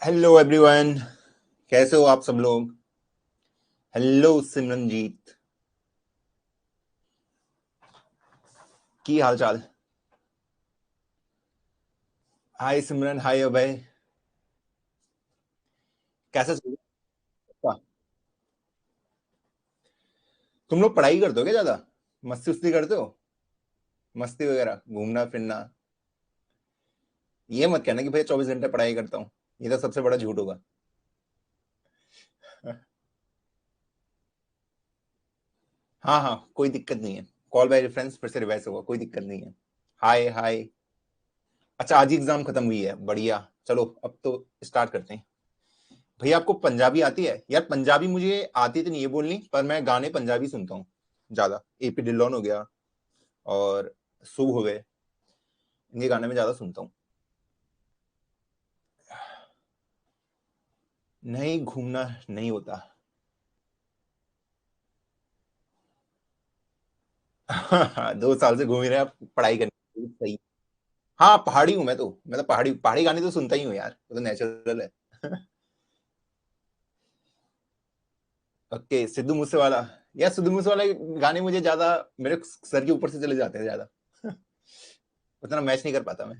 Hello everyone, कैसे हो आप सब लोग। हेलो सिमरनजीत, की हाल चाल। हाय सिमरन, हाय अभय, कैसे चल रहा है? तुम लोग पढ़ाई करते हो क्या ज्यादा? मस्ती उस्ती करते हो? मस्ती वगैरह, घूमना फिरना? ये मत कहना कि भाई 24 घंटे पढ़ाई करता हूँ। ये तो सबसे बड़ा झूठ होगा। हाँ हाँ, कोई दिक्कत नहीं है। कॉल बाय रेफरेंस फिर से रिवाइज होगा, कोई दिक्कत नहीं है। हाय हाय। अच्छा, आज ही एग्जाम खत्म हुई है, बढ़िया। चलो अब तो स्टार्ट करते हैं। भैया आपको पंजाबी आती है? यार पंजाबी मुझे आती तो नहीं है बोलनी, पर मैं गाने पंजाबी सुनता हूँ ज्यादा। एपी ढिल्लों हो गया और सू हो गए, इनके गाने में ज्यादा सुनता हूँ। नहीं, घूमना नहीं होता। 2 साल से घूम ही रहे हैं आप, पढ़ाई करने सही। हाँ, पहाड़ी हूँ मैं तो पहाड़ी पहाड़ी गाने तो सुनता ही हूँ यार, वो तो नेचुरल है। ओके, सिद्धू मूसेवाला। यार सिद्धू मूसेवाला के गाने मुझे ज्यादा, मेरे सर के ऊपर से चले जाते हैं ज्यादा। उतना मैच नहीं कर पाता मैं।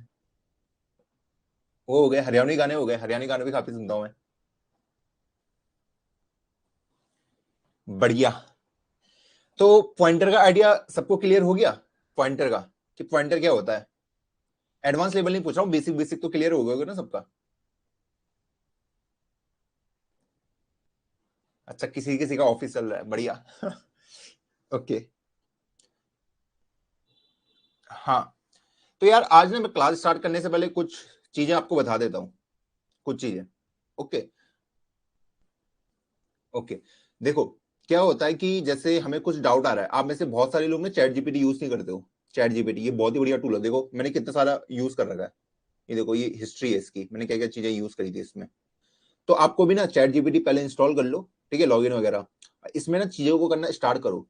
वो हो गए हरियाणवी गाने, हो गए हरियाणवी गाने भी काफी सुनता हूँ मैं। बढ़िया। तो पॉइंटर का आइडिया सबको क्लियर हो गया? पॉइंटर का, कि पॉइंटर क्या होता है। एडवांस लेवल नहीं पूछ रहा हूँ, बेसिक बेसिक तो क्लियर हो गया ना सबका। अच्छा, किसी किसी का ऑफिस चल रहा है, बढ़िया। ओके। हाँ, तो यार आज ना मैं क्लास स्टार्ट करने से पहले कुछ चीजें आपको बता देता हूँ, कुछ चीजें। ओके। ओके, देखो, क्या होता है कि जैसे हमें कुछ डाउट आ रहा है, आप में से बहुत सारे लोग ना चैट जीपीटी यूज नहीं करते हो। चैट जीपीटी ये बहुत ही बढ़िया टूल है, देखो मैंने कितना सारा यूज कर रखा है। ये देखो, ये हिस्ट्री है इसकी, मैंने क्या क्या चीजें यूज करी थी इसमें। तो आपको भी ना चैट जीपीटी पहले इंस्टॉल कर लो, ठीक है, लॉगिन वगैरह। इसमें ना चीजों को करना स्टार्ट करो।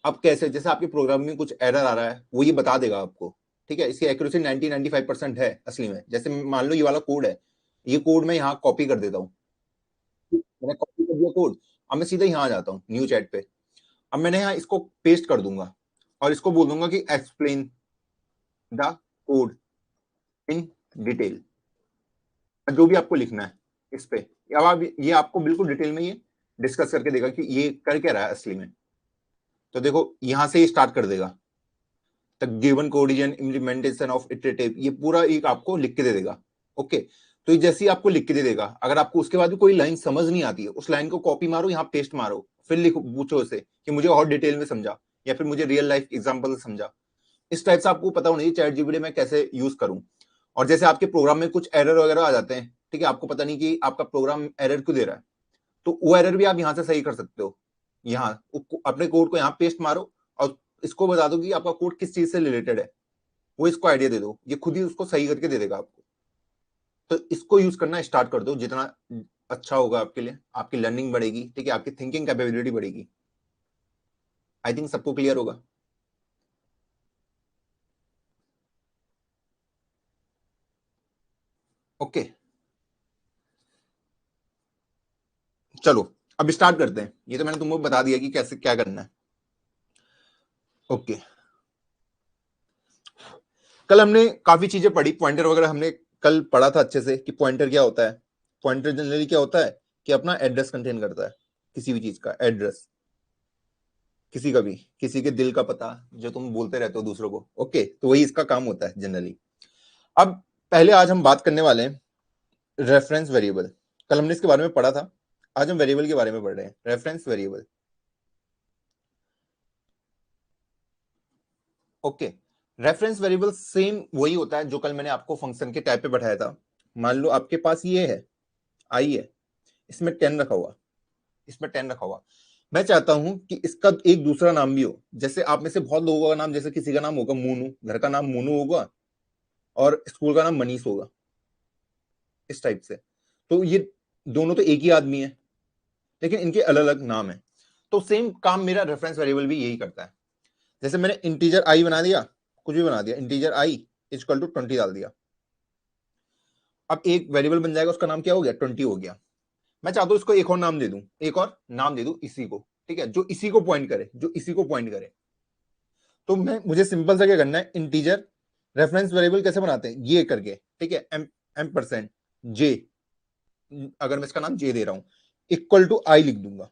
अब कैसे, जैसे आपके प्रोग्राम में कुछ एरर आ रहा है, वो ये बता देगा आपको। ठीक है, इसकी एक्यूरेसी 90-95% है असली में। जैसे मान लो ये वाला कोड है, ये कोड मैं यहाँ कॉपी कर देता हूँ। मैंने कॉपी कर दिया कोड। अब मैं सीधे यहाँ आ जाता हूँ न्यू चैट पे। अब मैंने यहाँ इसको पेस्ट कर दूंगा और इसको बोल दूंगा कि explain the code in detail, जो भी आपको लिखना है इस पे। अब आप ये आपको बिल्कुल डिटेल में ये डिस्कस करके देगा कि ये कर क्या रहा है असली में। तो देखो यहां से ही स्टार्ट कर देगा। The given code is an implementation of iterative, ये पूरा एक आपको लिख के दे देगा। ओके, तो ये जैसे ही आपको लिख के दे देगा, अगर आपको उसके बाद भी कोई लाइन समझ नहीं आती है, उस लाइन को कॉपी मारो, यहाँ पेस्ट मारो, फिर लिखो, पूछो उसे कि मुझे और डिटेल में समझा, या फिर मुझे रियल लाइफ एग्जांपल समझा। इस टाइप से आपको पता होना चाहिए चैट जीपीटी में कैसे यूज करूं। और जैसे आपके प्रोग्राम में कुछ एरर वगैरह आ जाते हैं, ठीक है, आपको पता नहीं कि आपका प्रोग्राम एरर क्यों दे रहा है, तो वो एरर भी आप यहाँ से सही कर सकते हो। यहाँ अपने कोड को यहाँ पेस्ट मारो और इसको बता दो कि आपका कोड किस चीज से रिलेटेड है। वो इसको आइडिया दे दो, ये खुद ही उसको सही करके दे देगा आपको। तो इसको यूज करना स्टार्ट कर दो, जितना अच्छा होगा आपके लिए, आपकी लर्निंग बढ़ेगी, ठीक है, आपकी थिंकिंग कैपेबिलिटी बढ़ेगी। आई थिंक सबको क्लियर होगा। ओके, चलो अब स्टार्ट करते हैं। ये तो मैंने तुमको बता दिया कि कैसे क्या करना है। ओके, कल हमने काफी चीजें पढ़ी, पॉइंटर वगैरह हमने कल पढ़ा था अच्छे से कि पॉइंटर क्या होता है। पॉइंटर जनरली क्या होता है कि अपना एड्रेस कंटेन करता है, किसी भी चीज का एड्रेस, किसी का भी, किसी के दिल का पता, जो तुम बोलते रहते हो दूसरों को। ओके, तो वही इसका काम होता है जनरली। अब पहले आज हम बात करने वाले हैं रेफरेंस वेरिएबल। कल हमने इसके बारे में पढ़ा था, आज हम वेरिएबल के बारे में पढ़ रहे हैं, reference variable. Okay, reference variable same वही होता है जो कल मैंने आपको फंक्शन के टाइप पे बैठाया था। मान लो आपके पास ये है, आई है, इसमें 10 रखा हुआ, इसमें 10 रखा हुआ। मैं चाहता हूं कि इसका एक दूसरा नाम भी हो। जैसे आप में से बहुत लोगों का नाम, जैसे किसी का नाम होगा मोनू, घर का नाम मोनू होगा, और स्कूल का नाम मनीष होगा, इस टाइप से। तो ये दोनों तो एक ही आदमी है, लेकिन इनके अलग अलग नाम है। तो सेम काम मेरा रेफरेंस वेरिएबल भी यही करता है। जैसे मैंने इंटीजर आई बना दिया, कुछ भी बना दिया, इंटीजर आई इक्वल टू 20 डाल दिया। अब एक वेरिएबल बन जाएगा, उसका नाम क्या हो गया, 20 हो गया। मैं चाहता हूं इसको एक और नाम दे दूं, एक और नाम दे दूं इसी को, ठीक है, जो इसी को पॉइंट करे, जो इसी को पॉइंट करे। तो मुझे सिंपल सा क्या करना है, इंटीजर रेफरेंस वेरिएबल कैसे बनाते हैं, ये करके, ठीक है, M% J, अगर मैं इसका नाम J दे रहा हूं, इक्वल टू I लिख दूंगा,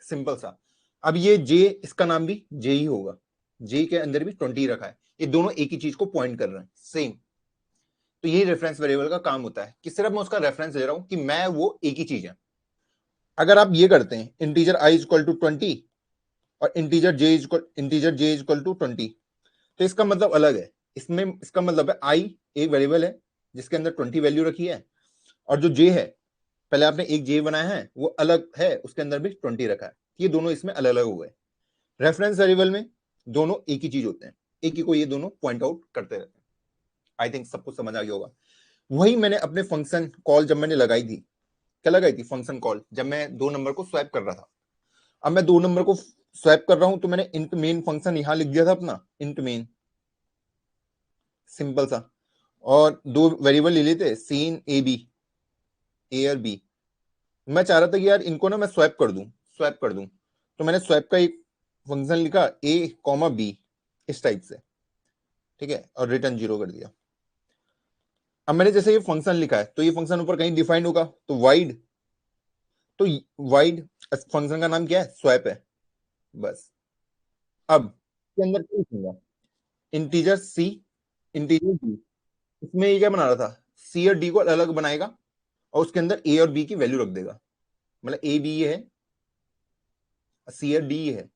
सिंपल सा। अब ये J, इसका नाम भी J ही होगा, J के अंदर भी 20 रखा है, ये दोनों एक ही चीज को पॉइंट कर रहे हैं, सेम। तो यही रेफरेंस वेरिएबल का काम होता है कि सिर्फ मैं उसका रेफरेंस दे रहा हूं कि मैं वो एक ही चीज है। अगर आप ये करते हैं, इंटीजर I इक्वल टू 20 और इंटीजर J इक्वल टू 20, तो इसका मतलब अलग है। इसमें इसका मतलब है I एक वेरिएबल है जिसके अंदर 20 वैल्यू रखी है, और जो J है, पहले आपने एक J बनाया है, वो अलग है, उसके अंदर भी 20 रखा है। ये दोनों इसमें अलग अलग हो गए। रेफरेंस वेरिएबल में दोनों एक ही चीज होते हैं, एक ही को ये दोनों पॉइंट आउट करते रहते हैं। आई थिंक सबको समझ आ गया होगा। वही मैंने अपने फंक्शन कॉल जब मैंने लगाई थी, क्या लगाई थी, फंक्शन कॉल, जब मैं 2 नंबर को स्वैप कर रहा था। अब मैं 2 नंबर को स्वैप कर रहा हूं, तो मैंने इंट मेन फंक्शन यहां लिख दिया था अपना, इंट मेन, सिंपल सा, और 2 वेरिएबल ले लेते, सीन ए बी, ए और बी। मैं चाह रहा था कि यार इनको ना मैं स्वैप कर दूं, तो मैंने स्वैप का एक फंक्शन लिखा, ए कॉमा बी, इस टाइप से, ठीक है, और रिटर्न 0 कर दिया। अब मैंने जैसे ये फंक्शन लिखा है, तो ये फंक्शन ऊपर कहीं डिफाइंड होगा, तो वाइड, तो वाइड फंक्शन का नाम क्या है, स्वैप है, बस। अब के अंदर क्या लिखूंगा, इंटीजर सी, इंटीजर डी। इसमें ये क्या बना रहा था, सी और डी को अलग बनाएगा, और उसके अंदर ए और बी की वैल्यू रख देगा, मतलब ए बी ये है, सी और डी ये है,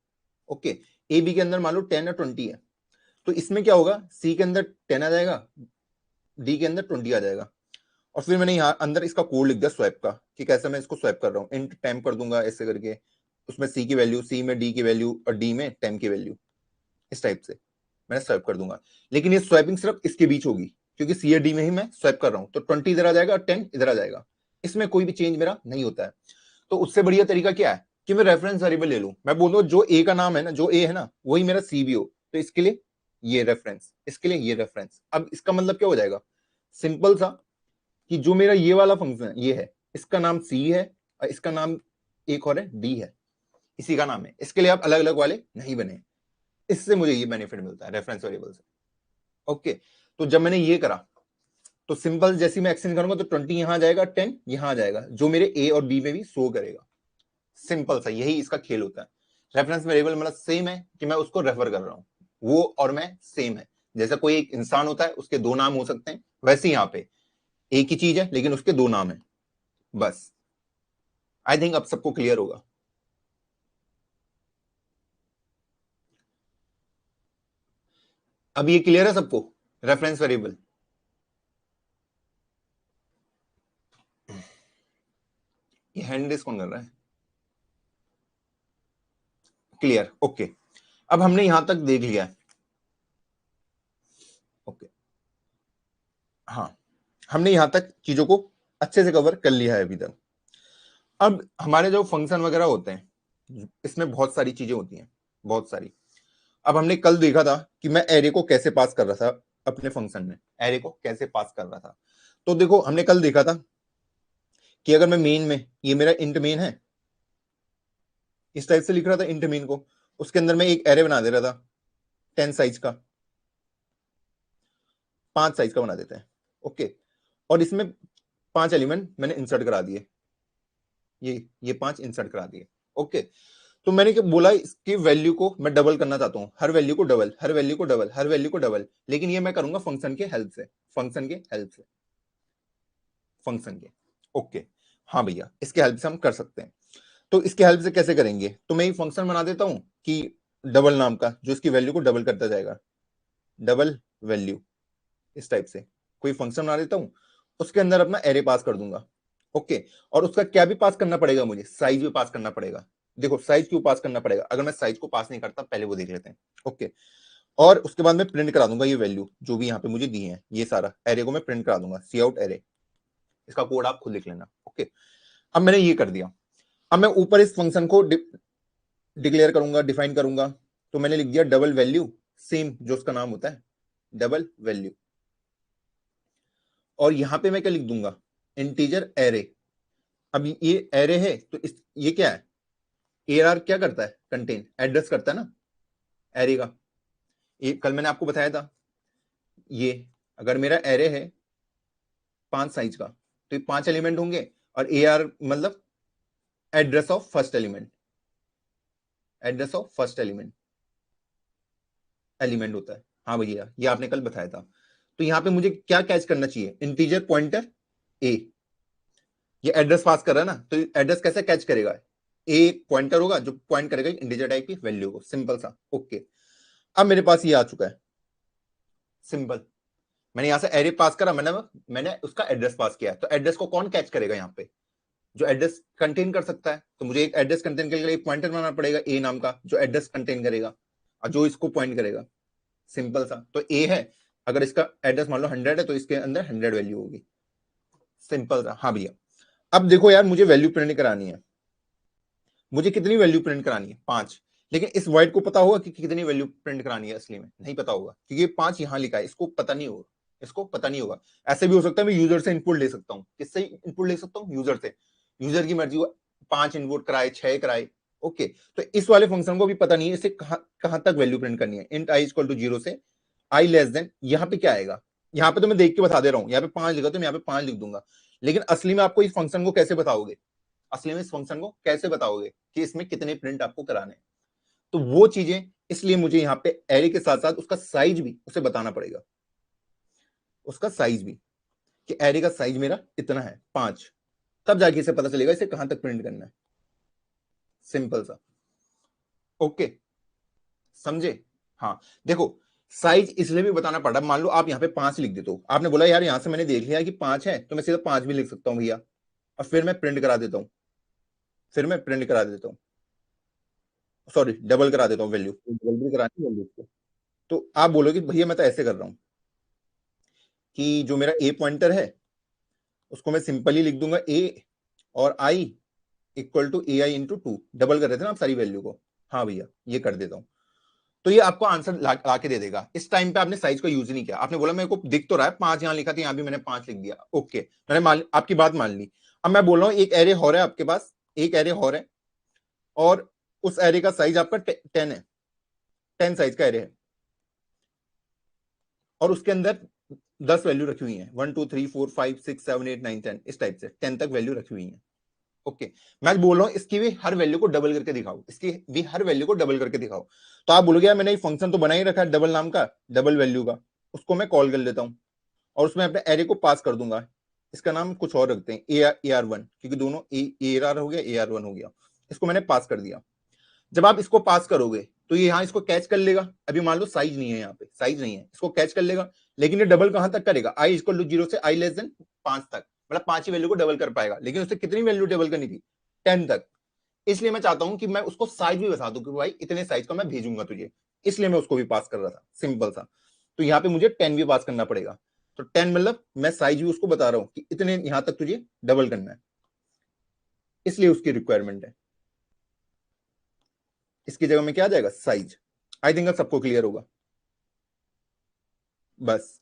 ओके। ए बी के अंदर मान लो 10 और 20 है, तो इसमें क्या होगा, सी के अंदर 10 आ जाएगा, डी के अंदर 20 आ जाएगा। और फिर मैंने यहाँ अंदर इसका कोड लिख दिया स्वैप का, कि कैसे मैं इसको स्वैप कर रहा हूँ, इंट टाइम कर दूंगा ऐसे करके, उसमें सी की वैल्यू, सी में डी की वैल्यू, और डी में टाइम की वैल्यू, इस टाइप से मैं स्वैप कर दूंगा। लेकिन ये स्वैपिंग सिर्फ इसके बीच होगी, क्योंकि सी या डी में ही मैं स्वैप कर रहा हूं, तो 20 इधर आ जाएगा और 10 इधर आ जाएगा, इसमें कोई भी चेंज मेरा नहीं होता है। तो उससे बढ़िया तरीका क्या है कि मैं रेफरेंस वेरिएबल ले लूं, मैं बोलूं जो ए का नाम है ना, जो ए है ना, वही मेरा सी भी हो, तो इसके लिए ये रेफरेंस, इसके लिए ये रेफरेंस। अब इसका मतलब क्या हो जाएगा, सिंपल सा, कि जो मेरा ये वाला फंक्शन ये है, इसका नाम सी है, और इसका नाम एक और है डी है, इसी का नाम है, इसके लिए आप अलग अलग वाले नहीं बने। इससे मुझे ये बेनिफिट मिलता है रेफरेंस वेरिएबल से, ओके। तो जब मैंने ये करा, तो सिंपल जैसे मैं एक्सचेंज करूंगा, तो 20 यहां आ जाएगा, 10 यहां आ जाएगा, जो मेरे ए और बी में भी शो करेगा। सिंपल सा, यही इसका खेल होता है। रेफरेंस वेरिएबल मतलब सेम है कि मैं उसको रेफर कर रहा हूं, वो और मैं सेम है। जैसा कोई एक इंसान होता है, उसके 2 नाम हो सकते हैं, वैसे यहां पे एक ही चीज है लेकिन उसके 2 नाम है, बस। आई थिंक अब सबको क्लियर होगा। अब ये क्लियर है सबको, रेफरेंस वेरिएबल। ये हैंड रेस कौन कर रहा है, क्लियर, ओके। अब हमने यहां तक देख लिया है, ओके, हाँ, हमने यहां तक चीजों को अच्छे से कवर कर लिया है अभी तक। अब हमारे जो फंक्शन वगैरह होते हैं, इसमें बहुत सारी चीजें होती हैं, बहुत सारी। अब हमने कल देखा था कि मैं एरे को कैसे पास कर रहा था, अपने फंक्शन में एरे को कैसे पास कर रहा था। तो देखो, हमने कल देखा था कि अगर मैं मेन में, ये मेरा इंट मेन है, इस टाइप से लिख रहा था इंट मेन को, उसके अंदर मैं एक एरे बना दे रहा था 10 साइज का, 5 साइज का बना देते हैं, ओके। और इसमें 5 एलिमेंट मैंने इंसर्ट करा दिए, ये 5 इंसर्ट करा दिए, ओके। तो मैंने क्या बोला, इसकी वैल्यू को मैं डबल करना चाहता हूं, हर वैल्यू को डबल, हर वैल्यू को डबल, हर वैल्यू को डबल, लेकिन ये मैं करूंगा फंक्शन के हेल्प से, फंक्शन के हेल्प से, फंक्शन के, ओके। हाँ भैया, इसके हेल्प से हम कर सकते हैं। तो इसके हेल्प से कैसे करेंगे, तो मैं एक फंक्शन बना देता हूं कि डबल नाम का, जो इसकी वैल्यू को डबल करता जाएगा, डबल वैल्यू, इस टाइप से कोई फंक्शन बना देता हूं, उसके अंदर अपना एरे पास कर दूंगा, ओके। और उसका क्या भी पास करना पड़ेगा, मुझे साइज भी पास करना पड़ेगा। देखो साइज क्यों पास करना पड़ेगा, अगर मैं साइज को पास नहीं करता, पहले वो देख लेते हैं, ओके। और उसके बाद मैं प्रिंट करा दूंगा ये वैल्यू जो भी यहाँ पे मुझे दी है, ये सारा एरे को मैं प्रिंट करा दूंगा, सी आउट एरे, इसका कोड आप खुद लिख लेना, ओके। अब मैंने ये कर दिया। अब मैं ऊपर इस फंक्शन को डिक्लेयर करूंगा, डिफाइन करूंगा। तो मैंने लिख दिया डबल वैल्यू, सेम जो उसका नाम होता है, डबल वैल्यू, और यहां पे मैं क्या लिख दूंगा, इंटीजर एरे। अब ये एरे है तो ये क्या है, एआर क्या करता है, कंटेन एड्रेस करता है ना एरे का। ये कल मैंने आपको बताया था, ये अगर मेरा एरे है 5 साइज का तो ये 5 एलिमेंट होंगे, और एआर मतलब address of first element, address of first element होता है। हाँ भैया, ये आपने कल बताया था। तो यहां पे मुझे क्या कैच करना चाहिए, इंटीजर पॉइंटर ए, ये एड्रेस पास कर रहा है ना, तो एड्रेस कैसे कैच करेगा, ए पॉइंटर होगा जो पॉइंट करेगा इंटीजर टाइप की वैल्यू को, सिंपल सा। ओके, अब मेरे पास ये आ चुका है, सिंपल। मैंने यहां से एरे पास करा, मैंने उसका एड्रेस पास किया, तो एड्रेस को कौन कैच करेगा यहाँ पे, जो एड्रेस कंटेन कर सकता है। तो मुझे एक एड्रेस कंटेन करने के लिए एक पॉइंटर बनाना पड़ेगा ए नाम का, जो एड्रेस कंटेन करेगा और जो इसको पॉइंट करेगा, सिंपल सा। तो ए है, अगर इसका एड्रेस मान लो 100 है तो इसके अंदर 100 वैल्यू होगी, सिंपल सा। हाँ भैया, अब देखो यार, मुझे वैल्यू प्रिंट करानी है, मुझे कितनी वैल्यू प्रिंट करानी है, 5। लेकिन इस वाइड को पता होगा कि कितनी वैल्यू प्रिंट करानी है, असली में नहीं पता होगा, क्योंकि 5 यहां लिखा है, इसको पता नहीं होगा, इसको पता नहीं होगा। ऐसे भी हो सकता है मैं यूजर से इनपुट ले सकता हूँ, किससे इनपुट ले सकता हूँ, यूजर से। यूजर की मर्जी को 5 इनपुट कराए, 6 कराए। ओके, तो इस वाले फंक्शन को भी पता नहीं है इसे कहां तक वैल्यू प्रिंट करनी है। इंट आई इक्वल टू 0 से आई लेस देन, यहां पे क्या आएगा, यहां पे तो मैं देख के बता दे रहा हूं, यहाँ पे 5 लिखा तो मैं यहाँ पे 5 लिख दूंगा। लेकिन असली में आपको इस फंक्शन को कैसे बताओगे, असली में इस फंक्शन को कैसे बताओगे कि इसमें कितने प्रिंट आपको कराने हैं, तो वो चीजें, इसलिए मुझे यहाँ पे एरे के साथ साथ उसका साइज भी उसे बताना पड़ेगा, उसका साइज भी, कि एरे का साइज मेरा इतना है 5, तब जाके इसे पता चलेगा इसे कहां तक प्रिंट करना है, सिंपल सा। ओके, समझे। हाँ, देखो, साइज इसलिए भी बताना पड़ा, मान लो आप यहाँ पे 5 लिख देते हो, आपने बोला यार यहां से मैंने देख लिया कि 5 है तो मैं सीधा 5 भी लिख सकता हूँ भैया, और फिर मैं प्रिंट करा देता हूँ, फिर मैं प्रिंट करा देता हूँ, सॉरी डबल करा देता हूँ वैल्यू, डबल भी करानी वैल्यू को। तो आप बोलोगे भैया मैं तो ऐसे कर रहा हूँ कि जो मेरा ए पॉइंटर है उसको मैं सिंपली लिख दूंगा ए और I equal to A I into 2, double कर देते ना आप सारी वैल्यू को। हाँ भैया, ये कर देता हूं, तो ये आपको आंसर ला के दे देगा। इस टाइम पे आपने साइज का यूज ही नहीं किया, आपने बोला मेरे को दिख तो रहा है 5 यहां लिखा था, यहां भी मैंने 5 लिख दिया। ओके, मैंने आपकी बात मान ली। अब मैं बोल रहा हूं एक एरे और है आपके पास, एक एरे और है, और उस एरे का साइज आपका 10 है, 10 साइज का एरे है, और उसके अंदर 10 वैल्यू रखी हुई है, 1 2 3 4 5 6 7 8 9 10, इस टाइप से 10 तक वैल्यू रखी हुई है। ओके, मैं बोल रहा हूं इसकी भी हर वैल्यू को डबल करके दिखाओ, इसकी भी हर वैल्यू को डबल करके दिखाओ। तो आप बोलोगे यार मैंने एक फंक्शन तो बना ही रखा है डबल नाम का, डबल वैल्यू का, उसको मैं कॉल कर लेता हूं और उसमें अपने एरे को पास कर दूंगा। इसका नाम कुछ और रखते हैं, ए आर वन, क्योंकि दोनों ए आर हो गया, ए आर वन हो गया। इसको मैंने पास कर दिया। जब आप इसको पास करोगे तो ये यहाँ इसको कैच कर लेगा। अभी मान लो साइज नहीं है, यहाँ पे साइज नहीं है, इसको कैच कर लेगा, लेकिन ये डबल कहां तक करेगा, आई इक्वल टू 0 से आई लेस देन 5 तक, मतलब 5 ही वैल्यू को डबल कर पाएगा। लेकिन उससे कितनी वैल्यू डबल करनी थी, 10 तक। इसलिए मैं चाहता हूं कि मैं उसको साइज भी बता दूं कि भाई इतने साइज का मैं भेजूंगा तुझे, इसलिए मैं उसको भी पास कर रहा था, सिंपल सा। तो यहाँ पे मुझे 10 भी पास करना पड़ेगा। तो 10 मतलब मैं साइज भी उसको बता रहा हूं कि इतने यहां तक तुझे डबल करना है, इसलिए उसकी रिक्वायरमेंट है। इसकी जगह में क्या आ जाएगा, साइज। आई थिंक सबको क्लियर होगा। बस,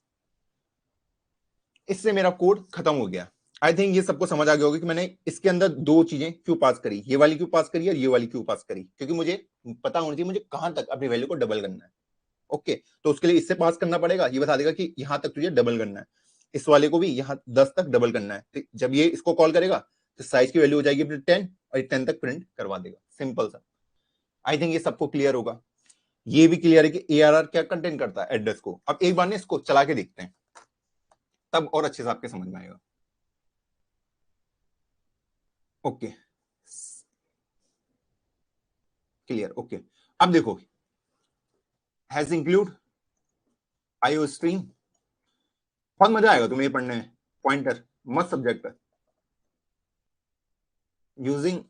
इससे मेरा कोड खत्म हो गया। आई थिंक ये सबको समझ आ गया होगा कि मैंने इसके अंदर दो चीजें क्यों पास करी, ये वाली क्यों पास करी और ये वाली क्यों पास करी, क्योंकि मुझे पता होनी चाहिए मुझे कहां तक अपनी वैल्यू को डबल करना है। ओके, तो उसके लिए इससे पास करना पड़ेगा, ये बता देगा कि यहां तक तुझे डबल करना है, इस वाले को भी यहां 10 तक डबल करना है। तो जब ये इसको कॉल करेगा तो साइज की वैल्यू हो जाएगी अपनी 10, और 10 तक प्रिंट करवा देगा, सिंपल सा। आई थिंक ये सबको क्लियर होगा। ये भी क्लियर है कि एआरआर क्या कंटेन करता है, एड्रेस को। अब एक बार ने इसको चला के देखते हैं, तब और अच्छे से आपके समझ में आएगा। Okay, clear. ओके, अब देखो, हैज इंक्लूड आईओ स्ट्रीम, बहुत मजा आएगा तुम्हें ये पढ़ने में। पॉइंटर मस्त सब्जेक्ट है। यूजिंग,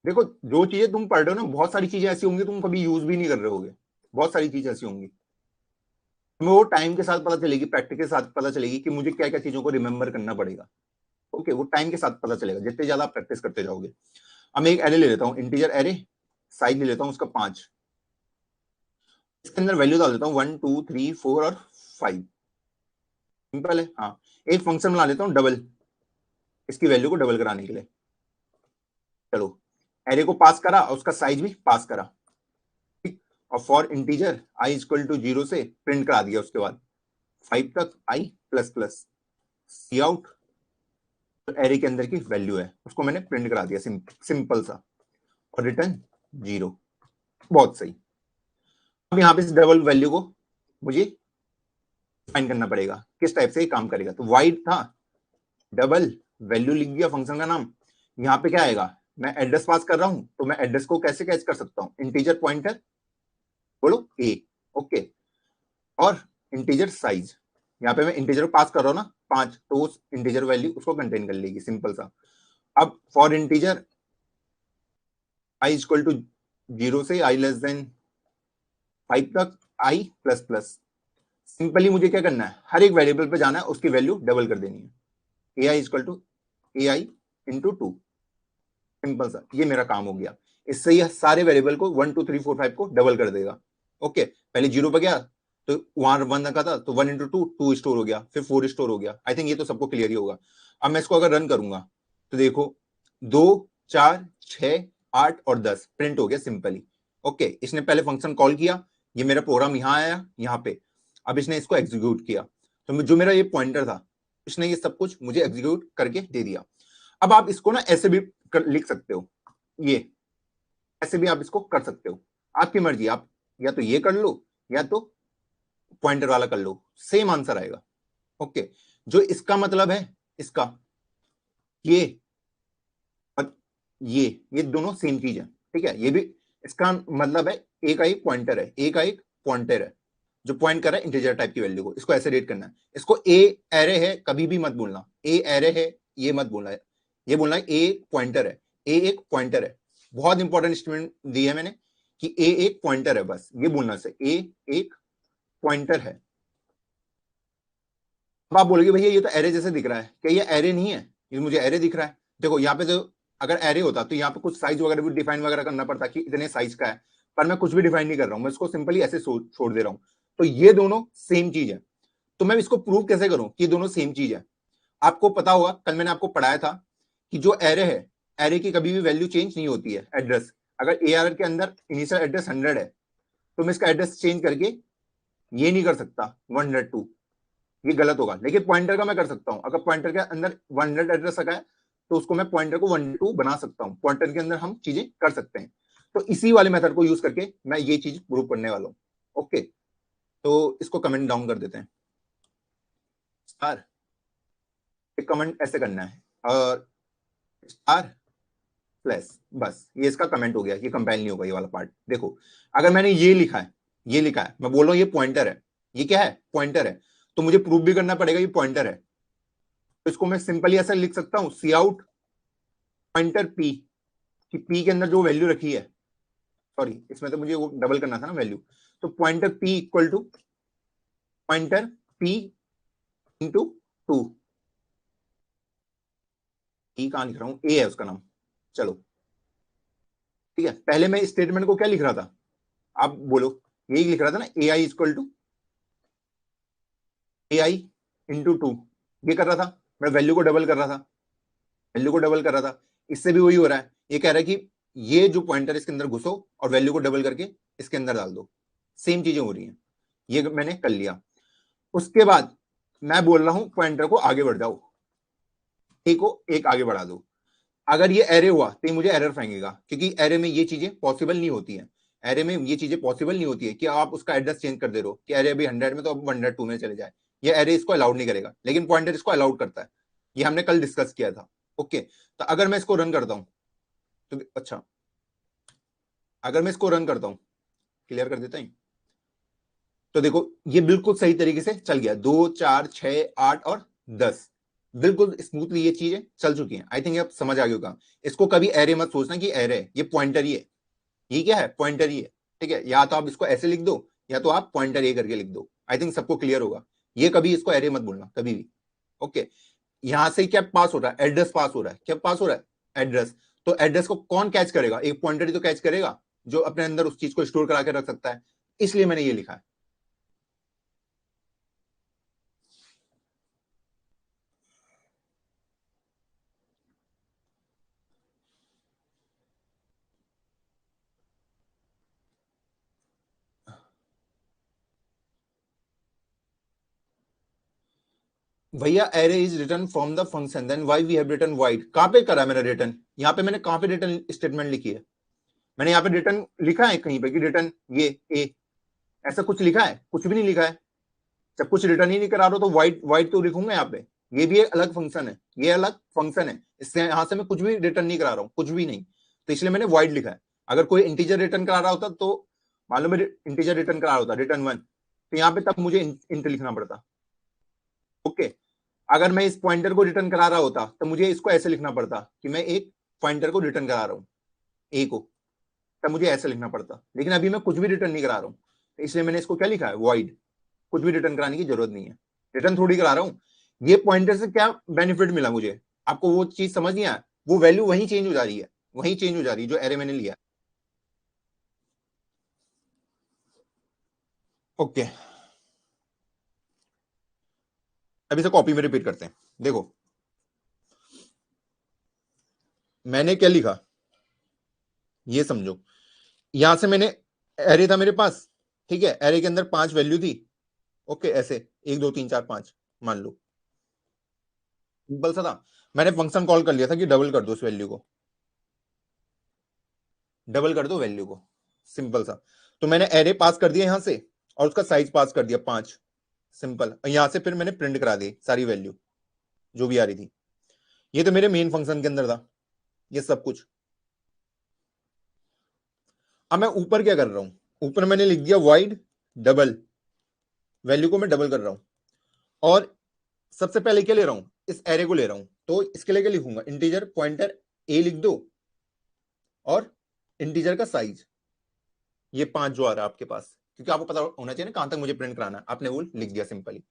देखो जो चीजें तुम पढ़ रहे हो ना, बहुत सारी चीजें ऐसी होंगी तुम कभी यूज भी नहीं कर रहे होगे, बहुत सारी चीजें ऐसी होंगी। तुम्हें वो टाइम के साथ पता चलेगी, प्रैक्टिस के साथ पता चलेगी कि मुझे क्या क्या चीजों को रिमेंबर करना पड़ेगा। ओके, वो टाइम के साथ पता चलेगा जितने ज्यादा आप प्रैक्टिस करते जाओगे। अब मैं एक एरे ले लेता हूँ, इंटीजर एरे, साइज ले लेता हूँ उसका 5, इसके अंदर वैल्यू डाल देता हूँ 1 2 3 4 और 5। सिंपल है। हाँ, एक फंक्शन बना लेता हूँ डबल, इसकी वैल्यू को डबल कराने के लिए। चलो, एरे को पास करा और उसका साइज भी पास करा, ठीक। और for integer i equal to 0 से प्रिंट करा दिया, उसके बाद 5 तक i plus plus c out, तो एरे के अंदर की वैल्यू है उसको मैंने प्रिंट करा दिया, सिंपल सा, और रिटर्न 0। बहुत सही। अब यहाँ पे इस डबल वैल्यू को मुझे फाइंड करना पड़ेगा, किस टाइप से काम करेगा। तो वाइड था, डबल वैल्यू लिख दिया फंक्शन का नाम। यहाँ पे क्या आएगा, मैं एड्रेस पास कर रहा हूं, तो मैं एड्रेस को कैसे कैच कर सकता हूं, इंटीजर पॉइंटर, बोलो ए, ओके। और इंटीजर साइज, यहाँ पे मैं इंटीजर पास कर रहा हूँ ना 5, तो उस इंटीजर वैल्यू उसको कंटेन कर लेगी, सिंपल सा। अब for integer i equal to 0 से आई लेस देन 5 तक आई प्लस प्लस, सिंपली मुझे क्या करना है, हर एक वेरिएबल पे जाना है, उसकी वैल्यू डबल कर देनी है। A I equal to A I into 2, simple सा, ये मेरा काम हो गया। इससे ये सारे वेरिएबल को 1 2 3 4 5 को डबल कर देगा। ओके, पहले 0 पे गया तो वहां 1 रखा था, तो 1 इंटू 2 2 स्टोर हो गया, फिर 4 स्टोर हो गया। आई थिंक ये तो सबको क्लियर ही होगा। अब मैं इसको अगर रन करूंगा तो देखो 2 4 6 8 और 10 प्रिंट हो गया सिंपली। ओके, इसने पहले फंक्शन कॉल किया, ये मेरा प्रोग्राम यहां आया यहाँ पे, अब इसने इसको एग्जीक्यूट किया, तो जो मेरा ये पॉइंटर था, इसने ये सब कुछ मुझे एग्जीक्यूट करके दे दिया। अब आप इसको ना ऐसे भी लिख सकते हो, ये ऐसे भी आप इसको कर सकते हो, आपकी मर्जी, आप या तो ये कर लो या तो पॉइंटर वाला कर लो, सेम आंसर आएगा। ओके, जो इसका मतलब है, इसका ये और ये दोनों सेम चीज है, ठीक है। ये भी इसका मतलब है, ए का एक पॉइंटर है, ए का एक पॉइंटर है जो पॉइंट कर रहा है इंटीजर टाइप की वैल्यू को, इसको ऐसे रेट करना है। इसको ए एरे है कभी भी मत बोलना, ए एरे है ये मत बोलना है, ये बोलना है ए पॉइंटर है, ए एक पॉइंटर है। बहुत इंपॉर्टेंट स्टेटमेंट दी है मैंने कि ए एक पॉइंटर है, बस ये बोलना से ए एक पॉइंटर है। अब आप बोलोगे भैया ये तो एरे जैसे दिख रहा है, क्या ये एरे नहीं है, ये मुझे एरे दिख रहा है। देखो यहाँ पे तो अगर एरे होता तो यहाँ पे कुछ साइज वगैरह भी डिफाइन वगैरह करना पड़ता कि इतने साइज का है, पर मैं कुछ भी डिफाइन नहीं कर रहा हूं, मैं इसको सिंपली ऐसे छोड़ दे रहा हूं। तो ये दोनों सेम चीज है। तो मैं इसको प्रूव कैसे करूं कि ये दोनों सेम चीज है। आपको पता होगा, कल मैंने आपको पढ़ाया था कि जो एरे है, एरे की कभी भी वैल्यू चेंज नहीं होती है। एड्रेस, अगर ए आर के अंदर इनिशियल एड्रेस 100 है, तो मैं इसका एड्रेस चेंज करके ये नहीं कर सकता 102, ये गलत होगा। लेकिन पॉइंटर का मैं कर सकता हूं, अगर पॉइंटर के अंदर 100 एड्रेस रखा है, तो उसको मैं पॉइंटर को 102 बना सकता हूं। पॉइंटर के अंदर हम चीजें कर सकते हैं। तो इसी वाले मेथड को यूज करके मैं ये चीज प्रूव करने वाला हूं। ओके, तो इसको कमेंट डाउन कर देते हैं स्टार, कमेंट ऐसे करना है, और स्टार प्लस, बस ये इसका कमेंट हो गया, ये कंपाइल नहीं होगा ये वाला पार्ट। देखो, अगर मैंने ये लिखा है, ये लिखा है, मैं बोल रहा हूं ये पॉइंटर है, ये क्या है, पॉइंटर है, तो मुझे प्रूव भी करना पड़ेगा ये पॉइंटर है। तो इसको मैं सिंपली ऐसा लिख सकता हूं, सी आउट पॉइंटर पी, कि पी के अंदर जो वैल्यू रखी है, सॉरी इसमें तो मुझे वो डबल करना था ना वैल्यू, तो pointer p equal to pointer p into 2, ई कहां लिख रहा हूं, ए है उसका नाम। चलो ठीक है, पहले मैं इस स्टेटमेंट को क्या लिख रहा था, आप बोलो, यही लिख रहा था ना, A I equal to A I into 2, ये कर रहा था, मैं वैल्यू को डबल कर रहा था, वैल्यू को डबल कर रहा था। इससे भी वही हो रहा है, ये कह रहा है कि ये जो पॉइंटर इसके अंदर घुसो और वैल्यू को डबल करके इसके अंदर डाल दो, सेम चीजें हो रही हैं। ये मैंने कर लिया। उसके बाद मैं बोल रहा हूं पॉइंटर को आगे बढ़ जाओ, ए को एक आगे बढ़ा दो। अगर ये एरे हुआ तो ये मुझे एरर फेंकेगा, क्योंकि एरे में ये चीजें पॉसिबल नहीं होती है। एरे में ये चीजें पॉसिबल नहीं होती है कि आप उसका एड्रेस चेंज कर दे रहे हो कि एरे अभी 100 में तो अब 102 में चले जाए, ये एरे इसको अलाउड नहीं करेगा, लेकिन पॉइंटर इसको अलाउड करता है। ये हमने कल डिस्कस किया था। ओके, तो अगर मैं इसको रन करता हूं तो अच्छा, अगर मैं इसको रन करता हूं, क्लियर कर देता हूं, तो देखो ये बिल्कुल सही तरीके से चल गया, 2 4 6 8 और 10, बिल्कुल स्मूथली ये चीजें चल चुकी हैं। आई थिंक आप समझ आ गए होगा। इसको कभी एरे मत सोचना कि एरे, ये पॉइंटर ही है, ये क्या है, पॉइंटर ही है, ठीक है। या तो आप इसको ऐसे लिख दो या तो आप पॉइंटर ए करके लिख दो। आई थिंक सबको क्लियर होगा। ये कभी इसको एरे मत बोलना कभी भी। ओके, यहां से क्या पास हो रहा है, एड्रेस पास हो रहा है, क्या पास हो रहा है, एड्रेस। तो एड्रेस को कौन कैच करेगा, एक पॉइंटर ही तो कैच करेगा जो अपने अंदर उस चीज को स्टोर करा के रख सकता है, इसलिए मैंने ये लिखा है। भैया array is return from the function, then why we have return void. कहां पे करा मेरा रिटर्न? यहाँ पे मैंने कहां पे रिटर्न स्टेटमेंट लिखी है? मैंने यहाँ पे रिटर्न लिखा है कहीं पे कि रिटर्न ये ए, ऐसा कुछ लिखा है? कुछ भी नहीं लिखा है। जब कुछ रिटर्न ही नहीं करा रहा हो तो वाइड वाइड तो लिखूंगा यहाँ पे। ये भी एक अलग फंक्शन है, ये अलग फंक्शन है, इससे यहां से मैं कुछ भी रिटर्न नहीं करा रहा हूँ, कुछ भी नहीं। तो इसलिए मैंने वाइड लिखा है। अगर कोई इंटीजर रिटर्न करा रहा होता तो मालूम है, इंटीजर रिटर्न करा रहा होता रिटर्न 1, तो यहाँ पे तब मुझे इंट लिखना पड़ता। ओके, अगर मैं इस पॉइंटर को रिटर्न करा रहा होता तो मुझे इसको ऐसे लिखना पड़ता कि मैं एक पॉइंटर को रिटर्न करा रहा हूँ, ए को, तब मुझे ऐसे लिखना पड़ता। लेकिन अभी मैं कुछ भी रिटर्न नहीं करा रहा हूँ, तो इसलिए मैंने इसको क्या लिखा है, वॉइड। कुछ भी रिटर्न कराने की जरूरत नहीं है, रिटर्न थोड़ी करा रहा हूँ। ये पॉइंटर से क्या बेनिफिट मिला मुझे, आपको वो चीज समझ नहीं आया? वो वैल्यू वहीं चेंज हो जा रही है, वहीं चेंज हो जा रही है जो एरे मैंने लिया। ओके, अभी से कॉपी में रिपीट करते हैं। देखो मैंने क्या लिखा, ये समझो। यहां से मैंने, एरे था मेरे पास, ठीक है, एरे के अंदर 5 वैल्यू थी। ओके, ऐसे 1 2 3 4 5 मान लो, सिंपल सा था। मैंने फंक्शन कॉल कर लिया था कि डबल कर दो इस वैल्यू को, डबल कर दो वैल्यू को, सिंपल सा। तो मैंने एरे पास कर दिया यहां से, और उसका साइज पास कर दिया 5, सिंपल। यहां से फिर मैंने प्रिंट करा दी सारी वैल्यू जो भी आ रही थी। ये तो मेरे मेन फंक्शन के अंदर था, ये सब कुछ। अब मैं ऊपर क्या कर रहा हूं, ऊपर मैंने लिख दिया वाइड डबल, वैल्यू को मैं डबल कर रहा हूं। और सबसे पहले क्या ले रहा हूं, इस एरे को ले रहा हूं। तो इसके लिए क्या लिखूंगा, इंटीजर पॉइंटर ए लिख दो, और इंटीजर का साइज ये 5 जो आ रहा है आपके पास, क्योंकि आपको पता होना चाहिए ना कहां तक मुझे प्रिंट कराना है। आपने वो लिख दिया सिंपली।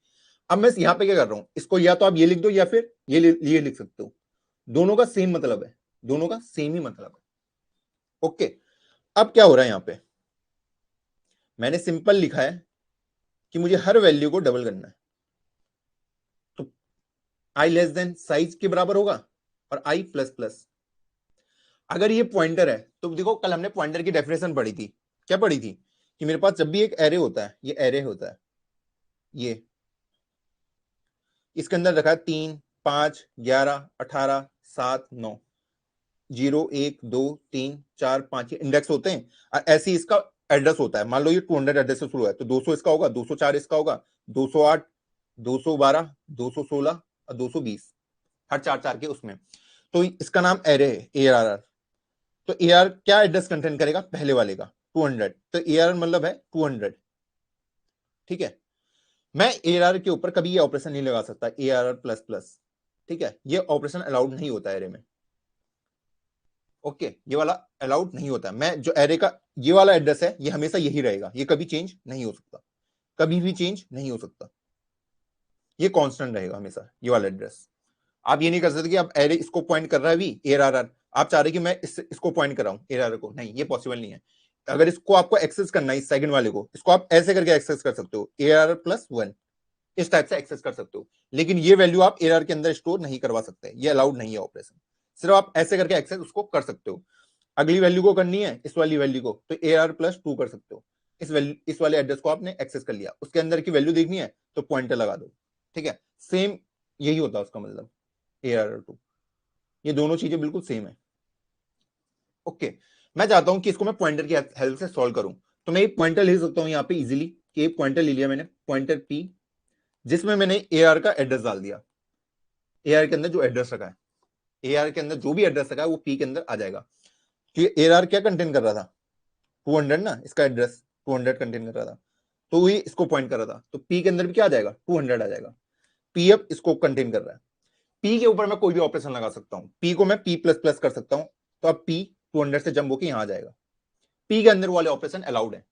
अब मैं यहां पे क्या कर रहा हूं, इसको या तो आप ये लिख दो या फिर ये लिख सकते हो। दोनों का सेम मतलब है, दोनों का सेम ही मतलब है। ओके, अब क्या हो रहा है यहां पे, मैंने सिंपल लिखा है कि मुझे हर वैल्यू को डबल करना है। तो आई लेस देन साइज के बराबर होगा, और आई प्लस प्लस। अगर ये पॉइंटर है तो देखो, कल हमने पॉइंटर की डेफिनेशन पढ़ी थी। क्या पढ़ी थी? कि मेरे पास जब भी एक एरे होता है, ये एरे होता है, ये इसके अंदर रखा है 3 5 11 18 7 9, 0 1 2 3 4 5 इंडेक्स होते हैं। और ऐसे ही इसका एड्रेस होता है। मान लो ये 200 एड्रेस से शुरू है, तो 200 इसका होगा, 204 इसका होगा, 208 212 216 और 220, हर चार चार के उसमें। तो इसका नाम एरे है, ARR। तो AR क्या एड्रेस कंटेन करेगा, पहले वाले का 200। तो ARR मतलब है 200, ठीक है। मैं ARR के ऊपर कभी ये ऑपरेशन नहीं लगा सकता, ARR प्लस प्लस, ठीक है। ये ऑपरेशन अलाउड नहीं होता एरे में। ओके, ये वाला अलाउड नहीं होता। मैं जो एरे का ये वाला एड्रेस है, ये हमेशा यही रहेगा, ये कभी चेंज नहीं हो सकता, कभी भी चेंज नहीं हो सकता। ये कांस्टेंट रहेगा हमेशा, ये वाला एड्रेस। आप ये नहीं कर सकते कि आप एरे इसको पॉइंट कर रहा है भी ARR, आप चाह रहे कि मैं इसको पॉइंट कर रहा हूं ARR को, नहीं, ये पॉसिबल नहीं है। अगर इसको आपको एक्सेस करना है, इस सेकंड वाले को, इसको आप ऐसे करके एक्सेस कर सकते हो, ARR प्लस 1, इस टाइप से एक्सेस कर सकते हो। लेकिन ये वैल्यू आप ARR के अंदर स्टोर नहीं करवा सकते, ये अलाउड नहीं है ऑपरेशन। सिर्फ आप ऐसे करके एक्सेस उसको कर सकते हो। अगली वैल्यू को करनी है, इस वाली वैल्यू को, तो ARR प्लस 2 कर सकते हो। इस वैल्यू, इस वाले एड्रेस को आपने एक्सेस कर लिया, उसके अंदर की वैल्यू देखनी है तो पॉइंटर लगा दो, ठीक है। सेम यही होता है उसका मतलब, ARR2। ये दोनों चीजें बिल्कुल सेम है। ओके, मैं चाहता हूं कि इसको मैं पॉइंटर की हेल्प से सॉल्व करूं। तो मैं एक पॉइंटर ले सकता हूं यहाँ पे इजीली, कि एक पॉइंटर ले लिया मैंने, पॉइंटर P, जिसमें मैंने AR का एड्रेस डाल दिया। AR के अंदर जो एड्रेस रखा है, AR के अंदर जो भी एड्रेस रखा है वो P के अंदर आ जाएगा। कि AR क्या कंटेन कर रहा था, 200 ना, इसका एड्रेस 200 कंटेन कर रहा था, तो ये इसको पॉइंट कर रहा था। तो P के अंदर भी क्या आ जाएगा, 200 आ जाएगा। P अब इसको कंटेन कर रहा है। P के ऊपर मैं कोई भी ऑपरेशन लगा सकता हूं, P को मैं P प्लस प्लस कर सकता हूं। तो अब P 200 से जंप होकर यहां आ जाएगा। P के अंदर वाले ऑपरेशन अलाउड है,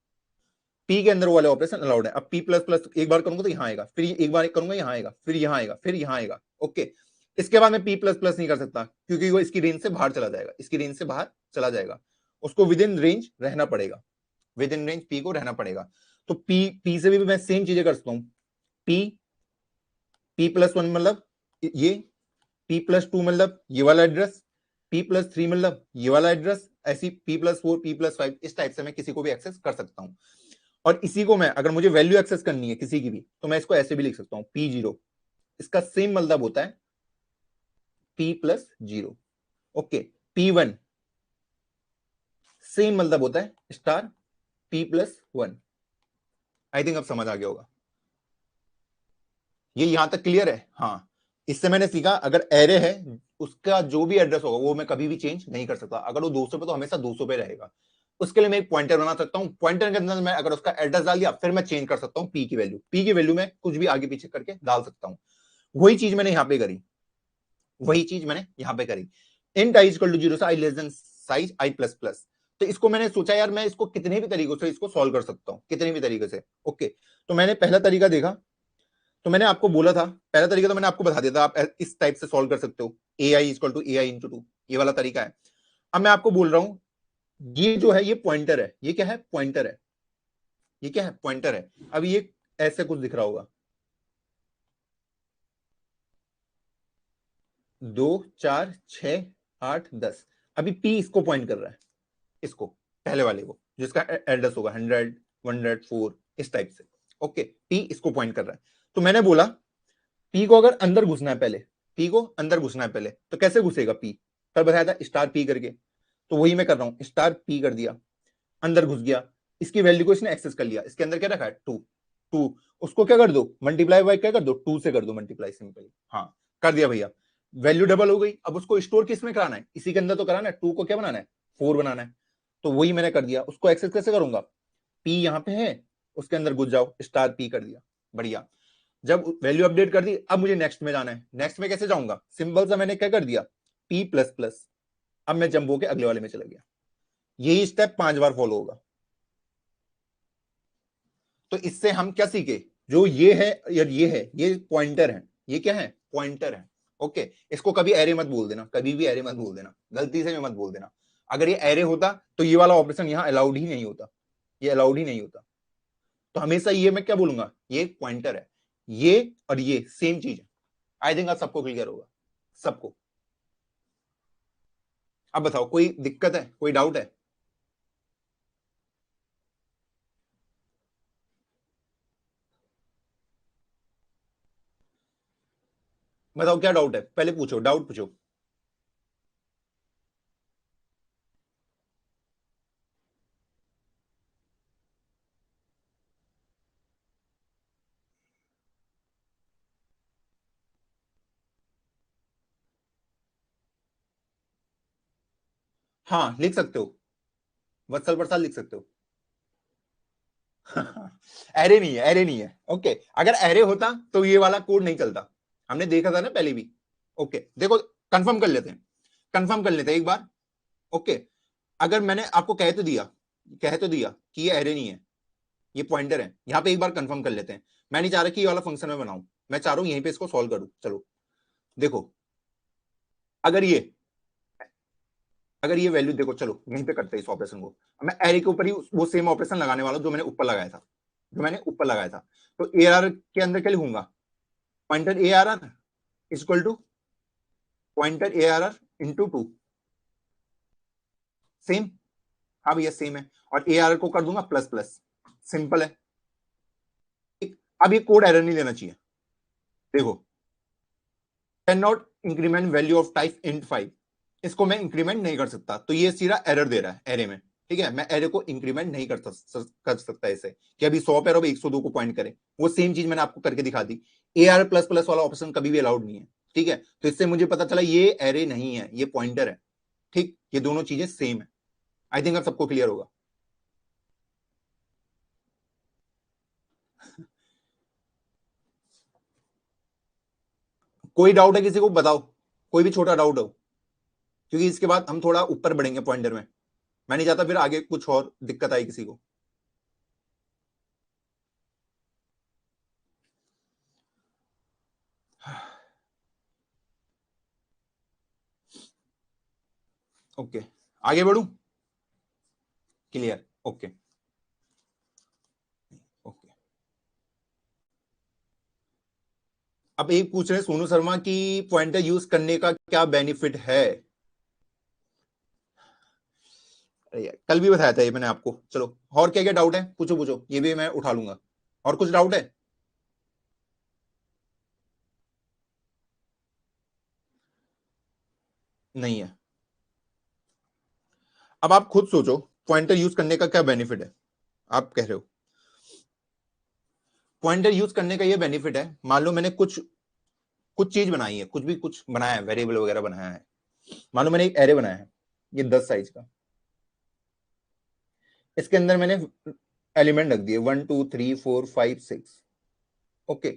P के अंदर वाले ऑपरेशन अलाउड है। अब P प्लस प्लस एक बार करूंगा तो यहां आएगा, फिर एक बार करूंगा यहां आएगा, फिर यहां आएगा, फिर यहां आएगा। ओके, इसके बाद मैं P प्लस प्लस नहीं कर सकता, क्योंकि वो इसकी रेंज से बाहर चला जाएगा, इसकी रेंज से बाहर चला जाएगा। उसको विद इन रेंज रहना पड़ेगा, विद इन रेंज P को रहना पड़ेगा। तो P से भी मैं सेम चीजें कर सकता हूं। P P प्लस 1 मतलब ये, P प्लस 2 मतलब ये वाला एड्रेस, P प्लस 3 मतलब ये वाला एड्रेस, ऐसी P प्लस 4 P प्लस 5, इस टाइप से मैं किसी को भी एक्सेस कर सकता हूं। और इसी को मैं, अगर मुझे वैल्यू एक्सेस करनी है किसी की भी, तो मैं इसको ऐसे भी लिख सकता हूं, P0, इसका सेम मतलब होता है P+0। ओके, P1 सेम मतलब होता है स्टार P+1। आई थिंक अब समझ आ गया होगा। ये यहां तक क्लियर है? हाँ, इससे मैंने सीखा अगर एरे है उसका जो भी एड्रेस होगा वो मैं कभी भी चेंज नहीं कर सकता। अगर वो 200 पे तो हमेशा 200 पे रहेगा। उसके लिए मैं एक पॉइंटर बना सकता हूं, पॉइंटर के अंदर मैं अगर उसका एड्रेस डाल दिया फिर मैं चेंज कर सकता हूं पी की वैल्यू में कुछ भी आगे पीछे करके डाल सकता हूं। वही चीज मैंने यहां पे करी, वही चीज मैंने यहां पे करी। इंट आई इक्वल टू 0 से आई लेस देन साइज आई प्लस प्लस। तो इसको मैंने सोचा यार मैं इसको कितने भी तरीकों से इसको सॉल्व कर सकता हूं, कितने भी तरीके से। ओके, तो मैंने पहला तरीका देखा, तो मैंने आपको बोला था पहला तरीका तो मैंने आपको बता दिया था, आप इस टाइप से सॉल्व कर सकते हो, A I equal to A I into two, ये वाला तरीका है। अब मैं आपको बोल रहा हूं ये जो है ये पॉइंटर है, ये क्या है? पॉइंटर है। ये क्या है? पॉइंटर है। अब ये ऐसे कुछ दिख रहा होगा, 2 4 6 8 10। अभी पी इसको पॉइंट कर रहा है, इसको पहले वाले को जिसका एड्रेस होगा 100 104 इस टाइप से। ओके, पी इसको पॉइंट कर रहा है। तो मैंने बोला पी को अगर अंदर घुसना है पहले, पी को अंदर घुसना है पहले, तो कैसे घुसेगा पी? कल बताया था स्टार पी करके, तो वही मैं कर रहा हूं, स्टार पी कर दिया, अंदर घुस गया, इसकी वैल्यू को इसने एक्सेस कर लिया। इसके अंदर क्या रखा है? 2 उसको क्या कर दो? मल्टीप्लाई बाय क्या कर दो? 2 से कर दो मल्टीप्लाई, सिंपली। हाँ, कर दिया भैया, वैल्यू डबल हो गई। अब उसको स्टोर किस में कराना है? इसी के अंदर तो कराना है। 2 को क्या बनाना है? 4 बनाना है। तो वही मैंने कर दिया। उसको एक्सेस कैसे करूंगा? पी यहां पे है, उसके अंदर घुस जाओ, स्टार पी कर दिया, बढ़िया। जब वैल्यू अपडेट कर दी, अब मुझे नेक्स्ट में जाना है। नेक्स्ट में कैसे जाऊंगा? सिंपल सा मैंने क्या कर दिया, पी प्लस प्लस। अब मैं जंप होके अगले वाले में चला गया। यही स्टेप 5 बार फॉलो होगा। तो इससे हम क्या सीखे? जो ये है यार, ये है, ये पॉइंटर है। ये क्या है? पॉइंटर है। ओके, इसको कभी एरे मत बोल देना, कभी भी एरे मत बोल देना, गलती से भी मत बोल देना। अगर ये एरे होता तो ये वाला ऑपरेशन यहां अलाउड ही नहीं होता, ये अलाउड ही नहीं होता। तो हमेशा ये मैं क्या बोलूंगा, ये पॉइंटर है। ये और ये सेम चीज है। आई थिंक आज सबको क्लियर होगा, सबको। अब बताओ कोई दिक्कत है, कोई डाउट है? बताओ क्या डाउट है, पहले पूछो, डाउट पूछो। हाँ, लिख सकते हो, वत्सल प्रसाद लिख सकते हो। एरे नहीं है, एरे नहीं है। ओके, अगर एरे होता तो ये वाला कोड नहीं चलता, हमने देखा था ना पहले भी। ओके, देखो, कंफर्म कर लेते हैं, कंफर्म कर लेते हैं एक बार। ओके, अगर मैंने आपको कह तो दिया कि ये एरे नहीं है, ये पॉइंटर है, यहां पे एक बार कंफर्म कर लेते हैं। मैं नहीं चाह रहा कि ये वाला फंक्शन मैं बनाऊं, मैं चाह रहा हूं यहीं पे इसको सॉल्व करूं। चलो देखो, अगर ये अगर ये वैल्यू देखो, चलो यहीं पे करते हैं इस ऑपरेशन को। मैं एरे के ऊपर ही वो सेम ऑपरेशन लगाने वाला हूं जो मैंने ऊपर लगाया था, तो ए आर के अंदर क्या लिखूंगा? Pointer A R R equal to pointer A R R into 2। Same? हाँ भैया सेम है। और ए आर को कर दूंगा प्लस प्लस, सिंपल है। अब ये कोड एरर नहीं लेना चाहिए। देखो, can not increment value of type int 5, इसको मैं इंक्रीमेंट नहीं कर सकता, तो ये सीधा एरर दे रहा है एरे में। ठीक है, मैं एरे को इंक्रीमेंट नहीं कर सकता ऐसे कि अभी 100 पे और 102 को पॉइंट करें। वो सेम चीज मैंने आपको करके दिखा दी। ए आर प्लस प्लस वाला ऑप्शन कभी भी अलाउड नहीं है। ठीक है, तो इससे मुझे पता चला ये एरे नहीं है, ये पॉइंटर है। ठीक, ये दोनों चीजें सेम है। आई थिंक अब सबको क्लियर होगा। कोई डाउट है किसी को? बताओ, कोई भी छोटा डाउट हो, क्योंकि इसके बाद हम थोड़ा ऊपर बढ़ेंगे पॉइंटर में। मैं नहीं चाहता फिर आगे कुछ और दिक्कत आई किसी को। ओके, आगे बढ़ू? क्लियर? Okay, okay. अब एक पूछ रहे हैं सोनू शर्मा की, पॉइंटर यूज करने का क्या बेनिफिट है? अरे यार, कल भी बताया था ये मैंने आपको। चलो, और क्या क्या डाउट है, पूछो पूछो, ये भी मैं उठा लूंगा। और कुछ डाउट है? नहीं है। अब आप खुद सोचो पॉइंटर यूज करने का क्या बेनिफिट है। आप कह रहे हो पॉइंटर यूज करने का ये बेनिफिट है, मान लो मैंने कुछ कुछ चीज बनाई है, कुछ भी कुछ बनाया है, वेरिएबल वगैरह बनाया है, मान लो मैंने एक एरे बनाया है ये 10 साइज का, इसके अंदर मैंने एलिमेंट रख दिए 1 2 3 4 5 6। ओके,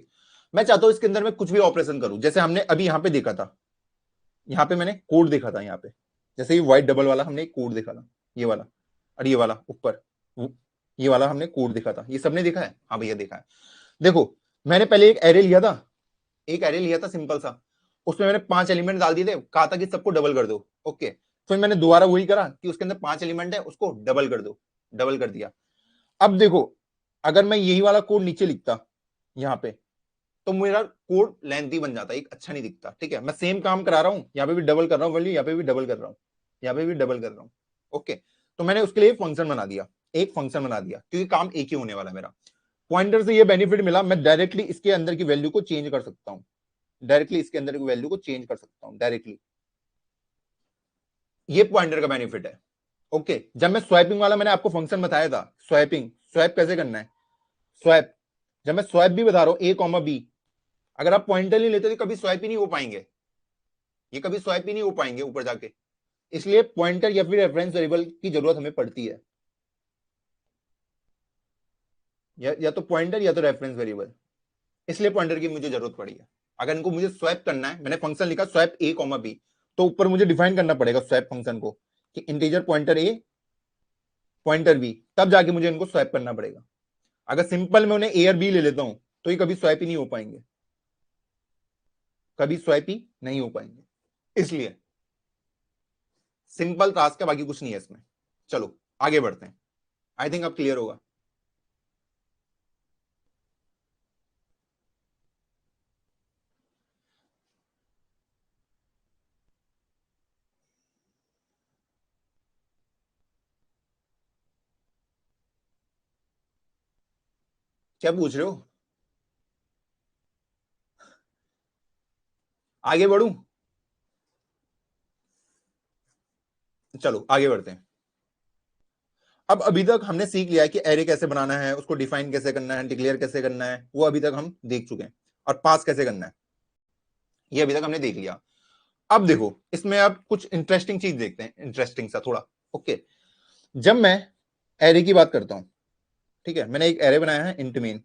मैं चाहता हूं इसके अंदर मैं कुछ भी ऑपरेशन करूं, जैसे हमने अभी यहां पे देखा था, यहां पे मैंने कोड देखा था, यहां पे जैसे ये व्हाइट डबल वाला हमने एक कोड देखा था, ये वाला, और ये वाला ऊपर, ये वाला हमने कोड देखा था, ये सबने देखा है, हाँ भैया देखा है। देखो मैंने पहले एक एरे लिया था, एक एरे लिया था सिंपल सा, उसमें मैंने 5 एलिमेंट डाल दिए थे, कहा था कि सबको डबल कर दो। ओके, फिर मैंने दोबारा वही करा कि उसके अंदर 5 एलिमेंट है, उसको डबल कर दो, डबल कर दिया। अब देखो अगर मैं यही वाला कोड नीचे लिखता यहाँ पे, तो मेरा कोड लेंथी बन जाता, एक अच्छा नहीं दिखता। ठीक है, मैं सेम काम करा रहा हूं, यहाँ पे भी डबल कर रहा हूँ वैल्यू, यहाँ पे भी डबल कर रहा हूँ, यहाँ पे भी डबल कर रहा हूँ। ओके, तो मैंने उसके लिए फंक्शन बना दिया, एक फंक्शन बना दिया, क्योंकि काम एक ही होने वाला है मेरा। पॉइंटर से ये बेनिफिट मिला, मैं डायरेक्टली इसके अंदर की वैल्यू को चेंज कर सकता हूं, डायरेक्टली इसके अंदर की वैल्यू को चेंज कर सकता हूं डायरेक्टली, ये पॉइंटर का बेनिफिट है। ओके, जब मैं स्वैपिंग वाला मैंने आपको फंक्शन बताया था, स्वैपिंग, स्वैप कैसे करना है, स्वैप, जब मैं स्वैप भी बता रहा हूं A, B, अगर आप पॉइंटर नहीं लेते तो कभी स्वैप ही नहीं हो पाएंगे, ये कभी स्वैप ही नहीं हो पाएंगे ऊपर जाके, इसलिए पॉइंटर या फिर रेफरेंस वेरिएबल की जरूरत हमें पड़ती है, या तो पॉइंटर या तो रेफरेंस वेरिएबल, इसलिए पॉइंटर की मुझे जरूरत पड़ी है। अगर इनको मुझे स्वैप करना है, मैंने फंक्शन लिखा स्वैप A, B, तो ऊपर मुझे डिफाइन करना पड़ेगा स्वैप फंक्शन को कि integer pointer A pointer B, तब जाके मुझे इनको स्वैप करना पड़ेगा। अगर सिंपल में उन्हें A और B ले लेता हूं तो ये कभी स्वैप ही नहीं हो पाएंगे, कभी स्वैप ही नहीं हो पाएंगे, इसलिए सिंपल टास्क है, बाकी कुछ नहीं है इसमें। चलो आगे बढ़ते हैं, आई थिंक अब क्लियर होगा। क्या पूछ रहे हो, आगे बढ़ू, चलो आगे बढ़ते हैं। अब अभी तक हमने सीख लिया है कि एरे कैसे बनाना है, उसको डिफाइन कैसे करना है, डिक्लेयर कैसे करना है, वो अभी तक हम देख चुके हैं, और पास कैसे करना है ये अभी तक हमने देख लिया। अब देखो इसमें अब कुछ इंटरेस्टिंग चीज देखते हैं, इंटरेस्टिंग सा थोड़ा। ओके, जब मैं एरे की बात करता हूं, ठीक है, मैंने एक एरे बनाया है इंट मेन,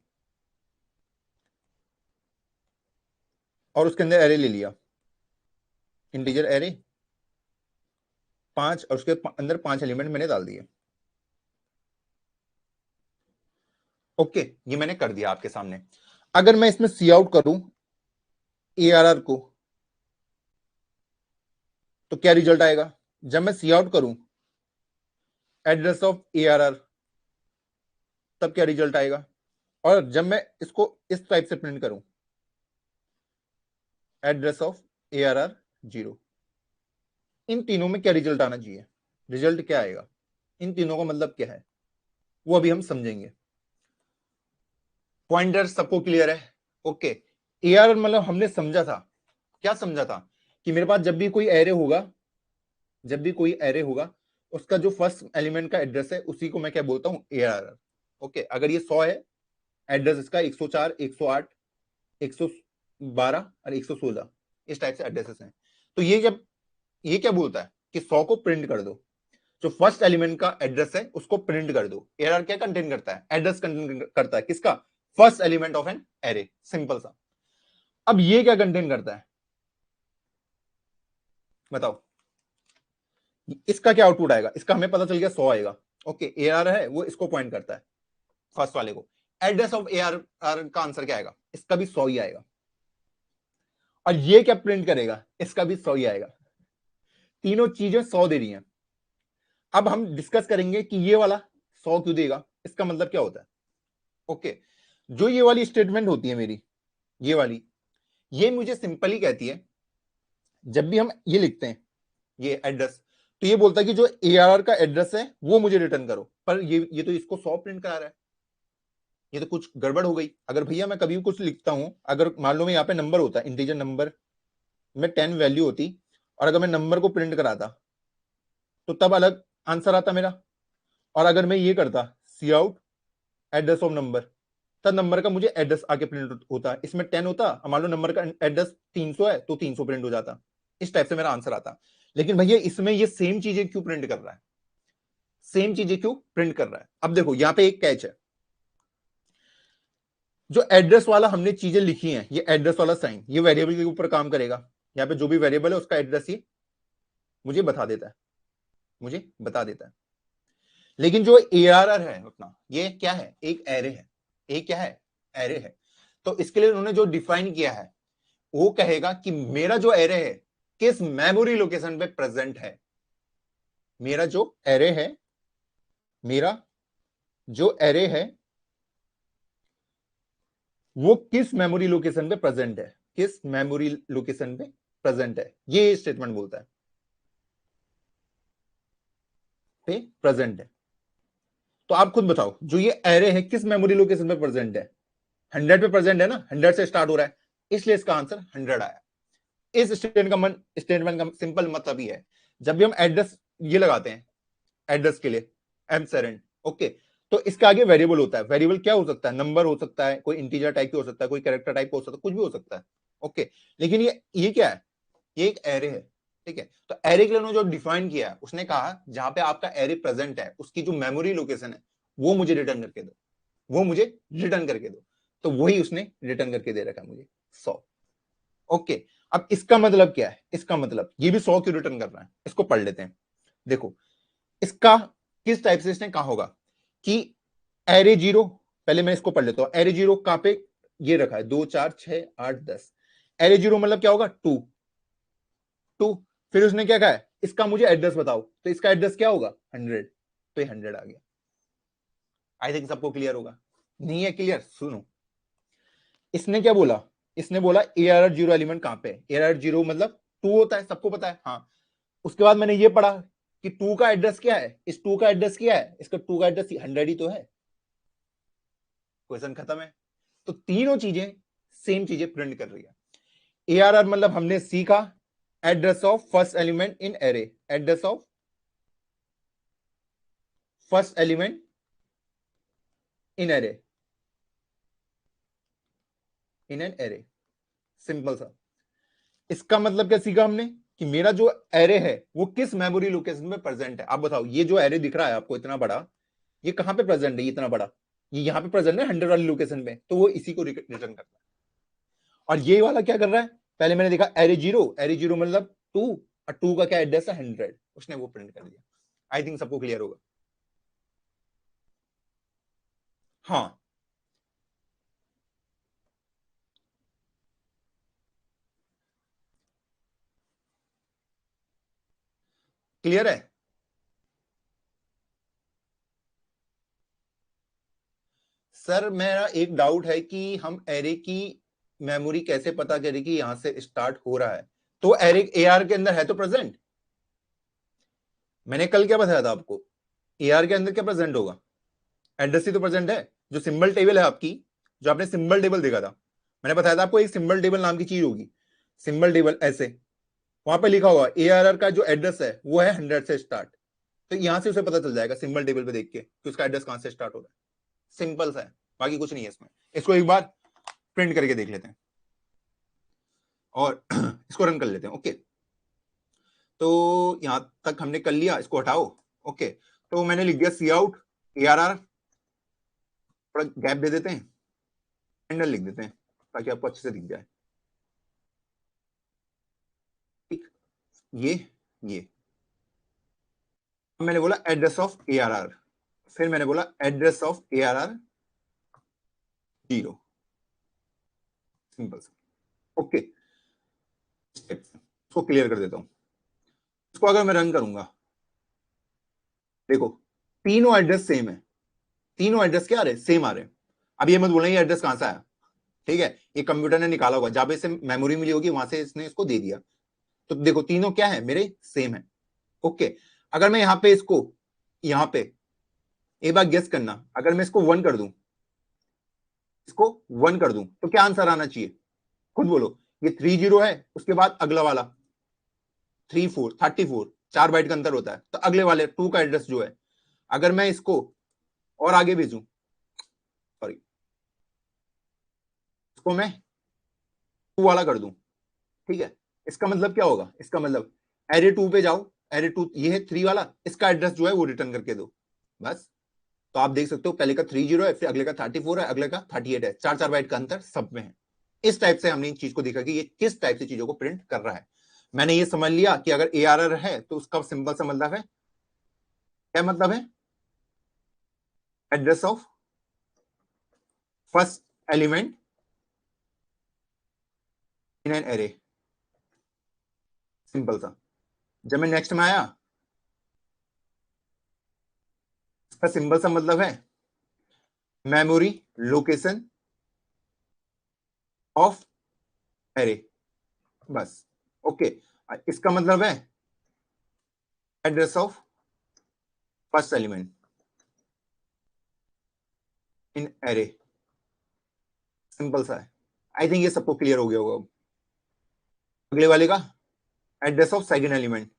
और उसके अंदर एरे ले लिया, इंटीजर एरे 5, और उसके अंदर 5 एलिमेंट मैंने डाल दिए। ओके, ये मैंने कर दिया आपके सामने। अगर मैं इसमें सी आउट करूं ARR को, तो क्या रिजल्ट आएगा, जब मैं सी आउट करूं एड्रेस ऑफ ARR, तब क्या रिजल्ट आएगा, और जब मैं इसको इस टाइप से प्रिंट करूं एड्रेस ऑफ ARR 0, इन तीनों में क्या रिजल्ट आना चाहिए, रिजल्ट क्या आएगा, इन तीनों का मतलब क्या है, वो अभी हम समझेंगे। पॉइंटर सबको क्लियर है। ओके, ARR मतलब हमने समझा था, क्या समझा था, कि मेरे पास जब भी कोई एरे होगा, जब भी कोई एरे होगा, उसका जो फर्स्ट एलिमेंट का एड्रेस है उसी को मैं क्या बोलता हूं, ARR। ओके, अगर ये 100 है, एड्रेस इसका 104 108 112 और 116, इस टाइप से एड्रेसेस हैं। तो ये क्या बोलता है कि 100 को प्रिंट कर दो, जो फर्स्ट एलिमेंट का एड्रेस है उसको प्रिंट कर दो। ARR क्या कंटेन करता है, एड्रेस कंटेन करता है, किसका, first element of an array, simple सा। अब ये क्या कंटेन करता है बताओ, इसका क्या आउटपुट आएगा, इसका हमें पता चल गया 100 आएगा। ओके, ARR है वो इसको पॉइंट करता है, फर्स्ट वाले को। एड्रेस ऑफ ARR का आंसर क्या आएगा, इसका भी 100 ही आएगा। और ये क्या प्रिंट करेगा, इसका भी 100 ही आएगा। तीनों चीजें 100 दे रही हैं। अब हम डिस्कस करेंगे कि ये वाला 100 क्यों देगा, इसका मतलब क्या होता है। ओके, जो ये वाली स्टेटमेंट होती है मेरी, ये वाली, ये मुझे सिंपली कहती है, जब भी हम ये लिखते हैं ये एड्रेस, तो ये बोलता है कि जो ARR का एड्रेस है वो मुझे रिटर्न करो, पर ये तो इसको 100 प्रिंट करा रहा है, ये तो कुछ गड़बड़ हो गई। अगर भैया मैं कभी कुछ लिखता हूं, अगर मान लो मैं यहाँ पे नंबर होता है इंटीजर नंबर में 10 वैल्यू होती, और अगर मैं नंबर को प्रिंट कराता तो तब अलग आंसर आता मेरा। और अगर मैं ये करता सी आउट एड्रेस ऑफ नंबर, तब नंबर का मुझे एड्रेस आके प्रिंट होता। इसमें 10 होता, मान लो नंबर का एड्रेस 300 है तो 300 प्रिंट हो जाता। इस टाइप से मेरा आंसर आता। लेकिन भैया इसमें ये सेम चीजें क्यों प्रिंट कर रहा है, सेम चीजें क्यों प्रिंट कर रहा है? अब देखो यहां पे एक कैच है, जो एड्रेस वाला हमने चीजें लिखी हैं, ये एड्रेस वाला साइन ये वेरिएबल के ऊपर काम करेगा। यहाँ पे जो भी वेरिएबल है उसका एड्रेस ये मुझे बता देता है, मुझे बता देता है। लेकिन जो ARR है अपना, ये क्या है, एक एरे है। एक क्या है, एरे है। तो इसके लिए उन्होंने जो डिफाइन किया है वो कहेगा कि मेरा जो एरे है किस मेमोरी लोकेशन पे प्रेजेंट है। मेरा जो एरे है, मेरा जो एरे है वो किस मेमोरी लोकेशन पे प्रेजेंट है, किस मेमोरी लोकेशन पे प्रेजेंट है, ये स्टेटमेंट बोलता है पे प्रेजेंट है। तो आप खुद बताओ जो ये एरे है किस मेमोरी लोकेशन पे प्रेजेंट है? 100 पे प्रेजेंट है ना, 100 से स्टार्ट हो रहा है, इसलिए इसका आंसर 100 आया। इस स्टेटमेंट का सिंपल मतलब ही है, जब भी हम एड्रेस ये लगाते हैं एड्रेस के लिए M7, ओके, तो इसके आगे वेरिएबल होता है। वेरिएबल क्या हो सकता है, नंबर हो सकता है, कोई इंटीजर टाइप की हो सकता है, कोई कैरेक्टर टाइप हो सकता है, कुछ भी हो सकता है, ओके। लेकिन ये क्या है, ये एक एरे है, ठीक है। तो एरे के लिए उन्होंने जो डिफाइन किया है, उसने कहा जहां पे आपका एरे प्रेजेंट है उसकी जो मेमोरी लोकेशन है वो मुझे रिटर्न करके दो, वो मुझे रिटर्न करके दो। तो वही उसने रिटर्न करके दे रखा है मुझे 100, ओके। अब इसका मतलब क्या है, इसका मतलब ये भी 100 क्यों रिटर्न कर रहा है, इसको पढ़ लेते हैं। देखो इसका किस टाइप से इसने कहा होगा कि एरे जीरो, पहले मैं इसको पढ़ लेता हूं। एरे जीरो कहां पे ये रखा है, 2 4 6 8 10। एरे जीरो मतलब क्या होगा, 2 2। फिर उसने क्या कहा है, इसका मुझे एड्रेस बताओ, तो इसका एड्रेस क्या होगा, 100, तो ये 100 आ गया। आई थिंक सबको क्लियर होगा। नहीं है क्लियर, सुनो। इसने क्या बोला, इसने बोला ARR जीरो एलिमेंट कहां पे है। ARR जीरो मतलब 2 होता है, सबको पता है, हाँ। उसके बाद मैंने ये पढ़ा कि 2 का एड्रेस क्या है, इस 2 का एड्रेस क्या है, इसका 2 का एड्रेस 100 ही तो है। क्वेश्चन खत्म है। तो तीनों चीजें सेम चीजें प्रिंट कर रही है। ARR मतलब हमने सीखा address of first element in array, address of first element in array, in an array, simple सा। इसका मतलब क्या सीखा हमने कि मेरा जो एरे है वो किस मेमोरी लोकेशन में प्रेजेंट है। आप बताओ ये जो एरे दिख रहा है आपको इतना बड़ा, ये कहां पे प्रेजेंट है, ये इतना बड़ा, ये यहां पे प्रेजेंट है 100 वाली लोकेशन पे, तो वो इसी को रिटर्न करता है। और ये वाला क्या कर रहा है, पहले मैंने देखा एरे जीरो, एरे जीरो मतलब 2, और 2 का क्या एड्रेस है, 100, उसने वो प्रिंट कर दिया। आई थिंक सबको क्लियर होगा। हाँ क्लियर है। सर मेरा एक डाउट है कि हम एरे की मेमोरी कैसे पता करें कि यहां से स्टार्ट हो रहा है, तो एरे AR के अंदर है तो प्रेजेंट। मैंने कल क्या बताया था आपको, AR के अंदर क्या प्रेजेंट होगा, एड्रेस ही तो प्रेजेंट है। जो सिंबल टेबल है आपकी, जो आपने सिंबल टेबल देखा था, मैंने बताया था आपको एक सिंबल टेबल नाम की चीज होगी। सिंबल टेबल ऐसे, वहां पे लिखा हुआ ARR का जो एड्रेस है वो है 100 से स्टार्ट। तो यहां से उसे पता चल जाएगा सिंबल टेबल पे देख के कि उसका एड्रेस कहां से स्टार्ट हो रहा है। सिंपल सा है, बाकी कुछ नहीं है इसमें। इसको एक बार प्रिंट करके देख लेते हैं और इसको रन कर लेते हैं, ओके। तो यहां तक हमने कर लिया, इसको हटाओ, ओके। तो मैंने लिख दिया सी आउट ARR, थोड़ा गैप दे देते हैं, हैंडल लिख देते हैं ताकि आपको अच्छे से दिख जाए। ठीक, ये मैंने बोला एड्रेस ऑफ ARR, फिर मैंने बोला address of ARR zero, simple सा, ओके। इसको क्लियर कर देता हूं। इसको अगर मैं रन करूंगा, देखो तीनों एड्रेस सेम है, तीनों एड्रेस क्या आ रहे हैं, सेम आ रहे हैं। अब ये मत बोलना ये एड्रेस कहां से आया, ठीक है, ये कंप्यूटर ने निकाला होगा, जहां पे इसे मेमोरी मिली होगी वहां से इसने इसको दे दिया। तो देखो तीनों क्या है, मेरे सेम है, ओके। अगर मैं यहां पे इसको, यहां पे एक बार गेस करना, अगर मैं इसको 1 कर दूं, इसको 1 कर दूं तो क्या आंसर आना चाहिए, खुद बोलो। ये 30 है, उसके बाद अगला वाला 34 34 4 बाइट का अंतर होता है। तो अगले वाले 2 का एड्रेस जो है, अगर मैं इसको और आगे भेजूं, सॉरी, इसको मैं 2 वाला कर दूं, ठीक है, इसका मतलब क्या होगा, इसका मतलब एरे 2 पे जाओ, एरे 2 ये है 3 वाला, इसका एड्रेस जो है वो रिटर्न करके दो, बस। तो आप देख सकते हो पहले का 30 है, फिर अगले का 34 है, अगले का 38 है, 4 बाइट का अंतर सब में है। इस टाइप से हमने इन चीज को देखा कि ये किस टाइप से चीजों को प्रिंट कर रहा है। मैंने ये समझ लिया कि अगर ARR है तो उसका सिंपल सा मतलब है, क्या मतलब है, address of first element in an array, simple सा। जब मैं नेक्स्ट में आया, इसका सिंपल सा मतलब है मेमोरी लोकेशन ऑफ एरे, बस। ओके, इसका मतलब है address of first element in array, simple सा है। आई थिंक ये सबको क्लियर हो गया होगा। अगले वाले का address of second element,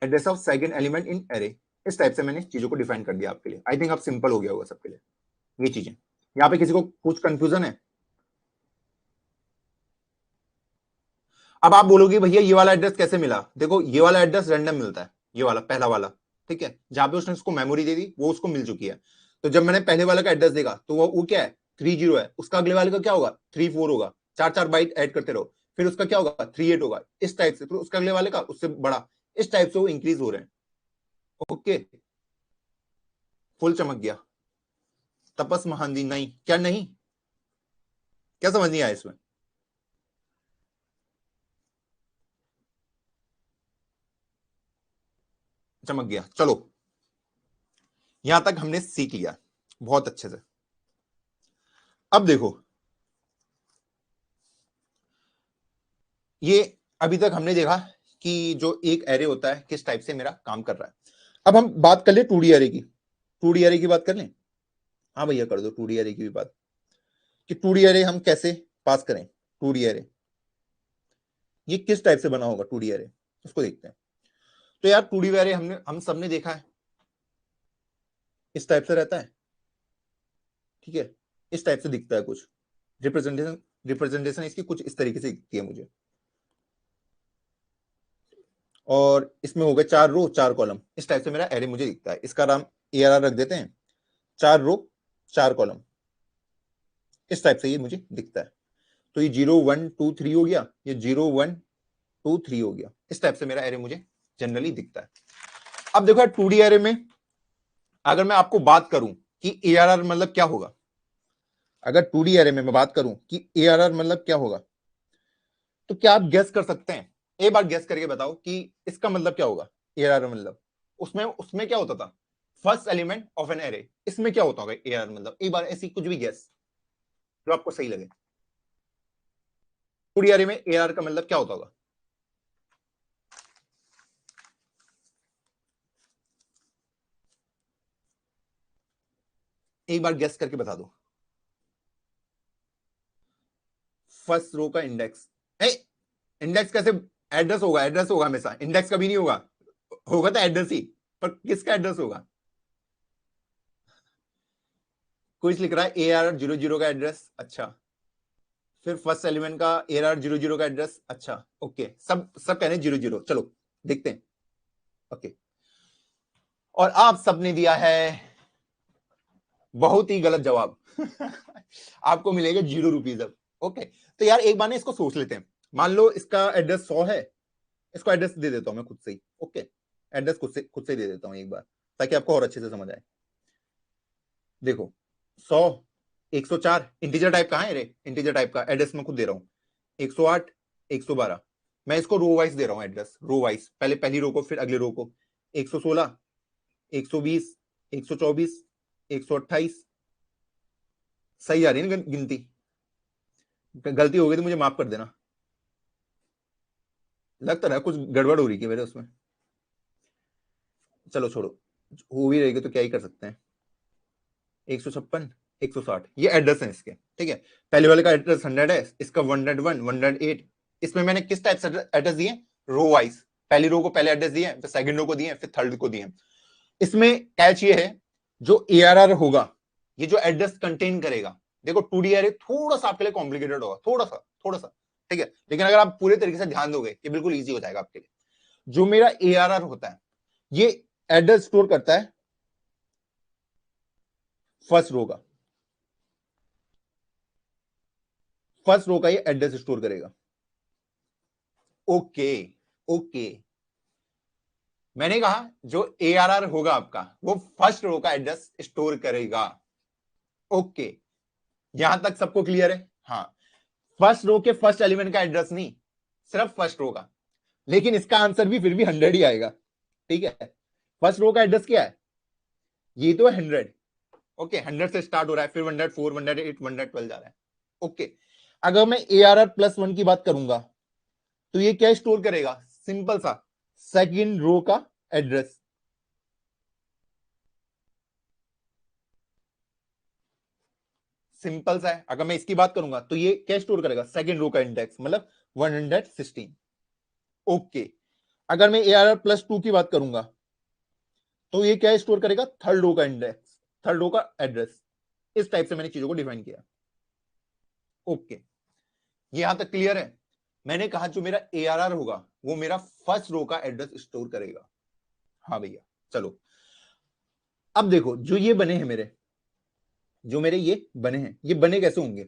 address of second element in array. इस टाइप से मैंने चीजों को डिफाइन कर दिया आपके लिए। आई थिंक अब सिंपल हो गया होगा सबके लिए ये चीजें। यहाँ पे किसी को कुछ कंफ्यूजन है? अब आप बोलोगे भैया ये वाला एड्रेस कैसे मिला? देखो ये वाला एड्रेस रैंडम मिलता है, ये वाला पहला वाला, ठीक है, जहां पे उसने उसको मेमोरी दे दी वो उसको मिल चुकी है। तो जब मैंने पहले वाले का एड्रेस देखा तो वो क्या है, 30 है, उसका अगले वाले का क्या होगा, 34 होगा, 4 बाइट ऐड करते रहो, फिर उसका क्या होगा, 38 होगा, इस टाइप से, फिर उसका अगले वाले का उससे बड़ा, इस टाइप से वो इंक्रीज हो रहे हैं। ओके, फुल चमक गया। तपस महांदी नहीं, क्या नहीं, क्या समझ नहीं आया इसमें? चमक गया। चलो, यहां तक हमने सीख लिया बहुत अच्छे से। अब देखो, ये अभी तक हमने देखा कि जो एक एरे होता है किस टाइप से मेरा काम कर रहा है। अब हम बात कर ले 2D एरे की, 2D एरे की बात कर लें। हाँ भैया कर दो 2D एरे की भी बात, कि 2D एरे हम कैसे पास करें। 2D एरे ये किस टाइप से बना होगा, 2D एरे उसको देखते हैं। तो यार 2D एरे हम सबने देखा है, इस टाइप से रहता है, ठीक है, इस टाइप से दिखता है कुछ, रिप्रेजेंटेशन रिप्रेजेंटेशन इसकी कुछ इस तरीके से दिखती है मुझे। और इसमें हो गए 4 रो 4 कॉलम, इस टाइप से मेरा एरे मुझे दिखता है। इसका नाम ARR रख देते हैं, 4 रो 4 कॉलम, इस टाइप से ये मुझे दिखता है। तो ये 0 1 2 3 हो गया, ये 0 1 2 3 हो गया, इस टाइप से मेरा एरे मुझे जनरली दिखता है। अब देखो 2D एरे में अगर मैं आपको बात करूं कि ARR मतलब क्या होगा, अगर 2D एरे में मैं बात करूं कि ARR मतलब क्या होगा, तो क्या आप गेस कर सकते हैं? एक बार गेस करके बताओ कि इसका मतलब क्या होगा। ARR मतलब उसमें उसमें क्या होता था, first element of an array, इसमें क्या होता होगा ARR मतलब? एक बार ऐसी कुछ भी गेस जो आपको सही लगे। 2D एरे में ARR का मतलब क्या होता होगा? एक बार गेस करके बता दो। फर्स्ट रो का इंडेक्स, इंडेक्स कैसे, एड्रेस होगा, एड्रेस होगा हमेशा, इंडेक्स कभी नहीं होगा, होगा तो एड्रेस ही, पर किसका एड्रेस होगा? कुछ लिख रहा है ARR 00 का एड्रेस, अच्छा, फिर फर्स्ट एलिमेंट का ARR 00 का एड्रेस, अच्छा, ओके, सब सब कह रहे हैं 00, चलो देखते हैं। ओके, और आप सबने दिया है बहुत ही गलत जवाब। आपको मिलेगा 0 रुपीज अब। ओके, तो यार एक बार ना इसको सोच लेते हैं। मान लो इसका एड्रेस 100 है, इसको एड्रेस दे देता हूं मैं खुद से ही। ओके, एड्रेस खुद से दे देता हूं एक बार, ताकि आपको और अच्छे से समझ आए। देखो 100 104 इंटीजर टाइप का है रे, इंटीजर टाइप का एड्रेस मैं खुद दे रहा हूं। 108 112, मैं इसको रो वाइज दे रहा हूं एड्रेस, रो वाइज, पहले पहली रो को फिर अगले रो को। 116 120 124 128, सही आ रही है ना गिनती? गलती हो गई तो मुझे माफ कर देना। लगता है कुछ गड़बड़ हो रही है मेरे उसमें, चलो छोड़ो, हो भी रहेगी तो क्या ही कर सकते हैं। 156 160 ये एड्रेस है इसके, ठीक है। पहले वाले का एड्रेस 100 है, इसका 101 108, इसमें मैंने किस टाइप से एड्रेस दिए, रो वाइज, पहली रो को पहले एड्रेस दिए, फिर सेकंड रो को दिए, फिर थर्ड को दिए। इसमें कैच ये है, जो एआरआर होगा ये जो एड्रेस कंटेन करेगा, देखो 2D एरे थोड़ा सा आपके लिए कॉम्प्लिकेटेड होगा, थोड़ा सा, ठीक है, लेकिन अगर आप पूरे तरीके से ध्यान दोगे ये बिल्कुल इजी हो जाएगा आपके लिए। जो मेरा एआरआर होता है ये एड्रेस स्टोर करता है फर्स्ट रो का, फर्स्ट रो का ये एड्रेस स्टोर करेगा। ओके ओके, मैंने कहा जो एआरआर होगा आपका वो फर्स्ट रो का एड्रेस स्टोर करेगा। ओके, यहां तक सबको क्लियर है? हाँ, फर्स्ट रो के फर्स्ट एलिमेंट का एड्रेस नहीं, सिर्फ फर्स्ट रो का, लेकिन इसका आंसर भी फिर भी 100 ही आएगा, ठीक है। फर्स्ट रो का एड्रेस क्या है? ये तो 100, ओके, 100 से स्टार्ट हो रहा है, फिर 104, 108, 112 जा रहा है। ओके, अगर मैं ARR+1 की बात करूंगा तो ये क्या स्टोर करेगा? सिंपल सा, सेकंड रो का एड्रेस। सिंपल सा है, अगर मैं इसकी बात करूंगा तो ये क्या स्टोर करेगा? सेकंड रो का इंडेक्स, मतलब 116। ओके, अगर मैं ARR+2 की बात करूंगा तो ये क्या स्टोर करेगा? थर्ड रो का इंडेक्स, थर्ड रो का एड्रेस। इस टाइप से मैंने चीजों को डिफाइन किया। ओके, ये यहां तक क्लियर है? मैंने कहा जो मेरा ARR होगा वो मेरा फर्स्ट रो का एड्रेस स्टोर करेगा। हाँ भैया, चलो अब देखो, जो ये बने हैं मेरे, जो मेरे ये बने हैं, ये बने कैसे होंगे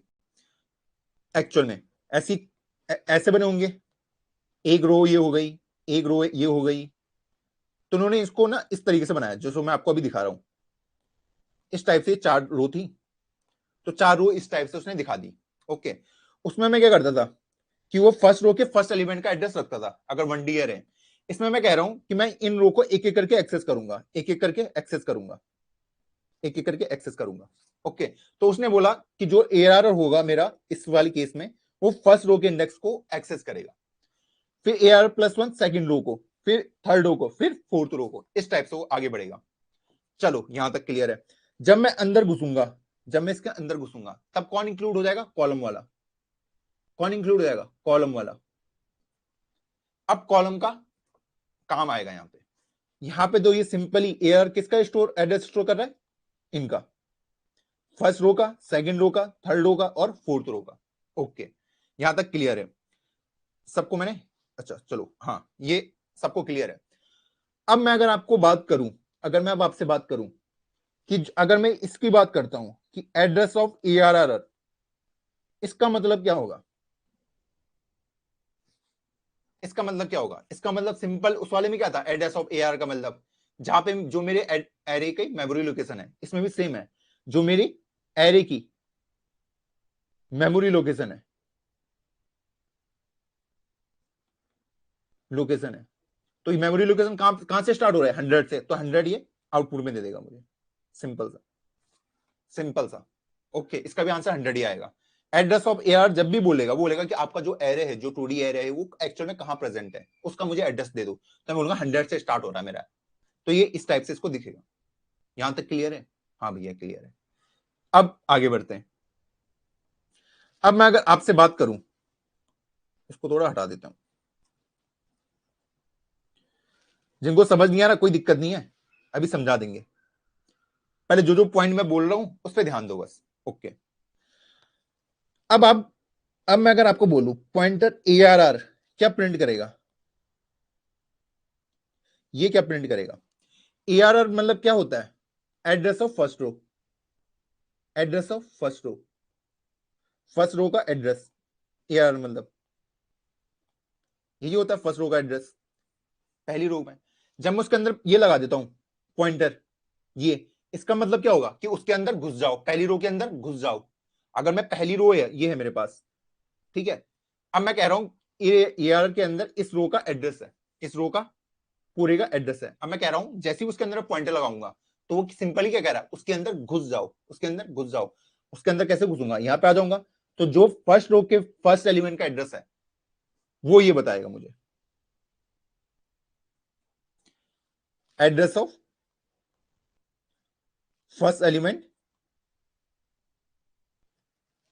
एक्चुअल में? ऐसे बने होंगे, एक रो ये हो गई, एक रो ये हो गई, तो उन्होंने इसको ना इस तरीके से बनाया जो मैं आपको अभी दिखा रहा हूं। इस टाइप से 4 रो थी, तो 4 रो इस टाइप से उसने दिखा दी। ओके, उसमें मैं क्या करता था कि वो फर्स्ट रो के फर्स्ट एलिमेंट का एड्रेस रखता था, अगर 1D है। इसमें मैं कह रहा हूं कि मैं इन रो को एक एक करके एक्सेस करूंगा, एक एक करके एक्सेस करूंगा, एक एक करके एक्सेस करूंगा। ओके, तो उसने बोला कि जो ARR होगा मेरा इस वाली केस में, वो फर्स्ट रो के इंडेक्स को एक्सेस करेगा, फिर ARR+1 सेकंड रो को, फिर थर्ड रो को, फिर फोर्थ रो को, इस टाइप से वो आगे बढ़ेगा। चलो यहां तक क्लियर है? जब मैं अंदर घुसूंगा, जब मैं इसके अंदर घुसूंगा तब कौन इंक्लूड हो जाएगा? कॉलम वाला। कौन इंक्लूड हो जाएगा? कॉलम वाला। अब कॉलम का काम आएगा यहां पे। यहां पे तो ये सिंपली एयर किसका स्टोर एड्रेस स्टोर कर रहा है? इनका, फर्स्ट रो का, सेकंड रो का, थर्ड रो का और फोर्थ रो का। ओके, यहां तक क्लियर है सबको? मैंने, अच्छा चलो, हाँ ये सबको क्लियर है। अब मैं अगर आपको बात करूं, अगर मैं अब आपसे बात करूं कि अगर मैं इसकी बात करता हूं कि एड्रेस ऑफ ARR, इसका मतलब क्या होगा? इसका मतलब क्या होगा? इसका मतलब सिंपल, उस वाले में क्या था एड्रेस ऑफ AR का मतलब, जहां पे जो मेरे एरे की मेमोरी लोकेशन है, इसमें भी सेम है, जो मेरी एरे की मेमोरी लोकेशन है, लोकेशन है, तो ये मेमोरी लोकेशन कहां से स्टार्ट हो रहा है? 100 से, तो 100 ये आउटपुट में दे देगा मुझे। सिंपल सा, सिंपल सा। ओके, इसका भी आंसर 100 ही आएगा। एड्रेस ऑफ AR जब भी बोलेगा, वो बोलेगा कि आपका जो एरे है, जो 2D एरे है, वो एक्चुअल में कहां प्रेजेंट है, उसका मुझे एड्रेस दे दो, तो मैं बोलूंगा 100 से स्टार्ट हो रहा है मेरा, तो ये इस टाइप से इसको दिखेगा। यहां तक क्लियर है? हाँ भैया क्लियर है। अब आगे बढ़ते हैं। अब मैं अगर आपसे बात करूं, इसको थोड़ा हटा देता हूं, जिनको समझ नहीं आ रहा कोई दिक्कत नहीं है, अभी समझा देंगे। पहले जो जो पॉइंट मैं बोल रहा हूं उस पर ध्यान दो बस। ओके, अब आप, अब मैं अगर आपको बोलूं पॉइंटर ARR क्या प्रिंट करेगा, ये क्या प्रिंट करेगा? ARR मतलब क्या होता है? Address of first row, address of first row, first row का एड्रेस। ARR मतलब यही होता है, फर्स्ट रो का एड्रेस, पहली रो में। जब मैं उसके अंदर ये लगा देता हूं पॉइंटर, ये, इसका मतलब क्या होगा कि उसके अंदर घुस जाओ, पहली रो के अंदर घुस जाओ। अगर मैं पहली रो है, ये है मेरे पास, ठीक है, अब मैं कह रहा हूं AR के अंदर इस रो का एड्रेस है, इस रो का पूरे का एड्रेस है। अब मैं कह रहा हूं जैसे ही उसके अंदर पॉइंटर लगाऊंगा तो वो सिंपली क्या कह रहा है? उसके अंदर घुस जाओ, उसके अंदर घुस जाओ। उसके अंदर कैसे घुसूंगा? यहां पे आ जाऊंगा, तो जो फर्स्ट रो के फर्स्ट एलिमेंट का एड्रेस है वो ये बताएगा मुझे, address of first element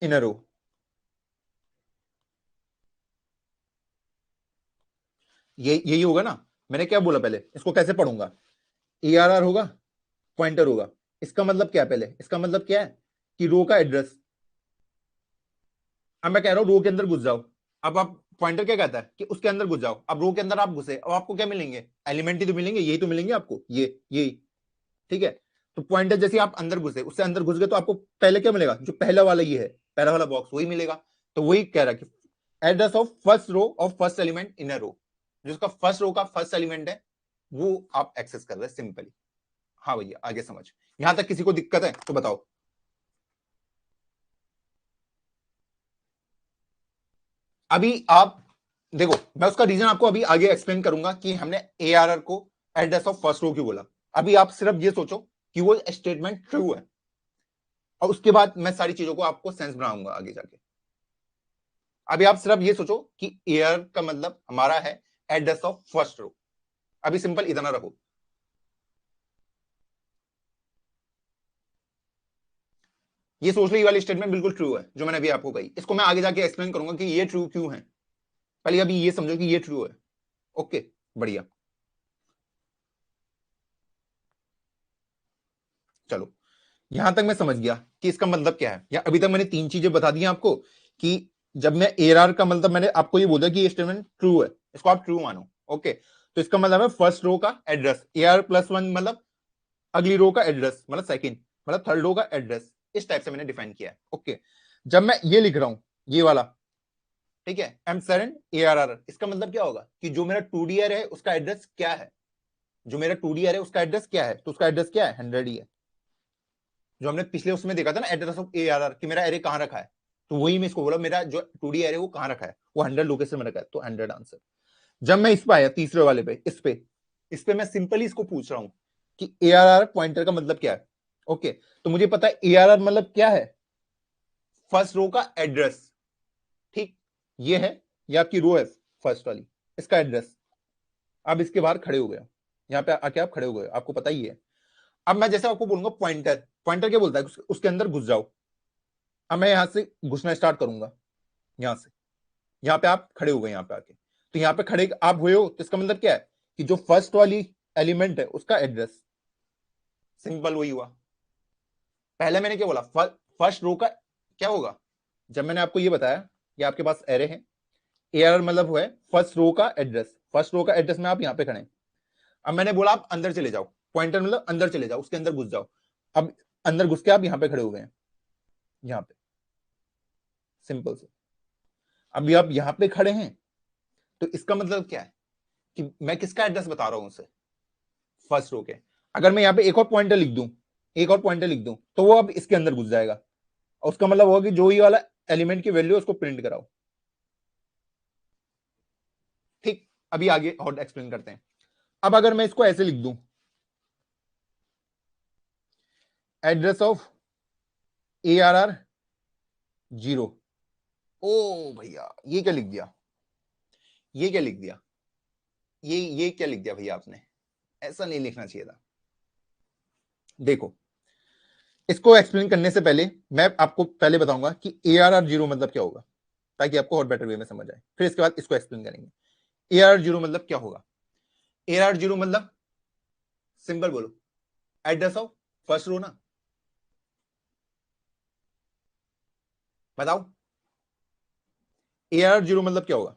in a row. ये यही होगा ना, मैंने क्या बोला पहले, इसको कैसे पढ़ूंगा, ARR होगा, पॉइंटर होगा। इसका मतलब क्या है, पहले इसका मतलब क्या है कि रो का एड्रेस। अब मैं कह रहा हूं रो के अंदर घुस जाओ, अब आप पॉइंटर क्या कहता है कि उसके अंदर घुस जाओ। अब रो के अंदर आप घुसे, अब आपको क्या मिलेंगे, एलिमेंट ही तो मिलेंगे, यही तो मिलेंगे आपको, ये यही, ठीक है। तो पॉइंटर जैसे आप अंदर घुसे, उससे अंदर घुस गए, तो आपको पहले क्या मिलेगा, जो पहला वाला ये है, पहला वाला बॉक्स वही मिलेगा। तो वही कह रहा है कि address of first row of first element in a row, जिसका फर्स्ट रो का फर्स्ट एलिमेंट है वो आप एक्सेस कर रहे हैं सिंपली। हाँ भैया आगे समझ, यहां तक किसी को दिक्कत है तो बताओ। अभी आप देखो, मैं उसका रीजन आपको अभी आगे एक्सप्लेन करूंगा कि हमने ARR को एड्रेस ऑफ फर्स्ट रो क्यों बोला। अभी आप सिर्फ ये सोचो कि वो स्टेटमेंट ट्रू है, और उसके बाद मैं सारी चीजों को आपको सेंस बनाऊंगा आगे जाके। अभी आप सिर्फ ये सोचो कि ARR का मतलब हमारा है एड्रेस ऑफ फर्स्ट रो। अभी सिंपल इतना रखो, ये सोच लो ये वाली स्टेटमेंट बिल्कुल ट्रू है जो मैंने अभी आपको कही। इसको मैं आगे जाके एक्सप्लेन करूंगा कि ये ट्रू क्यों है, पहले अभी ये समझो कि ये ट्रू है। ओके, बढ़िया। चलो, यहां तक मैं समझ गया कि इसका मतलब क्या है, या अभी तक मैंने तीन चीजें बता दी आपको कि जब मैं ARR का मतलब मैंने आपको ये बोला कि ये स्टेटमेंट ट्रू है, इसको आप ट्रू मानो। ओके, तो इसका मतलब है फर्स्ट रो का एड्रेस, ARR+1 मतलब अगली रो का एड्रेस, मतलब सेकंड, मतलब थर्ड रो का एड्रेस। इस टाइप से मैंने डिफाइन किया है। ओके, जब मैं ये लिख रहा हूं, ये वाला, ठीक है, M7 ARR, इसका मतलब क्या होगा कि जो मेरा 2D एरे है उसका एड्रेस क्या है, जो मेरा 2D एरे है उसका एड्रेस क्या है, तो उसका एड्रेस क्या है, 100 ही है। जो हमने पिछले उसमें देखा था ना, एड्रेस ऑफ ARR कि मेरा एरे कहां रखा है, तो वही मैं इसको बोला मेरा जो 2D एरे वो कहां रखा है, वो 100 लोकेशन में रखा है, तो 100 आंसर। जब मैं इस पे आया तीसरे वाले पे, इस पे मैं सिंपली इसको पूछ रहा हूं कि ARR पॉइंटर का मतलब क्या है। ओके, तो मुझे पता है ARR मतलब क्या है, फर्स्ट रो का एड्रेस, ठीक, ये है, ये आपकी रो है फर्स्ट वाली, इसका एड्रेस। अब इसके बाहर खड़े हो गए, यहाँ पे आके आप खड़े हो गए, आपको पता ही है। अब मैं जैसे आपको बोलूंगा पॉइंटर, पॉइंटर क्या बोलता है, उसके अंदर घुस जाओ। अब मैं यहां से घुसना स्टार्ट करूंगा, यहां से, यहाँ पे आप खड़े हो गए, यहाँ पे आके, तो यहाँ पे खड़े आप हुए हो, तो इसका मतलब क्या है कि जो फर्स्ट वाली एलिमेंट है उसका एड्रेस, सिंपल वही हुआ। पहले मैंने क्या बोला, फर्स्ट रो का क्या होगा, जब मैंने आपको ये बताया कि आपके पास एरे है, ARR मतलब हुआ है फर्स्ट रो का एड्रेस, फर्स्ट रो का एड्रेस में आप यहाँ पे खड़े हैं। अब मैंने बोला आप अंदर चले जाओ, पॉइंटर मतलब अंदर चले जाओ, उसके अंदर घुस जाओ। अब अंदर घुस के आप यहाँ पे खड़े हो गए हैं, यहाँ पे, सिंपल से। अभी आप यहाँ पे खड़े हैं, तो इसका मतलब क्या है कि मैं किसका एड्रेस बता रहा हूं उसे, फर्स्ट रो के। अगर मैं यहाँ पे एक और पॉइंटर लिख दूं, एक और पॉइंटर लिख दूं, तो वो अब इसके अंदर घुस जाएगा, और उसका मतलब होगा कि जो ही वाला एलिमेंट की वैल्यू है उसको प्रिंट कराओ। ठीक, अभी आगे और एक्सप्लेन करते हैं। अब अगर मैं इसको ऐसे लिख दूं, एड्रेस ऑफ ARR 0, ओ भैया ये क्या लिख दिया, ये क्या लिख दिया, ये क्या लिख दिया भैया आपने, ऐसा नहीं लिखना चाहिए था। देखो, इसको एक्सप्लेन करने से पहले मैं आपको पहले बताऊंगा कि ARR 0 मतलब क्या होगा, ताकि आपको और बेटर वे में समझ आए, फिर इसके बाद इसको एक्सप्लेन करेंगे। ARR 0 मतलब क्या होगा, ARR 0 मतलब सिंपल बोलो, एड्रेस ऑफ फर्स्ट रो ना, बताओ ARR 0 मतलब क्या होगा।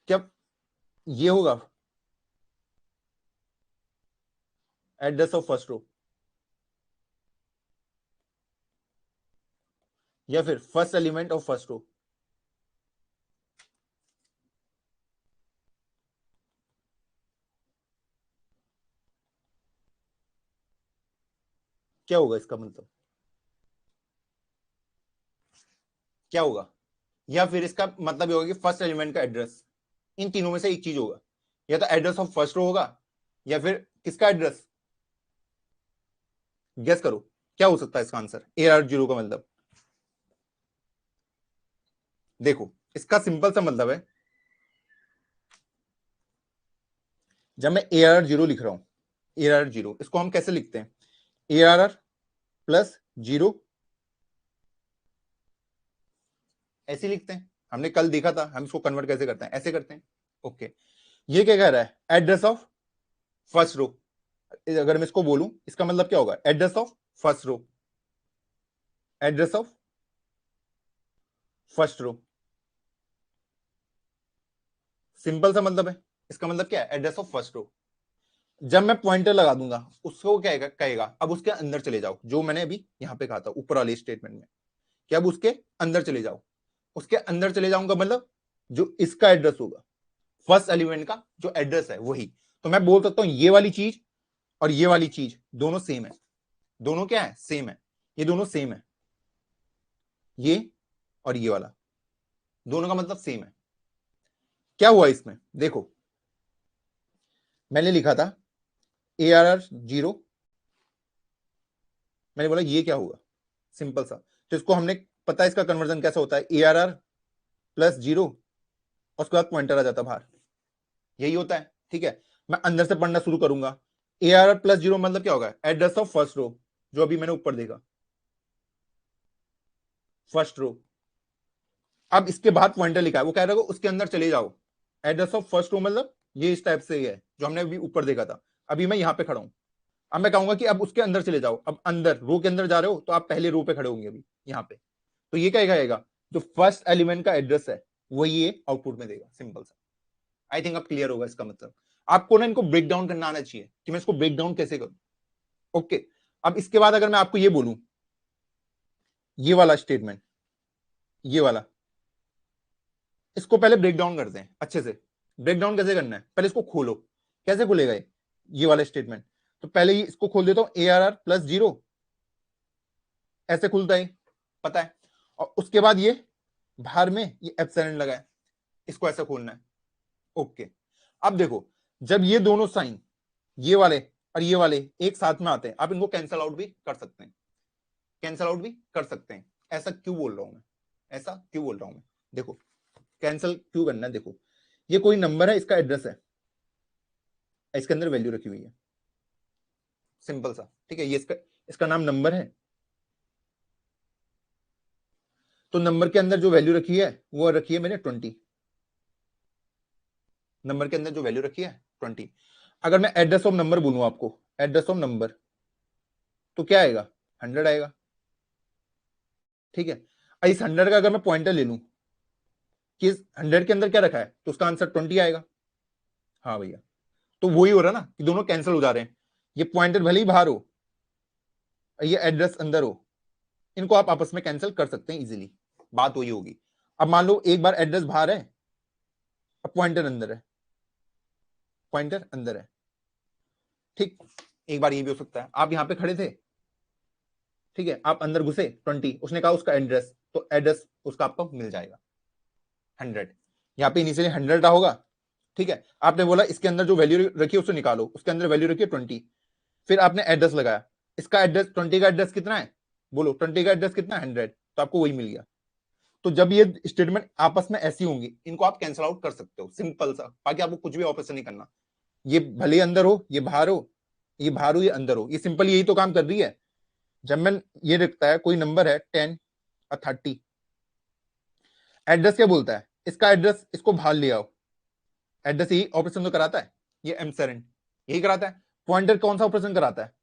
क्या ये होगा एड्रेस ऑफ फर्स्ट रो, या फिर first element of first row, क्या होगा इसका मतलब, क्या होगा, या फिर इसका मतलब ये होगा कि फर्स्ट एलिमेंट का एड्रेस। इन तीनों में से एक चीज होगा, या तो एड्रेस ऑफ फर्स्ट रो होगा, या फिर किसका एड्रेस, गेस करो क्या हो सकता है इसका आंसर, ARR 0 का मतलब। देखो, इसका सिंपल सा मतलब है, जब मैं ARR 0 लिख रहा हूं, ARR 0 इसको हम कैसे लिखते हैं, ARR प्लस 0 ऐसे लिखते हैं, हमने कल देखा था हम इसको कन्वर्ट कैसे करते हैं, ऐसे करते हैं। ओके, ये क्या कह रहा है, एड्रेस ऑफ फर्स्ट रो। अगर मैं इसको बोलूं इसका मतलब क्या होगा, address of first row, address of first row, simple सा मतलब है। इसका मतलब क्या है, एड्रेस ऑफ फर्स्ट रो। जब मैं पॉइंटर लगा दूंगा उसको क्या कहेगा, अब उसके अंदर चले जाओ, जो मैंने अभी यहां पे कहा था ऊपर वाले स्टेटमेंट में, कि अब उसके अंदर चले जाओ। उसके अंदर चले जाऊंगा मतलब जो इसका एड्रेस होगा, फर्स्ट एलिमेंट का जो एड्रेस है वही। तो मैं बोल सकता हूं ये वाली चीज और ये वाली चीज दोनों सेम है। दोनों क्या है, सेम है। ये दोनों सेम है, ये और ये वाला दोनों का मतलब सेम है। क्या हुआ इसमें, देखो मैंने लिखा था ARR 0, मैंने बोला ये क्या होगा, सिंपल सा। तो इसको हमने पता है इसका कन्वर्जन कैसा होता है, ARR प्लस 0 और उसके बाद पॉइंटर आ जाता बाहर, यही होता है। ठीक है, मैं अंदर से पढ़ना शुरू करूंगा। ARR प्लस 0 मतलब क्या होगा, एड्रेस ऑफ फर्स्ट रो, जो अभी मैंने ऊपर देखा, फर्स्ट रो। अब इसके बाद पॉइंटर लिखा है, वो कह रहा है उसके अंदर चले जाओ। एड्रेस ऑफ फर्स्ट रो मतलब ये इस टाइप से ही है जो हमने अभी ऊपर देखा था। अभी मैं यहां पे खड़ा हूं, अब मैं कहूंगा कि अब उसके अंदर चले जाओ। अब अंदर रो के अंदर जा रहे हो तो आप पहले रो पे खड़े होंगे अभी यहाँ पे। तो ये क्या कहेगा, जो फर्स्ट एलिमेंट का एड्रेस है वही ये आउटपुट में देगा, सिंपल सा। आई थिंक अब क्लियर होगा इसका मतलब। आपको ना इनको ब्रेक डाउन करना आना चाहिए कि मैं इसको ब्रेक डाउन कैसे करूं। ओके, अब इसके बाद अगर मैं आपको ये बोलूं, ये वाला स्टेटमेंट, ये वाला, इसको पहले ब्रेक डाउन करते हैं अच्छे से। ब्रेक डाउन कैसे करना है, पहले इसको खोलो। कैसे खुलेगा ये वाला स्टेटमेंट, तो पहले ही इसको खोल देता हूं, ARR प्लस 0 ऐसे खुलता है, पता है। और उसके बाद ये बाहर में ये एप्सिलॉन लगा है, इसको ऐसे खोलना है। ओके, अब देखो जब ये दोनों साइन, ये वाले और ये वाले एक साथ में आते हैं, आप इनको कैंसल आउट भी कर सकते हैं, कैंसल आउट भी कर सकते हैं। ऐसा क्यों बोल रहा हूं मैं, ऐसा क्यों बोल रहा हूं मैं, देखो कैंसिल क्यों करना है। देखो ये कोई नंबर है, इसका एड्रेस है, इसके अंदर वैल्यू रखी हुई है, सिंपल सा। ठीक है, ये इसका नाम नंबर है। तो नंबर के अंदर जो वैल्यू रखी है वो रखी है मैंने 20। नंबर के अंदर जो वैल्यू रखी है 20। अगर मैं एड्रेस ऑफ नंबर बोलूं आपको, एड्रेस ऑफ नंबर, तो क्या आएगा, 100 आएगा। ठीक है, इस 100 का अगर मैं पॉइंटर ले लूं कि इस 100 के अंदर क्या रखा है, तो उसका आंसर 20 आएगा। हाँ भैया, तो वही हो रहा ना कि दोनों कैंसिल हो जा रहे हैं। ये पॉइंटर भले ही बाहर हो, ये एड्रेस अंदर हो, इनको आप आपस में कैंसिल कर सकते हैं इजीली। बात वही होगी। अब मान लो एक बार एड्रेस बाहर है, अब पॉइंटर अंदर है, पॉइंटर अंदर है। ठीक, एक बार ये भी हो सकता है आप यहां पे खड़े थे, ठीक है, आप अंदर घुसे 20, उसने कहा उसका एड्रेस, तो एड्रेस उसका आपको मिल जाएगा 100। यहाँ पे इनिशियली 100 होगा। ठीक है, आपने बोला इसके अंदर जो वैल्यू रखी है उससे निकालो, उसके अंदर वैल्यू रखी है 20। फिर आपने एड्रेस लगाया, इसका एड्रेस 20 का एड्रेस कितना है, बोलो 20 का एड्रेस कितना है, 100, तो आपको वही मिल गया। तो जब ये स्टेटमेंट आपस में ऐसी होंगी, इनको आप कैंसिल आउट कर सकते हो, सिंपल सा। बाकी आपको कुछ भी ऑपरेशन नहीं करना। ये भले अंदर हो, ये बाहर हो, ये बाहर हो, ये अंदर हो, ये सिंपल यही तो काम कर रही है। जब मैं ये रखता है कोई नंबर है 10 और 30, एड्रेस क्या बोलता है, इसका एड्रेस इसको बाहर ले आओ। एड्रेस यही ऑपरेशन तो कराता है, ये M7 यही कराता है। पॉइंटर कौन सा ऑपरेशन कराता है,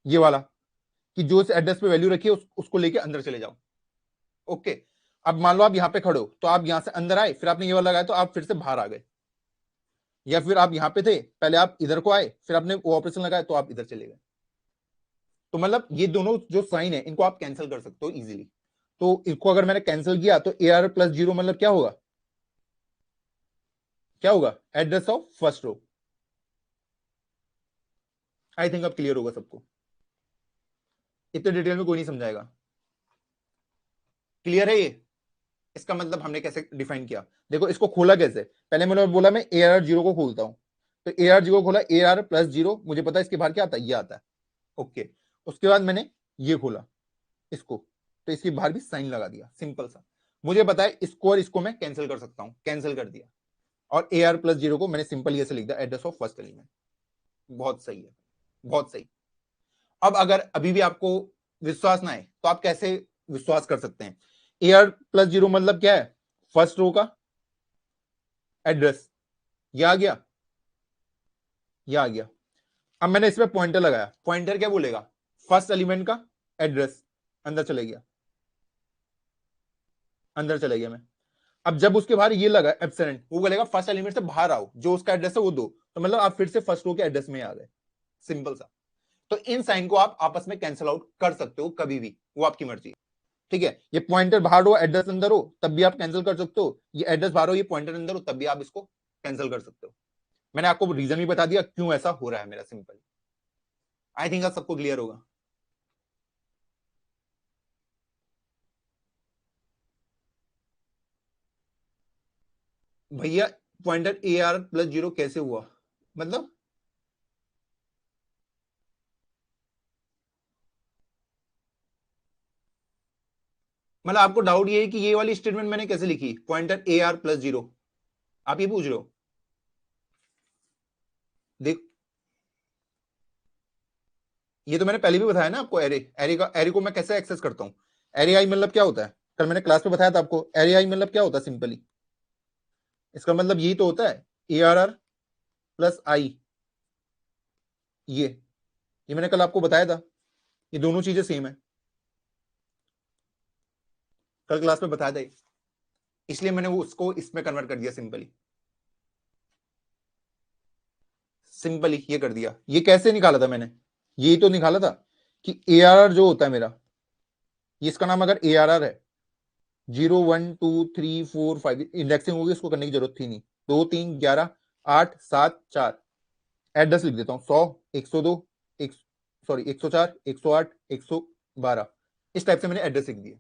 ये वाला, कि जो इस एड्रेस पे वैल्यू रखी है उसको लेके अंदर चले जाओ। ओके, अब मान लो आप यहां पे खड़ो, तो आप यहां से अंदर आए, फिर आपने ये वाला लगाया तो आप फिर से बाहर आ गए। या फिर आप यहां पे थे, पहले आप इधर को आए, फिर आपने वो ऑपरेशन लगाया तो आप इधर चले गए। तो मतलब ये दोनों जो साइन है इनको आप कैंसिल कर सकते हो इजीली। तो इसको अगर मैंने कैंसिल किया तो AR प्लस 0 मतलब क्या होगा, क्या होगा, address of first row. I think अब क्लियर होगा सबको, इतने डिटेल में कोई नहीं समझाएगा। क्लियर है ये, इसका मतलब हमने कैसे डिफाइन किया। देखो इसको खोला कैसे, पहले मैंने बोला मैं AR 0 को खोलता हूं, तो AR 0 खोला, AR प्लस 0 मुझे पता है इसके बाहर क्या आता है, ये आता है। ओके, उसके बाद मैंने ये खोला इसको, तो इसके बाहर भी साइन लगा दिया, सिंपल सा। मुझे पता है इसको और इसको मैं कैंसिल कर सकता हूं, कैंसिल कर दिया। और AR प्लस 0 को मैंने सिंपल ये से लिख दिया, एड्रेस ऑफ फर्स्ट एलिमेंट। बहुत सही है, बहुत सही। अब अगर अभी भी आपको विश्वास ना है तो आप कैसे विश्वास कर सकते हैं? AR+0 मतलब क्या है? फर्स्ट रो का एड्रेस, ये आ गया, ये आ गया। अब मैंने इस पे पॉइंटर लगाया, पॉइंटर क्या बोलेगा? फर्स्ट एलिमेंट का एड्रेस। अंदर चले गया, अंदर चले गया मैं। अब जब उसके बाहर ये लगा एब्सेंट, वो बोलेगा फर्स्ट एलिमेंट से बाहर आओ, जो उसका एड्रेस है वो दो। तो मतलब आप फिर से फर्स्ट रो के एड्रेस में आ गए, सिंपल सा। तो इन साइन को आप आपस में कैंसिल आउट कर सकते हो कभी भी, वो आपकी मर्जी। ठीक है, ये पॉइंटर बाहर हो एड्रेस अंदर हो तब भी आप कैंसिल कर सकते हो, ये एड्रेस बाहर हो ये पॉइंटर अंदर हो तब भी आप इसको कैंसिल कर सकते हो। मैंने आपको रीजन भी बता दिया क्यों ऐसा हो रहा है मेरा, सिंपल। आई थिंक सबको क्लियर होगा। भैया पॉइंटर AR+0 कैसे हुआ? मतलब मतलब आपको डाउट ये है कि ये वाली स्टेटमेंट मैंने कैसे लिखी, पॉइंटर AR+0, आप ये पूछ रहे हो? देख, ये तो मैंने पहले भी बताया ना आपको, एरे एरे का, एरे को मैं कैसे एक्सेस करता हूं। एरे आई मतलब क्या होता है, कल मैंने क्लास में बताया था आपको। एरे आई मतलब क्या होता है सिंपली, इसका मतलब यही तो होता है, ARR+I। ये मैंने कल आपको बताया था, ये दोनों चीजें सेम है, कल क्लास में बताया था इसलिए मैंने वो उसको इसमें कन्वर्ट कर दिया सिंपली। सिंपली ये कर दिया। ये कैसे निकाला था मैंने, ये तो निकाला था कि ARR जो होता है मेरा, ये इसका नाम अगर ARR है, 0 1 2 3 4 5, इंडेक्सिंग होगी, उसको करने की जरूरत थी नहीं। 2 3 11 8 7 4, एड्रेस लिख देता हूँ, 100 102 एक, सॉरी 104 108 112, इस टाइप से मैंने एड्रेस लिख दिया।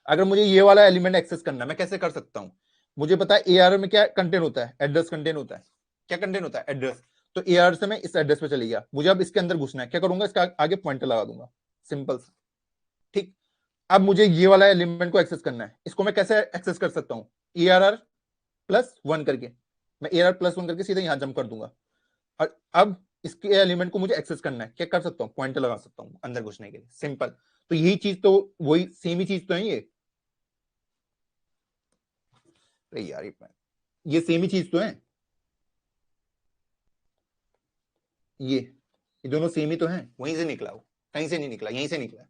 अगर मुझे ये वाला एलिमेंट एक्सेस करना है, मैं कैसे कर सकता हूं? मुझे पता है ARR में क्या कंटेंट होता है, एड्रेस कंटेंट होता है। क्या कंटेंट होता है? एड्रेस। तो ARR से मैं इस एड्रेस पे चली गया, मुझे अब इसके अंदर घुसना है, क्या करूंगा? इसका आगे पॉइंटर लगा दूंगा, सिंपल सा। ठीक। अब मुझे ये वाला एलिमेंट को एक्सेस करना है, इसको मैं कैसे एक्सेस कर सकता हूँ? ARR+1 करके, मैं ARR+1 करके सीधे यहां जंप कर दूंगा। और अब इसके एलिमेंट को मुझे एक्सेस करना है, क्या कर सकता हूँ? पॉइंटर लगा सकता हूँ अंदर घुसने के लिए, सिंपल। तो यही चीज तो, वही सेम ही चीज तो है ये। अरे यार ये सेम ही चीज तो है, ये दोनों सेम ही तो हैं, वहीं से निकला वो, कहीं से नहीं निकला, यहीं से निकला।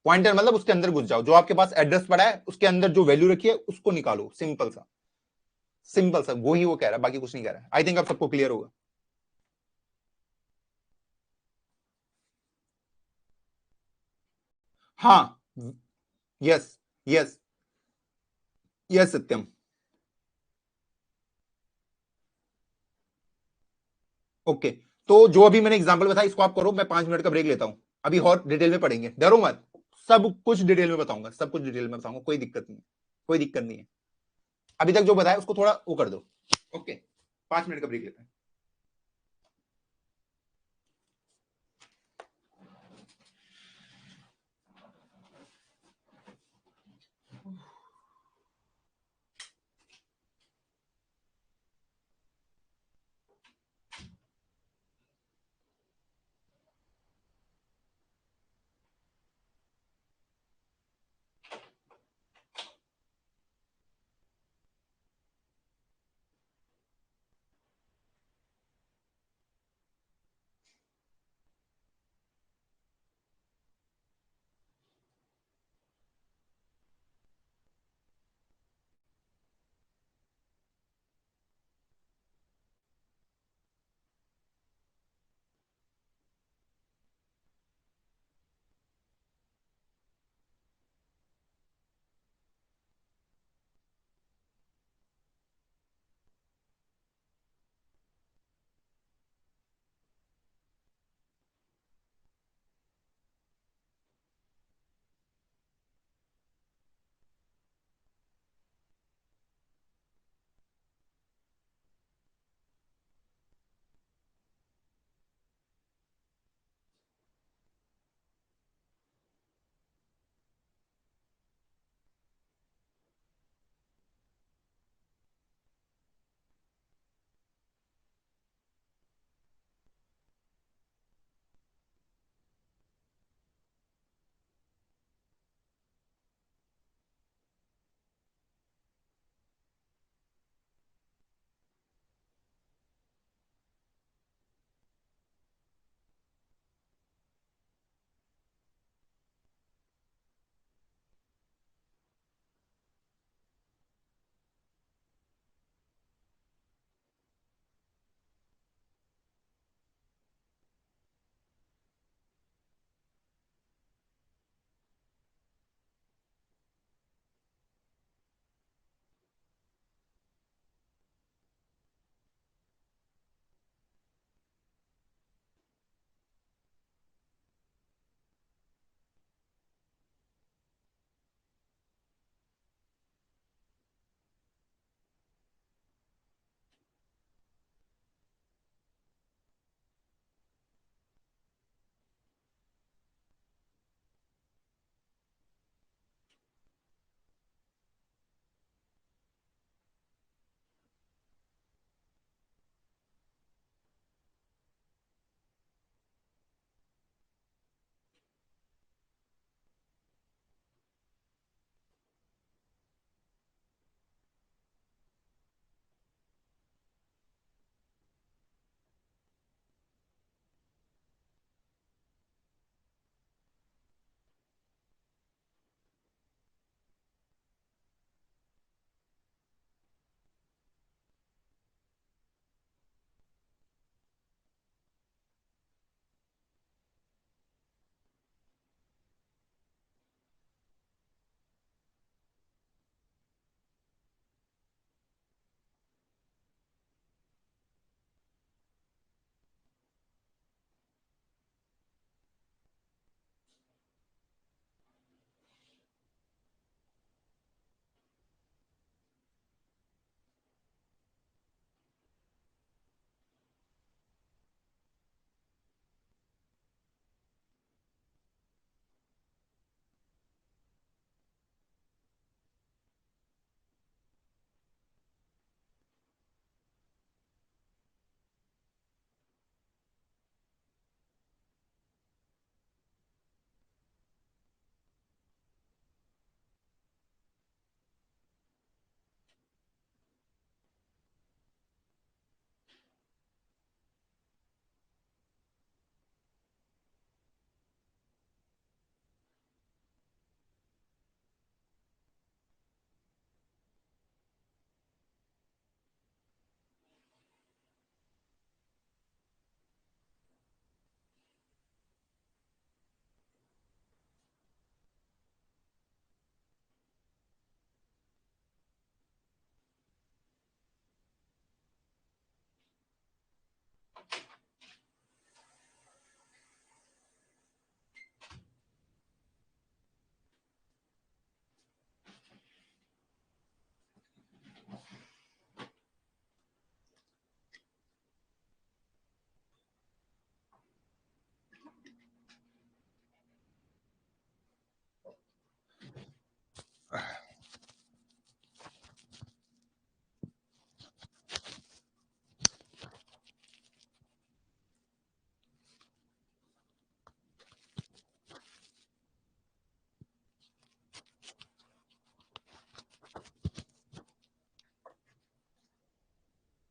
पॉइंटर मतलब उसके अंदर घुस जाओ, जो आपके पास एड्रेस पड़ा है उसके अंदर जो वैल्यू रखी है उसको निकालो, सिंपल सा। सिंपल सा वो ही वो कह रहा है, बाकी कुछ नहीं कह रहा है। आई थिंक अब सबको क्लियर होगा। हाँ, यस, यस, यस सत्यम। ओके, तो जो अभी मैंने एग्जांपल बताया इसको आप करो, मैं 5 मिनट का ब्रेक लेता हूं, अभी और डिटेल में पढ़ेंगे, डरो मत। सब कुछ डिटेल में बताऊंगा, सब कुछ डिटेल में बताऊंगा, कोई दिक्कत नहीं है, कोई दिक्कत नहीं है। अभी तक जो बताया उसको थोड़ा वो कर दो। ओके, 5 मिनट का ब्रेक लेते हैं।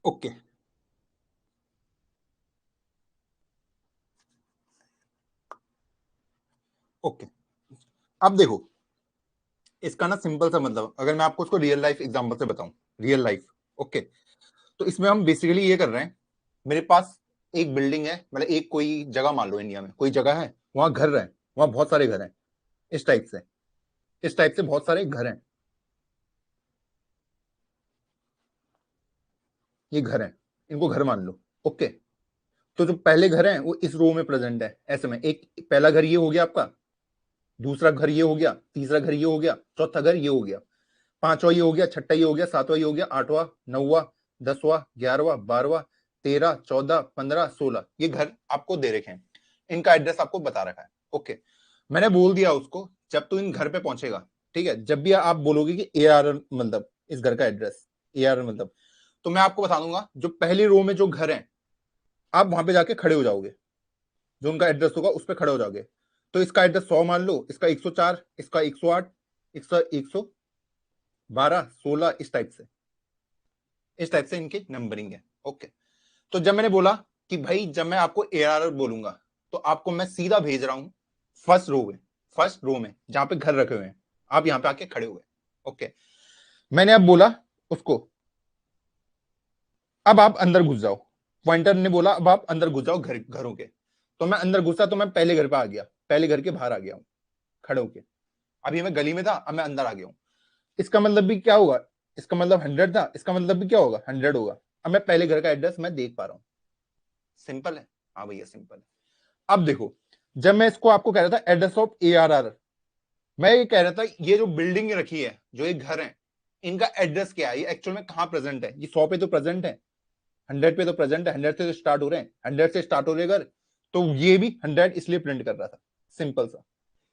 ओके ओके, अब देखो इसका ना सिंपल सा मतलब, अगर मैं आपको उसको रियल लाइफ एग्जांपल से बताऊं, रियल लाइफ, ओके, तो इसमें हम बेसिकली ये कर रहे हैं, मेरे पास एक बिल्डिंग है, मतलब एक कोई जगह मान लो इंडिया में कोई जगह है, वहां घर है, वहां बहुत सारे घर हैं, इस टाइप से, इस टाइप से बहुत सारे घर हैं, ये घर हैं, इनको घर मान लो, ओके। तो जो पहले घर हैं वो इस रो में प्रेजेंट है, ऐसे में एक पहला घर ये हो गया आपका, दूसरा घर ये हो गया, तीसरा घर ये हो गया, चौथा घर ये हो गया, पांचवा ये हो गया, छठा ये हो गया, सातवां ये हो गया, आठवां, नौवां, दसवां, 11वां, 12वां, 13, 14, 15, 16, ये घर आपको दे रखे हैं, इनका एड्रेस आपको बता रखा है, ओके। मैंने बोल दिया उसको, जब तू इन घर पे पहुंचेगा, ठीक है, जब भी आप बोलोगे कि ए आर मतलब इस घर का एड्रेस, ए आर मतलब, तो मैं आपको बता दूंगा जो पहली रो में जो घर है, आप वहां पे जाके खड़े हो जाओगे, जो उनका एड्रेस होगा उस पर खड़े हो जाओगे। तो इसका एड्रेस 100 मान लो, इसका 104, इसका 108, इसका 112, 16, इस टाइप से इनकी नंबरिंग है, ओके। तो जब मैंने बोला कि भाई जब मैं आपको एआरआर बोलूंगा, तो आपको मैं सीधा भेज रहा हूं फर्स्ट रो में, फर्स्ट रो में जहां पे घर रखे हुए हैं, आप यहां पे आके खड़े हुए, ओके। मैंने अब बोला उसको, अब आप अंदर घुस जाओ, पॉइंटर ने बोला अब आप अंदर घुस जाओ घरों के, तो मैं अंदर घुसा, तो मैं पहले घर पे आ गया, पहले घर के बाहर आ गया हूं खड़े होके, अभी मैं गली में था, अब मैं अंदर आ गया हूं, इसका मतलब भी क्या होगा, इसका मतलब 100 था, इसका मतलब भी क्या होगा, 100 होगा, अब मैं पहले घर का एड्रेस मैं देख पा रहा हूं, सिंपल है, हाँ भैया सिंपल है। अब देखो, जब मैं इसको आपको कह रहा था address of A R R, मैं ये कह रहा था ये जो बिल्डिंग रखी है, जो ये घर है, इनका एड्रेस क्या है, ये एक्चुअल में कहां प्रेजेंट है, ये 100 पे तो प्रेजेंट है, 100 पे तो प्रेजेंट है, 100 से तो स्टार्ट हो रहे हैं, 100 से स्टार्ट हो रहे घर, तो ये भी 100 इसलिए प्रिंट कर रहा था, सिंपल सा,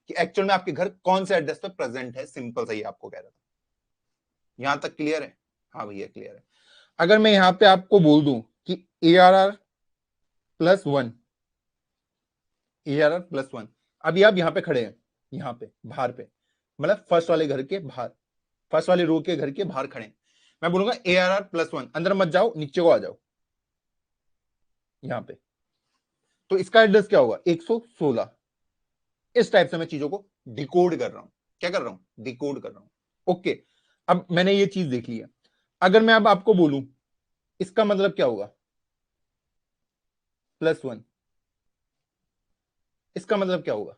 कि एक्चुअल में आपके घर कौन से एड्रेस पे प्रेजेंट है, सिंपल सा ये आपको कह रहा था। यहां तक क्लियर है, हाँ भैया क्लियर है। अगर मैं यहां पे आपको बोल दूं कि A R R plus one, A R R plus one, अभी आप यहाँ पे खड़े हैं, यहाँ पे बाहर पे, मतलब फर्स्ट वाले घर के बाहर, फर्स्ट वाले रो के घर के बाहर खड़े हैं, मैं बोलूंगा A R R plus one, अंदर मत जाओ, नीचे को आ जाओ, यहाँ पे, तो इसका एड्रेस क्या होगा, 116, इस टाइप से मैं चीजों को डिकोड कर रहा हूं, क्या कर रहा हूं, डिकोड कर रहा हूं, ओके। अब मैंने ये चीज देख ली है, अगर मैं अब आपको बोलूं इसका मतलब क्या होगा, प्लस वन, इसका मतलब क्या होगा,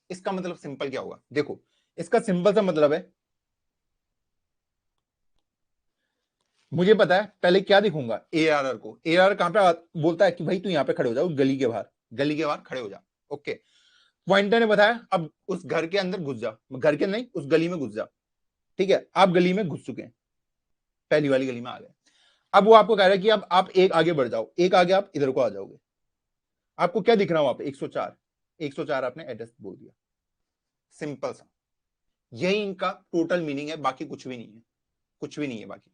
इसका मतलब सिंपल क्या होगा, देखो इसका सिंपल सा मतलब है, मुझे पता है पहले क्या दिखूंगा, ए आर आर को, ए आर आर कहां पे बोलता है कि भाई तू यहां पे खड़े हो जाओ, गली के बाहर, गली के बाहर खड़े हो जा, ओके। पॉइंटर ने बताया अब उस घर के अंदर घुस जा, घर के नहीं उस गली में घुस जा, ठीक है, आप गली में घुस चुके हैं, पहली वाली गली में आ गए, अब वो आपको कह रहा है कि अब आप एक आगे बढ़ जाओ, एक आगे आप इधर को आ जाओगे, आपको क्या दिख रहा है वहां पे, 104, 104 आपने एड्रेस बोल दिया, सिंपल सा, यही इनका टोटल मीनिंग है, बाकी कुछ भी नहीं है, कुछ भी नहीं है बाकी।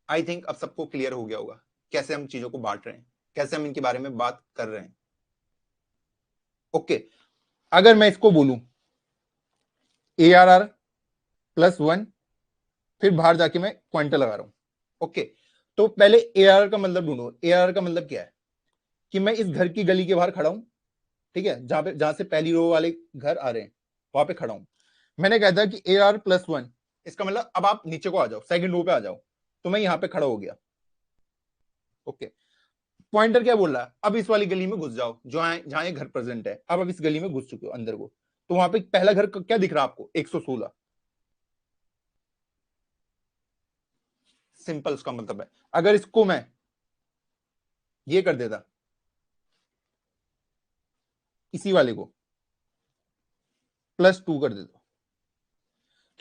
आई थिंक अब सबको क्लियर हो गया होगा कैसे हम चीजों को बांट रहे हैं, कैसे हम इनके बारे में बात कर रहे हैं, ओके। अगर मैं इसको बोलूं A R R plus one, फिर बाहर जाके मैं पॉइंटर लगा रहा हूं, ओके। तो पहले ए आर आर का मतलब ढूंढो, ए आर आर का मतलब क्या है, कि मैं इस घर की गली के बाहर खड़ा हूं, ठीक है, जहां से पहली रो वाले घर आ रहे हैं, वहां पे खड़ा हूं, मैंने कहा था कि ए आर प्लस वन, इसका मतलब अब आप नीचे को आ जाओ, सेकंड रो पे आ जाओ, तो मैं यहां पे खड़ा हो गया, ओके। पॉइंटर क्या बोल रहा है, अब इस वाली गली में घुस जाओ, जहां ये घर प्रेजेंट है, अब इस गली में घुस चुके हो अंदर को, तो वहां पे पहला घर क्या दिख रहा है आपको, 116, सिंपल उसका मतलब है। अगर इसको मैं ये कर देता, इसी वाले को +2 कर देता,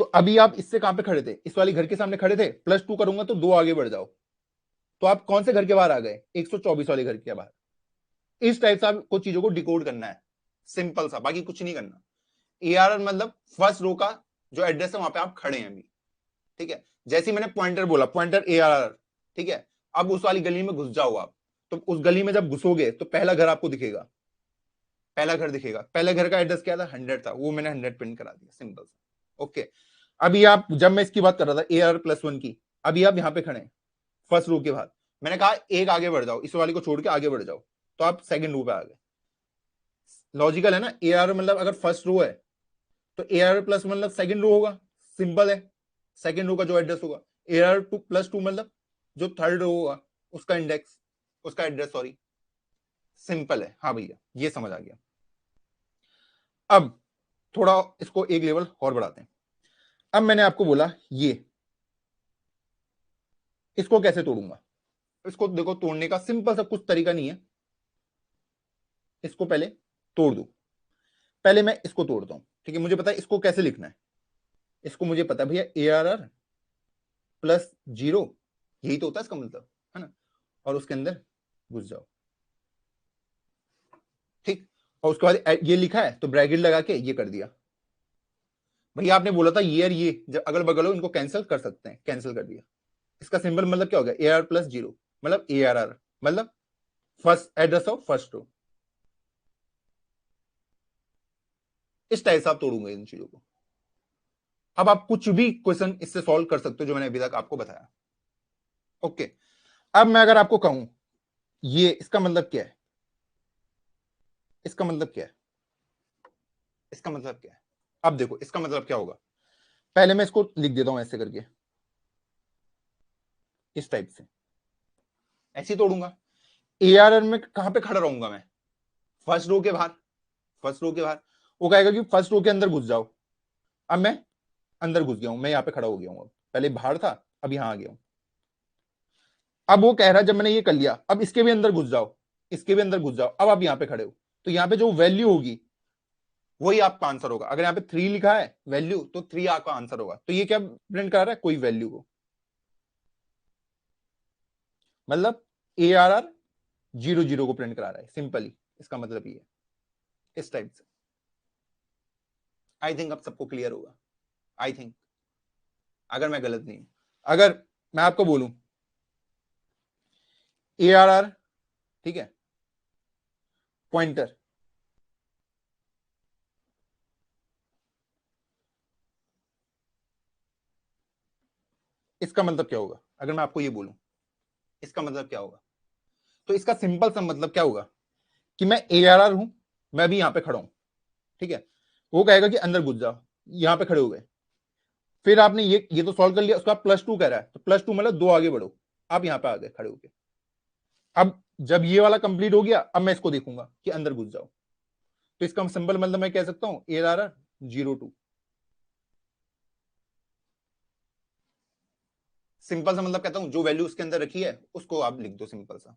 तो अभी आप इससे कहां पे खड़े थे, इस वाली घर के सामने खड़े थे, +2 करूंगा तो 2 आगे बढ़ जाओ, तो आप कौन से घर के बाहर आ गए, 124 वाले घर के बाहर, इस टाइप से आपको चीजों को डिकोड करना है, सिंपल सा, बाकी कुछ नहीं करना। ए आर आर मतलब फर्स्ट रो का जो एड्रेस है वहां पे आप खड़े हैं अभी, ठीक है, जैसे ही मैंने पॉइंटर बोला, पॉइंटर ए आर आर, ठीक है, अब उस वाली गली में घुस जाओ आप, तो उस गली में जब घुसोगे तो पहला घर आपको दिखेगा, पहला घर दिखेगा, पहले घर का एड्रेस क्या था, 100 था, वो मैंने 100 प्रिंट करा दिया, सिंपल सा, ओके। अभी आप, जब मैं इसकी बात कर रहा था ए आर प्लस वन की, अभी आप यहां पे खड़े हैं, फर्स्ट रो के बाद मैंने कहा एक आगे बढ़ जाओ, इस वाली को छोड़ के आगे बढ़ जाओ, तो आप सेकंड रो पे आ गए। लॉजिकल है ना, ए आर मतलब अगर फर्स्ट रो है तो ए आर प्लस मतलब सेकंड रो होगा, सिंपल है। सेकंड रो का जो एड्रेस होगा A R two plus two मतलब जो थर्ड रो होगा उसका इंडेक्स, उसका एड्रेस, सॉरी, सिंपल है। हाँ भैया ये समझ आ गया। अब थोड़ा इसको एक लेवल और बढ़ाते हैं। अब मैंने आपको बोला ये, इसको कैसे तोड़ूंगा? इसको देखो तोड़ने का सिंपल सा कुछ तरीका नहीं है, इसको पहले तोड़ दो। पहले मैं इसको तोड़ता हूं, ठीक है, मुझे पता है इसको कैसे लिखना है। इसको मुझे पता है भैया, A R R plus zero, यही तो होता है इसका मतलब, है ना। और उसके अंदर घुस जाओ, ठीक। और उसके बाद ये लिखा है तो ब्रैकेट लगा के ये कर दिया। भैया आपने बोला था ये और ये जब अगल बगल हो इनको कैंसिल कर सकते हैं, कैंसिल कर दिया। इसका सिंबल मतलब क्या हो गया, ए आर प्लस जीरो मतलब ए आर आर मतलब first address of first row. इस टाइप से आप तोड़ूंगे इन चीजों को। अब आप कुछ भी क्वेश्चन इससे सॉल्व कर सकते हो जो मैंने अभी तक आपको बताया। ओके, अब मैं अगर आपको कहूं ये इसका मतलब क्या है, इसका मतलब क्या है, इसका मतलब क्या है, अब देखो इसका मतलब क्या होगा। पहले मैं इसको लिख देता हूं ऐसे करके, इस टाइप से ऐसे ही तोड़ूंगा। ए आर आर में कहां पे खड़ा रहूंगा मैं, फर्स्ट रो के बाहर, फर्स्ट रो के बाहर। वो कहेगा कि फर्स्ट रो के अंदर घुस जाओ। अब मैं अंदर घुस गया हूं, मैं यहां पे खड़ा हो गया हूं। अब पहले बाहर था, अब यहां आ गया हूं। अब वो कह रहा है जब मैंने ये कर लिया अब इसके भी अंदर घुस जाओ, इसके भी अंदर घुस जाओ। अब आप यहां पे खड़े हो, तो यहां पे जो वैल्यू होगी वही आपका आंसर होगा। अगर यहाँ पे 3 लिखा है वैल्यू, तो 3 आपका आंसर होगा। तो ये क्या प्रिंट कर रहा है, कोई वैल्यू को, मतलब A R R zero zero को प्रिंट करा रहा है सिंपली। इसका मतलब ये है, इस टाइप से। आई थिंक अब सबको क्लियर होगा, आई थिंक, अगर मैं गलत नहीं हूं। अगर मैं आपको बोलूं ए आर आर, ठीक है, पॉइंटर, इसका मतलब क्या होगा? अगर मैं आपको ये बोलूं इसका मतलब क्या होगा, तो इसका सिंपल सा मतलब क्या होगा कि मैं ए आर आर हूं, मैं भी यहां पे खड़ा हूं, ठीक है। वो कहेगा कि अंदर घुस जाओ, यहां पे खड़े हो गए। फिर आपने ये तो सॉल्व कर लिया, उसका प्लस टू कह रहा है, तो प्लस टू मतलब 2 आगे बढ़ो। आप यहां पे आ गए खड़े होके। अब जब ये वाला कंप्लीट हो गया, अब मैं इसको देखूंगा कि अंदर घुस जाओ। तो इसका सिंपल मतलब मैं कह सकता हूं ए आर आर 02। सिंपल सा मतलब कहता हूं जो वैल्यू उसके अंदर रखी है उसको आप लिख दो, सिंपल सा।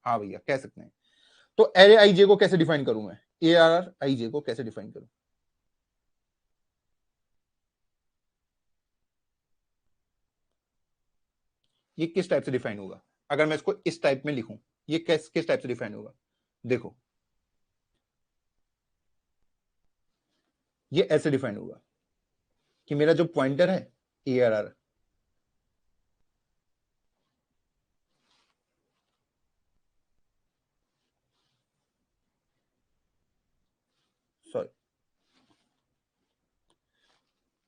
हाँ भैया कह सकते हैं। तो एरे आई जे को कैसे डिफाइन करूं मैं, ए आर आर आई जे को कैसे डिफाइन करूं? ये किस टाइप से डिफाइन होगा? अगर मैं इसको इस टाइप में लिखूं, ये किस किस टाइप से डिफाइन होगा? देखो ये ऐसे डिफाइन होगा कि मेरा जो पॉइंटर है A R R, sorry,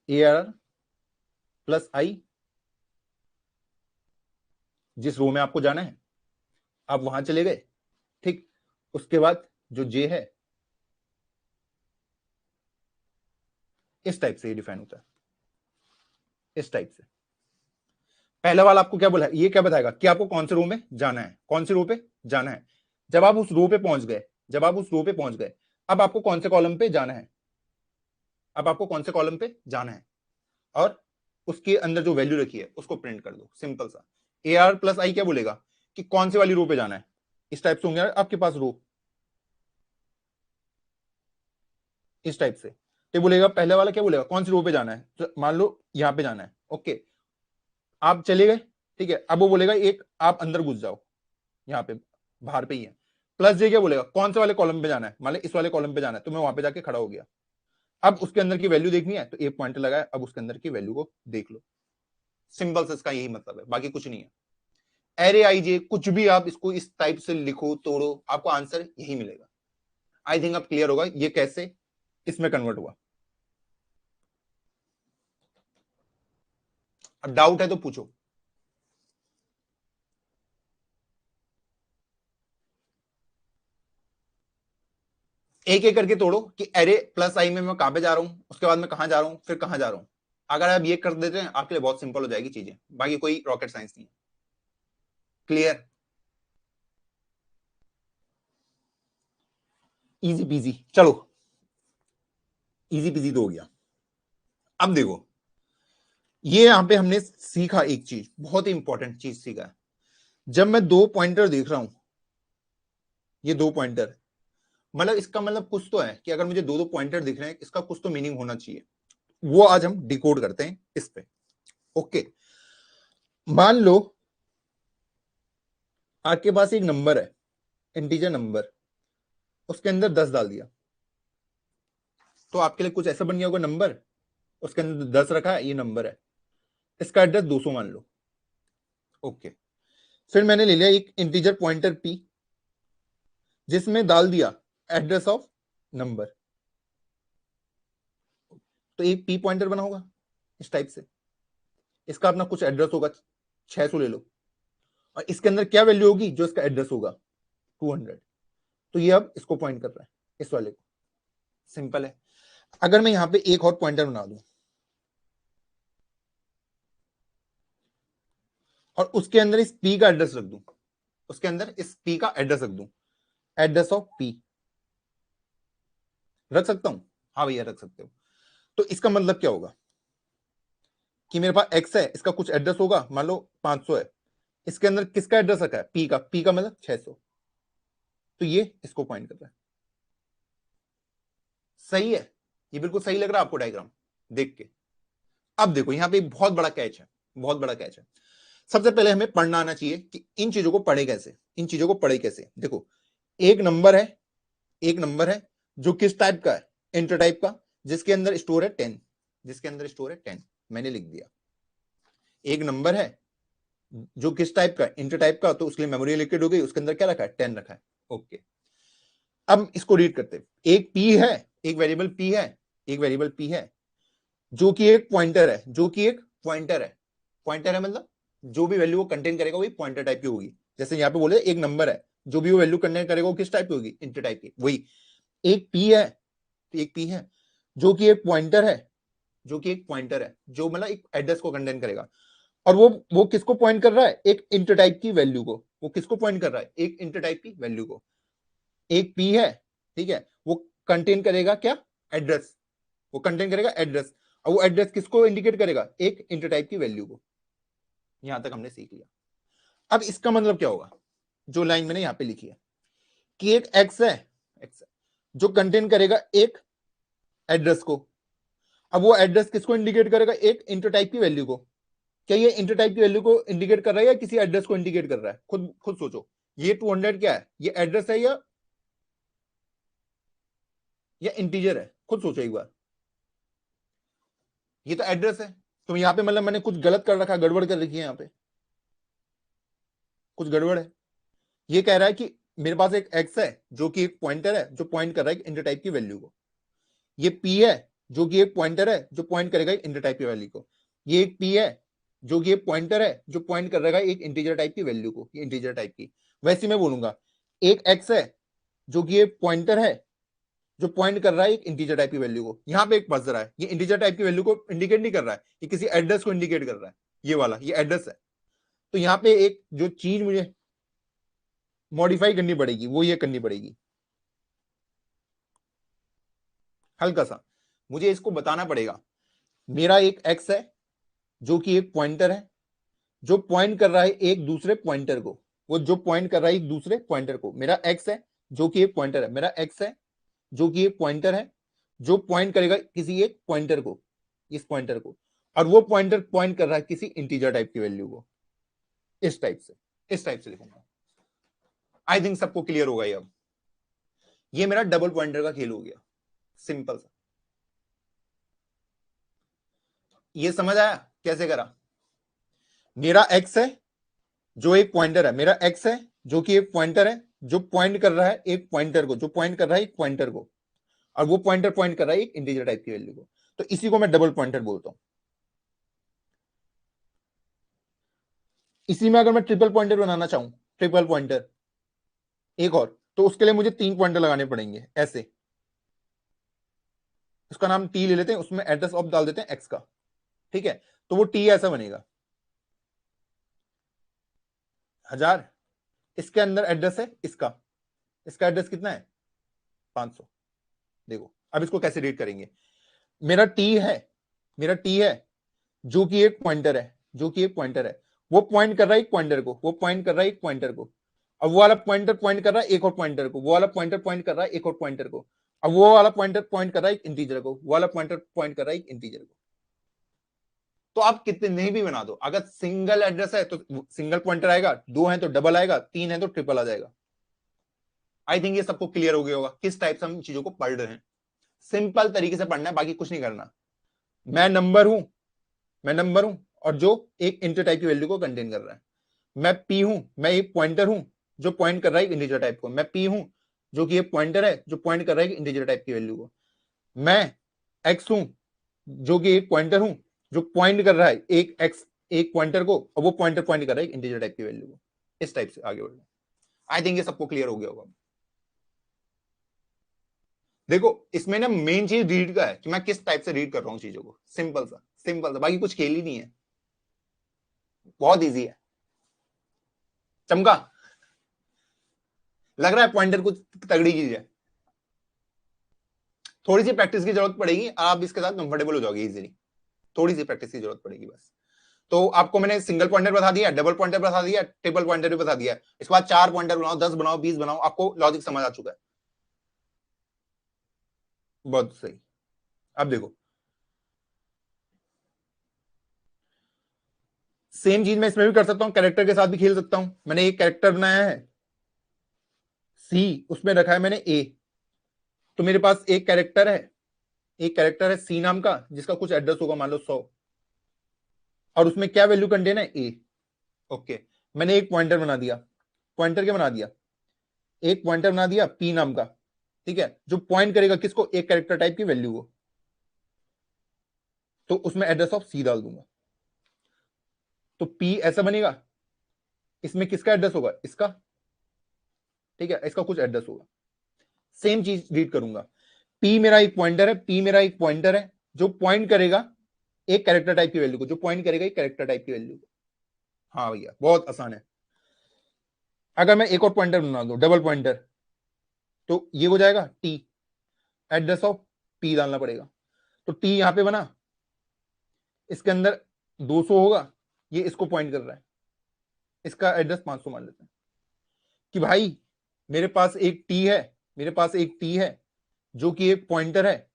A R R plus I, जिस रो में आपको जाना है आप वहां चले गए, ठीक। उसके बाद जो जे है इस टाइप से डिफाइन होता है, इस टाइप से। पहला वाला आपको क्या बोला है, ये क्या बताएगा कि आपको कौन से रो में जाना है, कौन सी रो पे जाना है। जब आप उस रो पे पहुंच गए, जब आप उस रो पे पहुंच गए, अब आपको कौन से कॉलम पे जाना है, अब आपको कौन से कॉलम पे जाना है, और उसके अंदर जो वैल्यू रखी है उसको प्रिंट कर दो, सिंपल सा। ए आर प्लस आई क्या बोलेगा कि कौन से वाली रो पे जाना है। इस टाइप से होंगे आपके पास रो, इस टाइप से। तो बोलेगा पहले वाला क्या बोलेगा, कौन सी रो पे जाना है, तो मान लो यहां पे जाना है, ओके। आप चले गए, ठीक है। अब वो बोलेगा एक आप अंदर घुस जाओ, यहाँ पे बाहर पे ही है। प्लस जे क्या बोलेगा, कौन से वाले कॉलम पे जाना है, मान लो इस वाले कॉलम पे जाना है, तो मैं वहां पे जाके खड़ा हो गया। अब उसके अंदर की वैल्यू देखनी है तो एक पॉइंट लगाया, अब उसके अंदर की वैल्यू को देख लो। सिंपल से इसका यही मतलब है, बाकी कुछ नहीं है। एरे आईजे कुछ भी आप इसको इस टाइप से लिखो तोड़ो, आपको आंसर यही मिलेगा। आई थिंक अब क्लियर होगा ये कैसे इसमें कन्वर्ट हुआ। अब डाउट है तो पूछो। एक एक करके तोड़ो कि एरे प्लस आई में मैं कहां पे जा रहा हूं, उसके बाद मैं कहां जा रहा हूं, फिर कहां जा रहा हूं। अगर आप ये कर देते हैं आपके लिए बहुत सिंपल हो जाएगी चीजें, बाकी कोई रॉकेट साइंस नहीं है। Clear, easy PG. चलो इजी पीजी तो हो गया। अब देखो ये यहां पे हमने सीखा एक चीज, बहुत ही इंपॉर्टेंट चीज सीखा है। जब मैं दो पॉइंटर देख रहा हूं, ये दो पॉइंटर, मतलब इसका मतलब कुछ तो है कि अगर मुझे दो दो पॉइंटर दिख रहे हैं इसका कुछ तो मीनिंग होना चाहिए। वो आज हम डिकोड करते हैं इस पे। ओके, मान लो आपके पास एक नंबर है, इंटीजर नंबर, उसके अंदर 10 डाल दिया, तो आपके लिए कुछ ऐसा बन गया होगा नंबर, उसके अंदर 10 रखा है, ये नंबर है, इसका एड्रेस 200 मान लो। ओके, फिर मैंने ले लिया एक इंटीजर पॉइंटर p, जिसमें डाल दिया एड्रेस ऑफ नंबर, तो एक p पॉइंटर बना होगा इस टाइप से। इसका अपना कुछ एड्रेस होगा, 600 ले लो, और इसके अंदर क्या वैल्यू होगी जो इसका एड्रेस होगा, 200। तो ये अब इसको पॉइंट कर रहा है, इस वाले को। सिंपल है। अगर मैं यहां पे एक और पॉइंटर बना दूं और उसके अंदर इस p का एड्रेस रख दूं, उसके अंदर इस p का एड्रेस रख दूं, एड्रेस ऑफ p, रख सकता हूं? हाँ भैया रख सकते हो। तो इसका मतलब क्या होगा कि मेरे पास x है, इसका कुछ एड्रेस होगा, मान लो 500 है, इसके अंदर किसका एड्रेस रखा है, p का मतलब 600, तो ये इसको पॉइंट कर रहा है। सही है, ये बिल्कुल सही लग रहा है आपको डायग्राम देख के। अब देखो यहां पे बहुत बड़ा कैच है, बहुत बड़ा कैच है। सबसे पहले हमें पढ़ना आना चाहिए कि इन चीजों को पढ़े कैसे, इन चीजों को पढ़े कैसे। देखो एक नंबर है, एक नंबर है जो किस टाइप का है, इंटर टाइप का, जिसके अंदर स्टोर है 10, जिसके अंदर स्टोर है 10, मैंने लिख दिया। एक नंबर है जो किस टाइप का, इंटर टाइप का, तो उसके लिए मेमोरी लिक्विड हो गई, उसके अंदर क्या रखा है, 10 रखा है। ओके, अब इसको रीड करते हैं। एक पी है, एक वेरिएबल पी है, एक वेरिएबल पी है जो कि एक पॉइंटर है, जो कि एक पॉइंटर है। पॉइंटर है मतलब जो भी वैल्यू वो कंटेन करेगा वही पॉइंटर टाइप की होगी। जैसे यहाँ पे बोले एक नंबर है, जो भी वो वैल्यू कंटेन करेगा वो किस टाइप की होगी, इंटर टाइप की। वही एक पी है, तो एक पी है जो कि एक पॉइंटर है, जो कि एक पॉइंटर है, जो मतलब एक एड्रेस को कंटेन करेगा। और वो किसको पॉइंट कर रहा है, एक इंटर टाइप की वैल्यू को। वो किसको पॉइंट कर रहा है, एक इंटर टाइप की वैल्यू को। एक पी है, ठीक है, वो कंटेन करेगा क्या, एड्रेस, वो कंटेन करेगा एड्रेस, और वो एड्रेस किसको इंडिकेट करेगा, एक इंटर टाइप की वैल्यू को। यहां तक हमने सीख लिया। अब इसका मतलब क्या होगा, जो लाइन मैंने यहां पे लिखी है कि एक एक्स है, एक्स है जो कंटेन करेगा एक एड्रेस को। अब वो एड्रेस किसको इंडिकेट करेगा, एक इंटर टाइप की वैल्यू को। क्या ये इंटर टाइप की वैल्यू को इंडिकेट कर रहा है या किसी एड्रेस को इंडिकेट कर रहा है, खुद खुद सोचो। ये 200 क्या है, ये एड्रेस है या इंटीजर है, खुद सोचो एक बार। ये तो एड्रेस है, तो यहाँ पे मतलब मैंने कुछ गलत कर रखा, गड़बड़ कर रखी है, यहाँ पे कुछ गड़बड़ है। ये कह रहा है कि मेरे पास एक एक्स है जो कि एक पॉइंटर है, जो पॉइंट कर रहा है इंटर टाइप की वैल्यू को। ये पी है जो कि एक पॉइंटर है, जो पॉइंट करेगा एक इंटर टाइप की वैल्यू को। ये एक पी है जो कि एक पॉइंटर है, जो पॉइंट कर रहा है एक इंटीजर टाइप की वैल्यू को, ये इंटीजर टाइप की। वैसे मैं बोलूंगा एक एक्स है जो कि एक पॉइंटर है, जो पॉइंट कर रहा है एक इंटीजर टाइप की वैल्यू को। यहां पे एक बज रहा है, ये इंटीजर टाइप की वैल्यू को इंडिकेट नहीं कर रहा है, ये किसी एड्रेस को इंडिकेट कर रहा है, ये वाला ये एड्रेस है। तो यहां पे एक जो चीज मुझे मॉडिफाई करनी पड़ेगी वो ये करनी पड़ेगी, हल्का सा मुझे इसको बताना पड़ेगा। मेरा एक एक्स है जो कि एक पॉइंटर है, जो पॉइंट कर रहा है एक दूसरे पॉइंटर को। वो जो पॉइंट कर रहा है एक दूसरे पॉइंटर को, मेरा एक्स है जो कि एक पॉइंटर है, मेरा एक्स है जो कि एक पॉइंटर है, जो पॉइंट करेगा किसी एक पॉइंटर को, इस पॉइंटर को। और वो पॉइंटर पॉइंट कर रहा है किसी इंटीजर टाइप की वैल्यू को। इस टाइप से, इस टाइप से लिखूंगा। आई थिंक सबको क्लियर होगा ये। अब ये मेरा डबल पॉइंटर का खेल हो गया, सिंपल सा। ये समझ आया कैसे करा। मेरा एक्स है जो एक पॉइंटर है, मेरा एक्स है जो कि एक पॉइंटर है, जो पॉइंट कर रहा है एक पॉइंटर को, जो पॉइंट कर रहा है एक पॉइंटर को। और वो पॉइंटर पॉइंट कर रहा है एक इंटीजर टाइप की वैल्यू को। तो इसी को मैं डबल पॉइंटर बोलता हूं। इसी में अगर मैं ट्रिपल पॉइंटर बनाना चाहूं, ट्रिपल पॉइंटर एक और, तो उसके लिए मुझे 3 पॉइंटर लगाने पड़ेंगे ऐसे। इसका नाम टी ले लेते हैं, उसमें एड्रेस ऑफ डाल देते हैं एक्स का, ठीक है। तो वो टी ऐसा बनेगा 1000, इसके अंदर एड्रेस है इसका, इसका एड्रेस कितना है 500। देखो अब इसको कैसे रीड करेंगे, मेरा टी है, मेरा टी है जो कि एक पॉइंटर है, जो कि एक पॉइंटर है, वो पॉइंट कर रहा है एक पॉइंटर को, वो पॉइंट कर रहा है एक पॉइंटर को। अब वो वाला पॉइंटर पॉइंट कर रहा है एक और पॉइंटर को, वो वाला पॉइंटर पॉइंट कर रहा है एक और पॉइंटर को। अब वो वाला पॉइंटर पॉइंट कर रहा है एक इंटीजर को, वो वाला पॉइंटर पॉइंट कर रहा है एक इंटीजर को। तो आप कितने भी बना दो, अगर सिंगल एड्रेस है तो सिंगल पॉइंटर आएगा, 2 है तो डबल आएगा, 3 है तो ट्रिपल आ जाएगा। आई थिंक ये सबको क्लियर हो गया होगा किस टाइप से हम चीजों को पढ़ रहे हैं। सिंपल तरीके से पढ़ना है, बाकी कुछ नहीं करना। मैं नंबर हूं, मैं नंबर हूं और जो एक इंटर टाइप की वैल्यू को कंटेन कर रहा है। मैं पी हूं, मैं एक पॉइंटर हूं जो पॉइंट कर रहा है एक इंटीजर टाइप को। मैं पी हूं जो कि एक पॉइंटर है जो पॉइंट कर रहा है एक इंटीजर टाइप की वैल्यू को। मैं एक्स हूं जो कि एक पॉइंटर हूं जो पॉइंट कर रहा है एक एक्स, एक पॉइंटर को, और वो पॉइंटर पॉइंट कर रहा है एक इंटीजर टाइप की वैल्यू को। इस टाइप से आगे बढ़ना। आई थिंक ये सबको क्लियर हो गया होगा। देखो इसमें ना मेन चीज रीड का है कि मैं किस टाइप से रीड कर रहा हूं चीजों को, सिंपल सा, सिंपल सा, बाकी कुछ खेल ही नहीं है, बहुत इजी है। चमका, लग रहा है पॉइंटर कुछ तगड़ी चीज है। थोड़ी सी प्रैक्टिस की जरूरत पड़ेगी, आप इसके साथ कंफर्टेबल हो जाओगे इजीली। थोड़ी सी प्रैक्टिस की जरूरत पड़ेगी बस। तो आपको मैंने सिंगल पॉइंटर बता दिया, डबल पॉइंटर बता दिया, ट्रिपल पॉइंटर भी बता दिया। इसके बाद 4 पॉइंटर बनाओ, 10 बनाओ, 20 बनाओ, आपको लॉजिक समझ आ चुका है। बहुत सही। अब देखो सेम चीज मैं इसमें भी कर सकता हूं, कैरेक्टर के साथ भी खेल सकता हूं। मैंने एक कैरेक्टर बनाया है सी, उसमें रखा है मैंने ए। तो मेरे पास एक कैरेक्टर है, एक कैरेक्टर है सी नाम का जिसका कुछ एड्रेस होगा मान लो 100, और उसमें क्या वैल्यू कंटेन है ए। ओके, मैंने एक पॉइंटर बना दिया, पॉइंटर क्या बना दिया, एक पॉइंटर बना दिया पी नाम का, ठीक है, जो पॉइंट करेगा किसको, एक कैरेक्टर टाइप की वैल्यू को। तो उसमें एड्रेस ऑफ सी डाल दूंगा, तो पी ऐसा बनेगा, इसमें किसका एड्रेस होगा, इसका, ठीक है, इसका कुछ एड्रेस होगा। सेम चीज रीड करूंगा, पी मेरा एक पॉइंटर है, पी मेरा एक पॉइंटर है जो पॉइंट करेगा एक कैरेक्टर टाइप की वैल्यू को, जो पॉइंट करेगा एक कैरेक्टर टाइप की वैल्यू को। हाँ भैया बहुत आसान है। अगर मैं एक और पॉइंटर बना दूं डबल पॉइंटर, तो ये हो जाएगा टी, एड्रेस ऑफ पी डालना पड़ेगा। तो टी यहां पे बना, इसके अंदर 200 होगा, ये इसको पॉइंट कर रहा है, इसका एड्रेस 500 मान लेते हैं कि भाई मेरे पास एक टी है, मेरे पास एक टी है जो कि एक पॉइंटर है,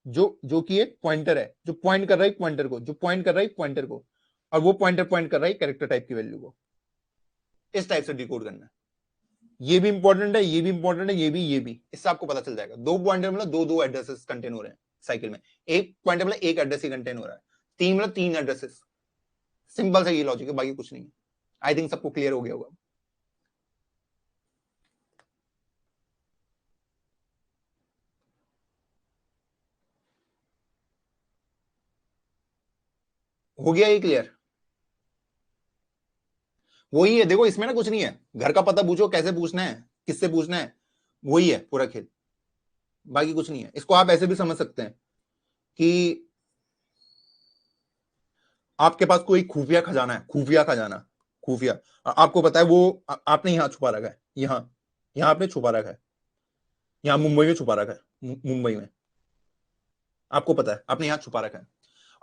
जो कि एक पॉइंटर है जो पॉइंट कर रहा है एक पॉइंटर को, जो पॉइंट कर रहा है एक पॉइंटर को, और वो पॉइंटर पॉइंट कर रहा है कैरेक्टर टाइप की वैल्यू को। इस टाइप से डिकोड करना है। ये भी इंपॉर्टेंट है, ये भी इंपॉर्टेंट है, ये भी, ये भी, इससे आपको पता चल जाएगा। 2 पॉइंटर मतलब दो दो एड्रेसेस कंटेन हो रहे हैं साइकिल में, एक पॉइंटर मतलब एक एड्रेस ही कंटेन हो रहा है, 3 मतलब 3 एड्रेसेस। सिंपल सा ये लॉजिक है, बाकी कुछ नहीं है। आई थिंक सबको क्लियर हो गया होगा। हो गया ये क्लियर? वही है, देखो इसमें ना कुछ नहीं है, घर का पता पूछो, कैसे पूछना है, किससे पूछना है, वही है पूरा खेल, बाकी कुछ नहीं है। इसको आप ऐसे भी समझ सकते हैं कि आपके पास कोई खुफिया खजाना है, खुफिया खजाना, खुफिया, आपको पता है वो आपने यहां छुपा रखा है, यहां, यहां आपने छुपा रखा है, यहां मुंबई में छुपा रखा है, मुंबई में, आपको पता है आपने यहां छुपा रखा है।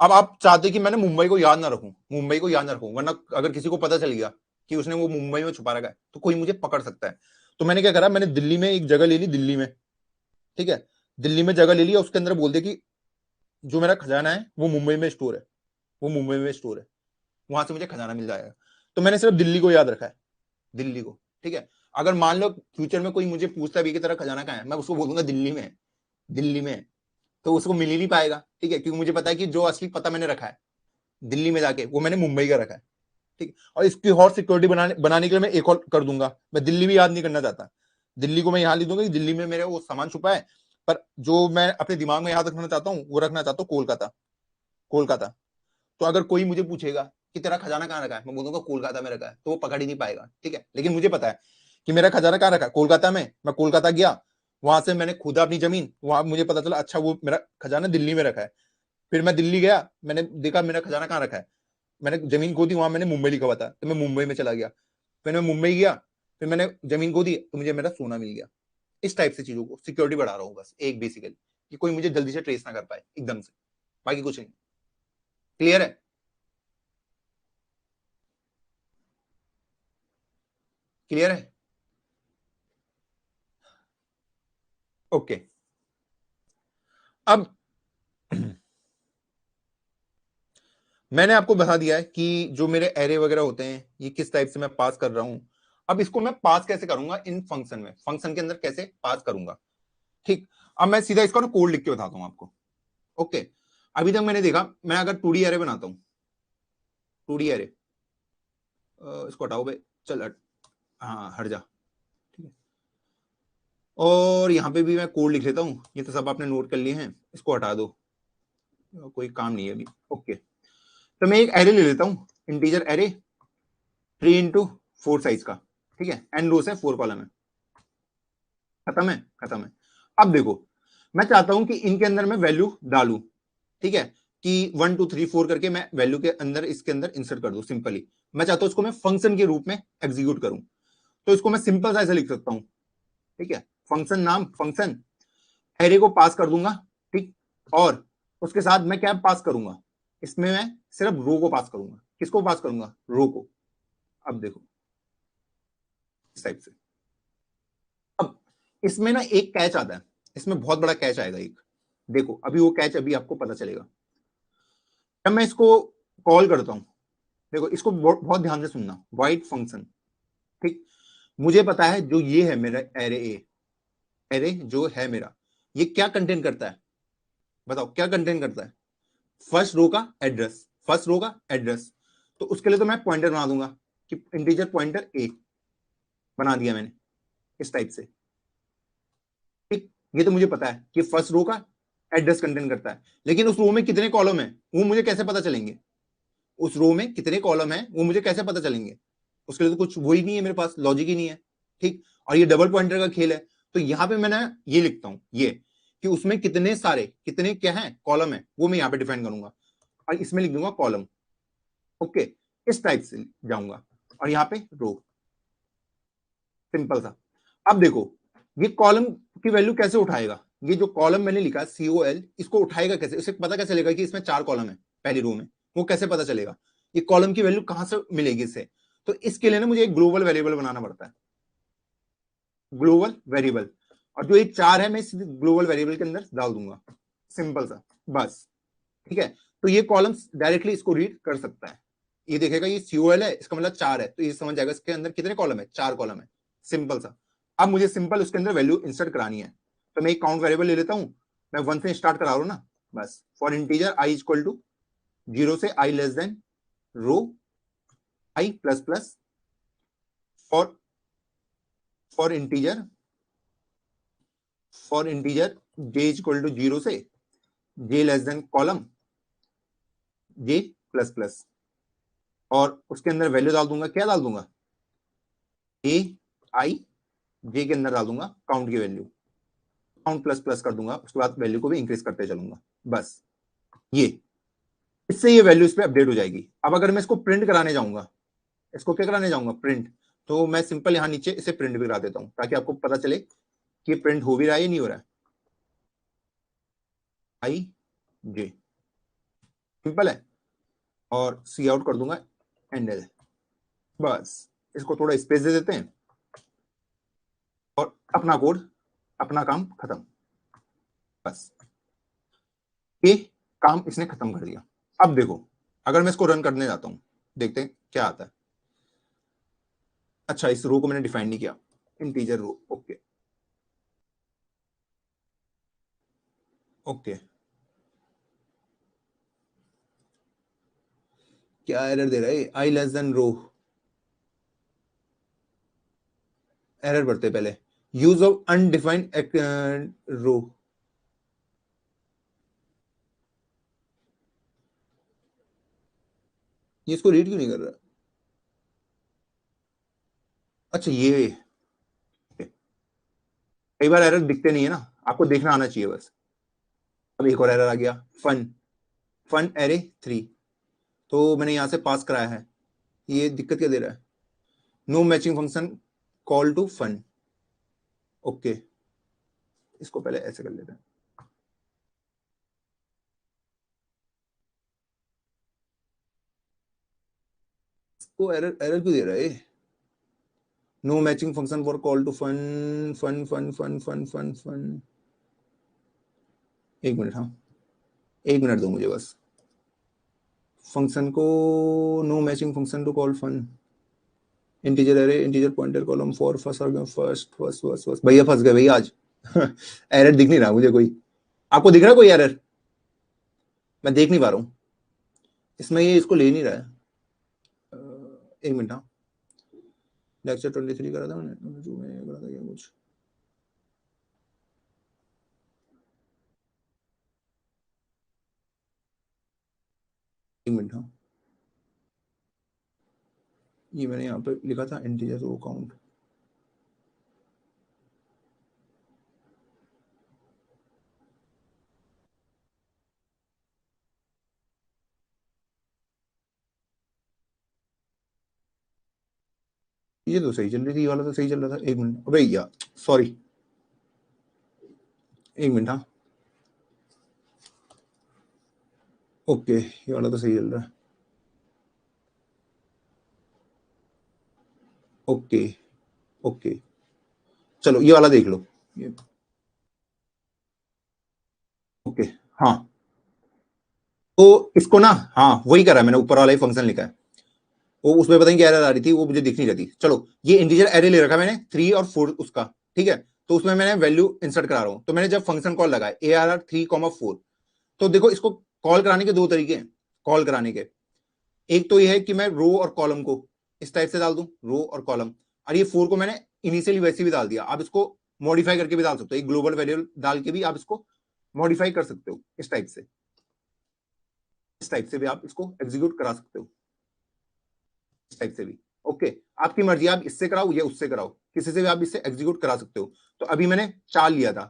अब आप चाहते कि मैंने मुंबई को याद ना रखूं, मुंबई को याद ना रखूं, वरना अगर किसी को पता चल गया कि उसने वो मुंबई में छुपा रखा है तो कोई मुझे पकड़ सकता है। तो मैंने क्या करा, मैंने दिल्ली में एक जगह ले ली, दिल्ली में, ठीक है, दिल्ली में जगह ले ली और उसके अंदर बोल दिया कि जो मेरा खजाना है वो मुंबई में स्टोर है, वो मुंबई में स्टोर है, वहां से मुझे खजाना मिल जाएगा। तो मैंने सिर्फ दिल्ली को याद रखा है, दिल्ली को, ठीक है। अगर मान लो फ्यूचर में कोई मुझे पूछता भी कि तेरा खजाना कहाँ है, मैं उसको बोलूंगा दिल्ली में, दिल्ली में, तो उसको मिल ही नहीं पाएगा, ठीक है, क्योंकि मुझे पता है कि जो असली पता मैंने रखा है दिल्ली में जाके वो मैंने मुंबई का रखा है, ठीक है। और इसकी और सिक्योरिटी बनाने के लिए मैं एक और कर दूंगा, मैं दिल्ली भी याद नहीं करना चाहता, दिल्ली को मैं यहां लिख दूंगा कि दिल्ली में मेरा वो सामान छुपा है, पर जो मैं अपने दिमाग में याद रखना चाहता हूँ वो रखना चाहता हूँ कोलकाता, कोलकाता। तो अगर कोई मुझे पूछेगा कि तेरा खजाना कहाँ रखा है, मैं बोलूंगा कोलकाता में रखा है, तो वो पकड़ ही नहीं पाएगा, ठीक है। लेकिन मुझे पता है कि मेरा खजाना कहाँ रखा है, कोलकाता में। मैं कोलकाता गया, वहां से मैंने खोदा अपनी जमीन, वहां मुझे पता चला अच्छा वो मेरा खजाना दिल्ली में रखा है। फिर मैं दिल्ली गया, मैंने देखा मेरा खजाना कहाँ रखा है, मैंने जमीन खोदी, वहां मैंने मुंबई लिखा हुआ था, तो मैं मुंबई में चला गया। फिर मैं मुंबई गया, फिर मैंने जमीन खोदी तो मुझे मेरा सोना मिल गया। इस टाइप से चीजों को सिक्योरिटी बढ़ा रहा हूँ बस, एक बेसिकली, कि कोई मुझे जल्दी से ट्रेस ना कर पाए एकदम से, बाकी कुछ नहीं। क्लियर है? क्लियर है? ओके। अब मैंने आपको बता दिया है कि जो मेरे एरे वगैरह होते हैं ये किस टाइप से मैं पास कर रहा हूं। अब इसको मैं पास कैसे करूंगा इन फंक्शन में, फंक्शन के अंदर कैसे पास करूंगा। ठीक। अब मैं सीधा इसका ना कोड लिख के बताता हूं आपको। ओके। अभी तक मैंने देखा, मैं अगर 2D एरे बनाता हूं, 2D एरे, इसको हटाओ भाई, चल हाँ हट जा। ठीक है। और यहां पे भी मैं कोड लिख लेता हूं, ये तो सब आपने नोट कर लिए हैं, इसको हटा दो, कोई काम नहीं है अभी। ओके। तो मैं एक एरे ले लेता हूं, इंटीजर एरे, 3x4 साइज का। ठीक है, एन रोस है, 4 कॉलम है। खत्म है? खत्म है। अब देखो, मैं चाहता हूं कि इनके अंदर मैं वैल्यू डालूं। ठीक है, कि 1 2 3 4 करके मैं वैल्यू के अंदर इसके अंदर इंसर्ट कर दूं सिंपली। मैं चाहता हूं इसको मैं फंक्शन के रूप में एग्जीक्यूट करूं, तो इसको मैं सिंपल सा ऐसे लिख सकता हूं। ठीक है, फंक्शन नाम फंक्शन, एरे को पास कर दूंगा। ठीक। और उसके साथ मैं क्या पास करूंगा, इसमें मैं सिर्फ रो को पास करूंगा। किसको पास करूंगा? रो को। अब देखो इस टाइप से। अब इसमें ना एक कैच आता है, इसमें बहुत बड़ा कैच आएगा एक। देखो अभी वो कैच अभी आपको पता चलेगा जब मैं इसको कॉल करता हूं। देखो इसको बहुत ध्यान से सुनना, वाइड फंक्शन। ठीक। मुझे पता है जो ये है मेरा एरे ए, एरे जो है मेरा, ये क्या कंटेन करता है? बताओ क्या कंटेन करता है? फर्स्ट रो का एड्रेस, फर्स्ट रो का एड्रेस। तो उसके लिए तो मैं पॉइंटर बना दूंगा कि इंटीजर पॉइंटर ए, बना दिया मैंने इस टाइप से। ठीक। ये तो मुझे पता है कि फर्स्ट रो का एड्रेस कंटेन करता है, लेकिन उस रो में कितने कॉलम है वो मुझे कैसे पता चलेंगे? उस रो में कितने कॉलम है वो मुझे कैसे पता चलेंगे? उसके लिए तो कुछ वही नहीं है मेरे पास, लॉजिक ही नहीं है। ठीक। और ये डबल पॉइंटर का खेल है, तो यहां पे मैंने ये लिखता हूं ये, कि उसमें कितने सारे, कितने क्या है कॉलम है, वो मैं यहां पे डिफाइन करूंगा, और इसमें लिख दूंगा कॉलम। ओके। इस टाइप से जाऊंगा, और यहां पे रो, सिंपल सा। अब देखो ये कॉलम की वैल्यू कैसे उठाएगा, ये जो कॉलम मैंने लिखा COL, इसको उठाएगा कैसे? उसे पता कैसे चलेगा कि इसमें 4 कॉलम है पहली रो में? वो कैसे पता चलेगा? ये कॉलम की वैल्यू कहां से मिलेगी इससे? तो इसके लिए ना मुझे एक ग्लोबल वेरिएबल बनाना पड़ता है, ग्लोबल वेरिएबल। और जो ये 4 है मैं इस ग्लोबल वेरिएबल के अंदर डाल दूंगा, सिंपल सा, बस। ठीक है, तो ये कॉलम्स डायरेक्टली इसको रीड कर सकता है। ये देखेगा ये COL है, इसका मतलब 4 है, तो ये समझ जाएगा इसके अंदर कितने कॉलम है, 4 कॉलम है, सिंपल सा। अब मुझे सिंपल उसके अंदर वैल्यू इंसर्ट करानी है, तो मैं एक काउंट वेरिएबल ले लेता हूं, मैं 1 से स्टार्ट करा रहा हूं ना, बस। For integer I equal to 0 से I less than row I plus plus, for for integer J equal to 0 से J less than column J plus plus, और उसके अंदर वैल्यू डाल दूंगा, क्या डाल दूंगा? ए आई जे के अंदर डाल दूंगा काउंट की वैल्यू, काउंट प्लस प्लस कर दूंगा, उसके बाद वैल्यू को भी इंक्रीज करते चलूंगा, बस। ये इससे ये वैल्यू इस पे अपडेट हो जाएगी। अब अगर मैं इसको प्रिंट कराने जाऊंगा, इसको क्या कराने जाऊंगा? प्रिंट। तो मैं सिंपल यहां नीचे इसे प्रिंट भी करा देता हूं, ताकि आपको पता चले कि प्रिंट हो भी रहा है या नहीं हो रहा है। आई जे, सिंपल है। और सी आउट कर दूंगा एंडल, बस। इसको थोड़ा स्पेस दे देते हैं, और अपना कोड, अपना काम खत्म, बस। ये काम इसने खत्म कर दिया। अब देखो, अगर मैं इसको रन करने जाता हूं, देखते हैं क्या आता है। अच्छा, इस रो को मैंने डिफाइन नहीं किया, इंटीजर रो। ओके। ओके, क्या एरर दे रहा है? आई लेस देन रो, एरर बढ़ते पहले, यूज ऑफ अनडिफाइंड रो। ये इसको रीड क्यों नहीं कर रहा? अच्छा ये, okay. कई बार एरर दिखते नहीं है ना, आपको देखना आना चाहिए बस। अब एक और एरर आ गया, फन, फन एरे 3, तो मैंने यहां से पास कराया है, ये दिक्कत क्या दे रहा है, no matching function call to fun. Okay, इसको पहले ऐसे कर लेते हैं। इसको एरर एरर क्यों दे रहा है, no matching function for call to fun, fun fun fun fun fun fun. एक मिनट, हाँ, एक मिनट दो मुझे बस। फंक्शन को no matching function to call fun, integer array, integer pointer column for first argument, first first first first. भैया फंस गए भैया आज। एरर दिख नहीं रहा मुझे कोई, आपको दिख रहा है कोई एरर? मैं देख नहीं पा रहा हूँ इसमें, ये इसको ले नहीं रहा है। एक मिनट, हाँ, लेक्चर 23 करा था मैंने, जो मैं करा था क्या कुछ। एक मिनट, हाँ, ये मैंने यहाँ पे लिखा था इंटीजर रो काउंट। ये तो सही चल रही थी, ये वाला तो सही चल रहा था। एक मिनट, अबे यार सॉरी, एक मिनट, हाँ, ओके, ये वाला तो सही चल रहा है। ओके, ओके, चलो ये वाला देख लो, ये, ओके, हाँ, तो इसको ना, हाँ वही करा है मैंने, ऊपर वाला ही फंक्शन लिखा है, वो उसमें पता नहीं क्या एरर आ रही थी, वो मुझे दिख नहीं रही थी। चलो, ये इंटीजर एरे ले रखा मैंने 3 और 4 उसका, ठीक है, तो उसमें मैंने वैल्यू इंसर्ट करा रहा हूं। तो मैंने जब फंक्शन कॉल लगाया ARR3,4, तो देखो इसको कॉल कराने के दो तरीके हैं कॉल कराने के। एक तो ये है कि मैं रो और कॉलम को इस टाइप से डाल दूं, रो और कॉलम, और ये 4 को मैंने इनिशियली वैसे भी डाल दिया। आप इसको मॉडिफाई करके भी डाल सकते हो, एक ग्लोबल वैल्यू डाल के भी आप इसको मॉडिफाई कर सकते हो, इस टाइप से, इस टाइप से भी आप इसको एग्जीक्यूट करा सकते हो, इस टाइप से भी। ओके, आपकी मर्जी, आप इससे कराओ या उससे कराओ, किसी से भी आप इससे एग्जीक्यूट करा सकते हो। तो अभी मैंने 4 लिया था,